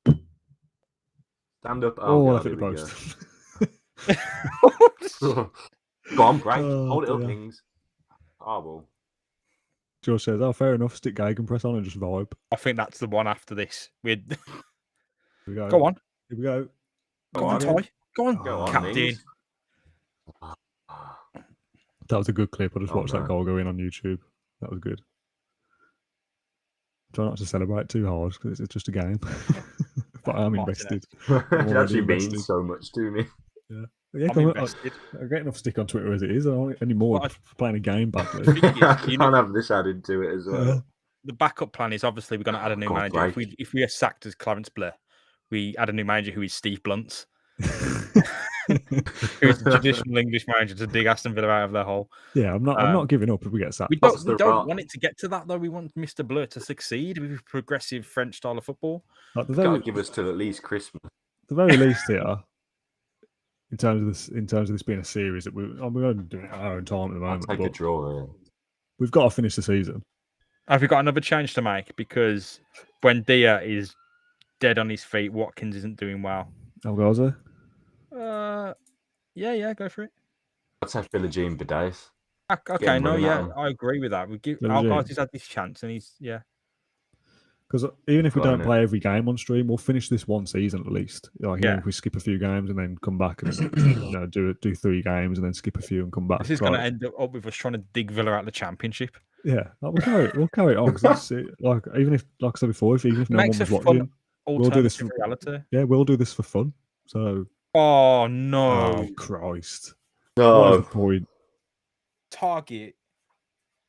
Stand up. Oh, God, I hit the here post. we go. Go on, break. Oh, Hold it up, dear. Ings. Oh, well. George says, oh, fair enough. Stick Gegenpress on and just vibe. I think that's the one after this. Here we go. Go on. Here we go. Go on, Ty. Go on. Go on, Captain. Ings. That was a good clip. I just Oh, watched that man. goal go in on YouTube. That was good. Try not to celebrate too hard because it's just a game. But I'm invested. It already actually invested. means so much to me. Yeah, I'm invested. I get enough stick on Twitter as it is. I don't want any more But for playing a game badly. thing is, I you can't know- have this added to it as well. The backup plan is obviously we're going to add a new God, manager. break. If we are sacked as Clarence Blue, we add a new manager who is Steve Blunt's, who is the traditional English manager to dig Aston Villa out of their hole. Yeah, I'm not giving up if we get sacked. We What's don't, we the don't rock? want it to get to that though. We want Mr. Bleu to succeed with progressive French style of football. At the Got to very, give us till at least Christmas. the very least here, in terms of this being a series that we're only doing it at our own time at the I'll moment. take a But draw. Yeah. we've got to finish the season. Have we got another change to make? Because Buendia is dead on his feet. Watkins isn't doing well. Algaza. Yeah, go for it. I'd say Philogene Bidace. Okay, him no, running at yeah, him. I agree with that. We give Let me our see. guys has had this chance, and he's Because even if we Got don't it. play every game on stream, we'll finish this one season at least. Like, even Yeah. if we skip a few games and then come back and do 3 games and then skip a few and come back. This is going to Like, end up with us trying to dig Villa out of the Championship. yeah, like, we'll carry it on. 'Cause that's it. Like even if, like I said before, even if no one Makes was a fun watching, do this alternative reality. yeah, we'll do this for fun. So, Oh no! oh Christ, what is the point? Target.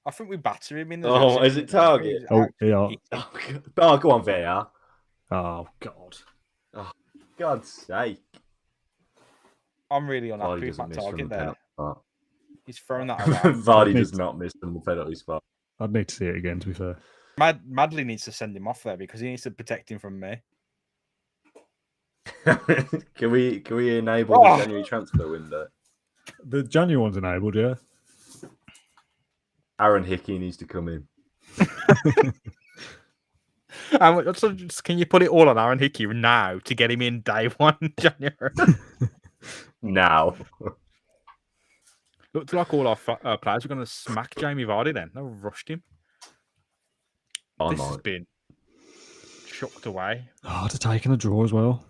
I think we batter him in the. Oh, is it Target? Oh, yeah. Oh, go on, VR. Oh God. God's sake. I'm really Vardy unhappy with doesn't that miss from target the there. penalty spot. He's thrown that away. Vardy Neat. does not miss from the penalty spot. I'd need to see it again. To be fair, Madley needs to send him off there because he needs to protect him from me. Can we enable Oh. the January transfer window? the January one's enabled. Yeah. Aaron Hickey needs to come in. So can you put it all on Aaron Hickey now to get him in day 1 January? Now. Looks like all our players are going to smack Jamie Vardy then. They rushed him. I This has might. been chucked away. Oh, to take in a draw as well.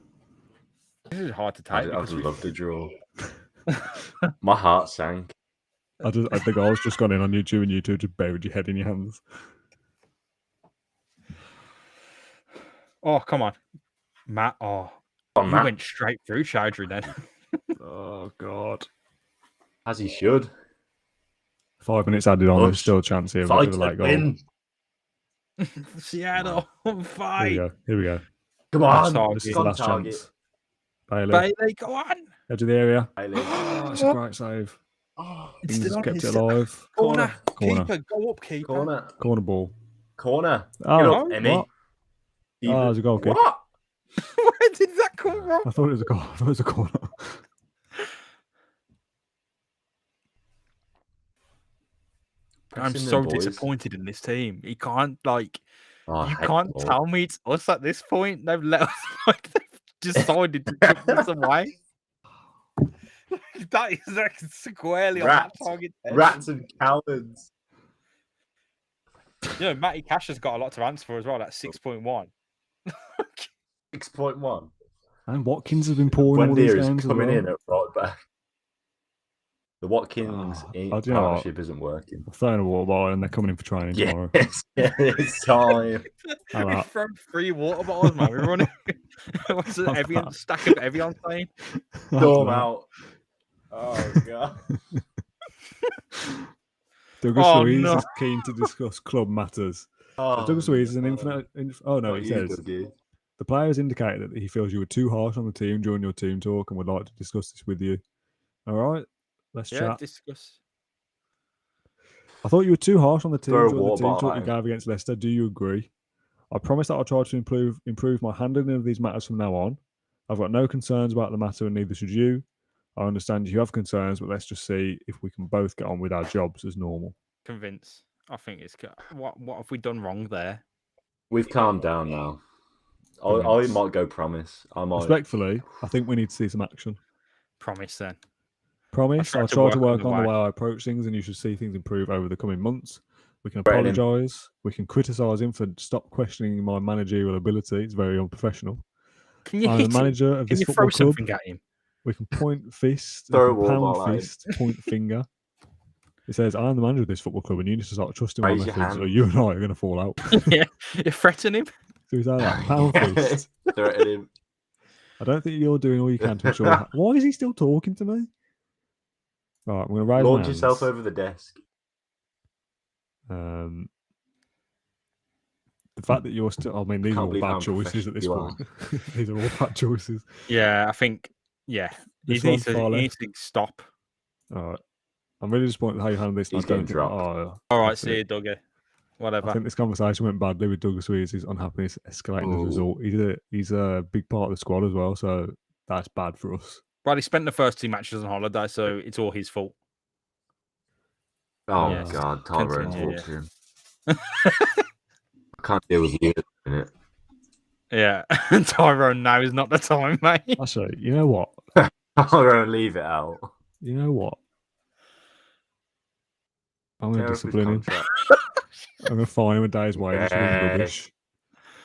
This is hard to I'd take. because we- love to draw. My heart sank. I think I was just gone in on YouTube and YouTube just buried your head in your hands. Oh, come on. Matt, oh. On, He Matt. went straight through Chowdhury then. Oh God. As he should. 5 minutes added on, there's Push. still a chance here Fight with a late and goal. win. Seattle, fight. Here we go. Come That's on. all This is good. the last target. chance. Bailey, Bailey, go on. edge of the area. Bailey. Oh, it's a great save. Oh, It's He's still on kept his it alive. corner. Corner. Keeper, go up, keeper. corner. Corner ball. Corner. Oh, Get up, Emmy. what? Oh, it's a goal kick. What? Where did that come from? I thought it was a goal. I thought it was a corner. I'm Pressing so them boys. disappointed in this team. You can't like Oh, I you hate can't ball. tell me it's us at this point. They've let us like they've decided to kick this away. That is like squarely on Rats. that target. there. Rats and cowards. You know, Matty Cash has got a lot to answer for as well. That's 6.1. 6.1. And Watkins has been pouring all Wendy these is games as coming well. in at right back. The Watkins Oh, do you know what? partnership isn't working. I'm throwing a water bottle and they're coming in for training tomorrow. Yes, it's time. How We've that? thrown 3 water bottles, man. We're running. What's the How's Evian that? stack of Evian saying? Storm out. Oh, God. Douglas Oh, Luiz no. is keen to discuss club matters. Oh, Douglas Luiz is an infinite. Oh no, Not he you, says Dougie. the player has indicated that he feels you were too harsh on the team during your team talk and would like to discuss this with you. All right, let's Yeah, chat. discuss. I thought you were too harsh on the team Throw a during the water team bottle talk you at him. gave against Leicester. Do you agree? I promise that I'll try to improve my handling of these matters from now on. I've got no concerns about the matter, and neither should you. I understand you have concerns, but let's just see if we can both get on with our jobs as normal. Convince. I think it's what have we done wrong there? We've calmed down now. I Convince. might go promise. I might. Respectfully, I think we need to see some action. Promise then. Promise, tried I'll to try to work work on on the the way. way I approach things, and you should see things improve over the coming months. We can Threaten him. apologise. We can criticise him for stop questioning my managerial ability. It's very unprofessional. Can you I'm hit the him? manager of Can this you football throw club. something at him? We can point fist, Throw a we can wall ball pound at him. fist, point finger. It says, I'm the manager of this football club, and you need to start trusting my Raise your methods, or hand. you and I are going to fall out. Yeah, you threaten him. So he's like that, pound fist. Threaten him. I don't think you're doing all you can to ensure. Why is he still talking to me? All right, I'm going to raise my Launch hands. yourself over the desk. The fact that you're still, I mean, these are Can't all believe bad how choices at this professional point. These are all bad choices. Yeah, I think. Yeah, This he needs one, far he left. needs to stop. All right. I'm really disappointed with how you handled this. and He's I don't getting think, dropped. All right, that's see it. you, Dougie. I Whatever. think this conversation went badly with Douglas Luiz's unhappiness escalating as a Ooh. result. He's a big part of the squad as well, so that's bad for us. Well, he spent the first 2 matches on holiday, so it's all his fault. Oh, Yes. God. Tyrone, Continue, talk to him. I can't deal with you at the minute. Yeah, Tyrone, now is not the time, mate. Actually, you know what? Tyrone, leave it out. You know what? I'm going to Tear up his discipline him. contract. I'm going to fine him a day's wages for being Yes. rubbish.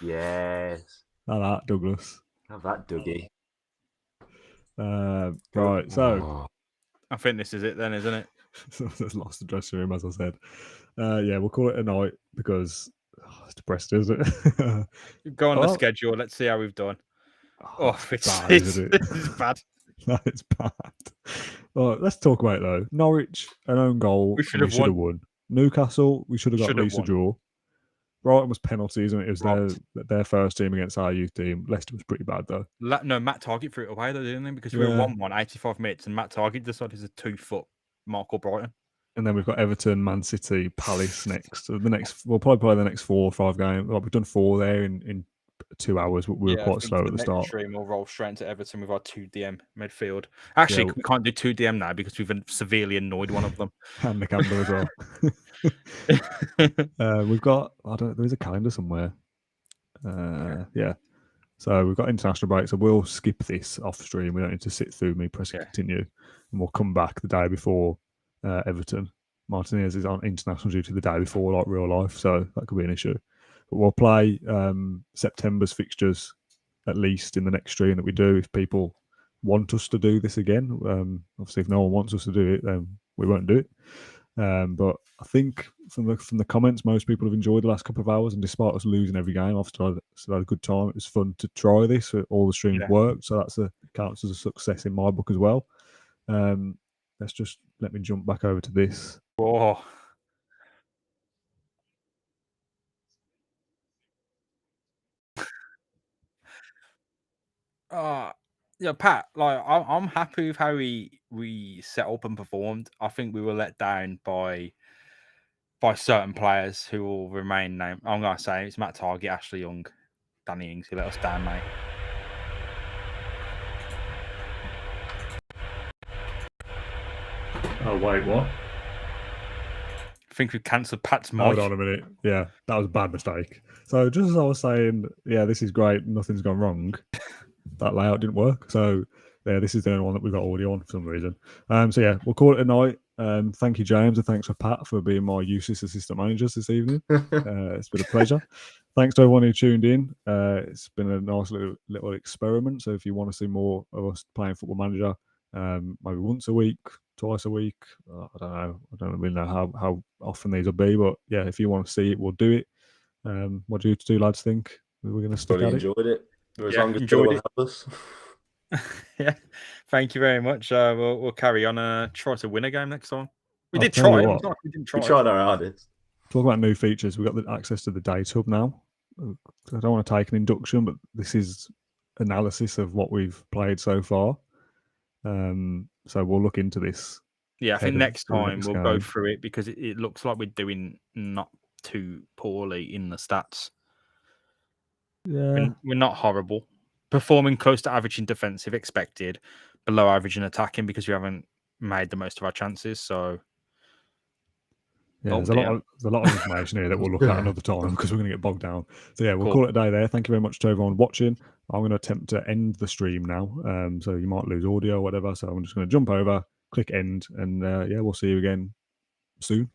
Yes. Like that, Douglas. Have that, Dougie. Right, so Oh. I think this is it then, isn't it? there's lost the dressing room, as I said. Yeah, we'll call it a night because it's depressing, isn't it? Go on the Oh. schedule. Let's see how we've done. Oh, it's bad, isn't it? it's bad. That is bad. All right, let's talk about it though. Norwich, an own goal. We should have won. Newcastle, we should have got Should at have least a won. draw. Brighton was penalties, and it was Robbed. their first team against our youth team. Leicester was pretty bad though. No, Matt Target threw it away though, didn't they? Because we were Yeah. 1-1, 85 minutes, and Matt Target decided to 2-foot Marco Brighton. And then we've got Everton, Man City, Palace next. So we'll probably play the next 4 or 5 games. Well, we've done 4 there in 2 hours. We were I quite think slow at the the next start. stream we'll roll straight into Everton with our 2 DM midfield. Actually, Yeah. we can't do 2 DM now because we've severely annoyed one of them. And the Campbell as well. We've got, there is a calendar somewhere. Yeah. So we've got international break. So we'll skip this off stream. We don't need to sit through me pressing Yeah. continue. And we'll come back the day before Everton. Martinez is on international duty the day before, like real life. So that could be an issue. But we'll play September's fixtures at least in the next stream that we do. If people want us to do this again, obviously if no one wants us to do it, then we won't do it. But I think from the comments, most people have enjoyed the last couple of hours, and despite us losing every game, I've still had a good time. It was fun to try this. All the streams worked, so that's counts as a success in my book as well. Let me jump back over to this. Whoa. Yeah, Pat. Like, I'm happy with how we set up and performed. I think we were let down by certain players who will remain named. I'm gonna say it's Matt Target, Ashley Young, Danny Ings who let us down, mate. Oh wait, what? I think we've cancelled Pat's mic. Hold on a minute. Yeah, that was a bad mistake. So just as I was saying, yeah, this is great. Nothing's gone wrong. That layout didn't work. So yeah, this is the only one that we've got audio on for some reason. So yeah, we'll call it a night. Thank you, James, and thanks for Pat for being my useless assistant managers this evening. It's been a pleasure. Thanks to everyone who tuned in. It's been a nice little experiment. So if you want to see more of us playing Football Manager, maybe once a week, twice a week, I don't know. I don't really know how often these will be, but yeah, if you want to see it, we'll do it. What do you two lads think? We're going to stick at it. Enjoyed it. As Yeah, long as enjoyed Joel it. helps us. Yeah, thank you very much. We'll carry on. Try to win a game next time. We I'll did tell you try. It what. was not like we didn't try. We tried our hardest. Talk about new features. We've got the access to the data hub now. I don't want to take an induction, but this is analysis of what we've played so far. So we'll look into this. Yeah, I think next time we'll go game. through it because it looks like we're doing not too poorly in the stats. Yeah, We're not horrible. Performing close to average in defensive, expected, below average in attacking because we haven't made the most of our chances. So yeah, there's a lot of information here that we'll look at another time because we're going to get bogged down. So yeah, we'll call it a day there. Thank you very much to everyone watching. I'm going to attempt to end the stream now. So you might lose audio or whatever. So I'm just going to jump over, click end, and yeah, we'll see you again soon.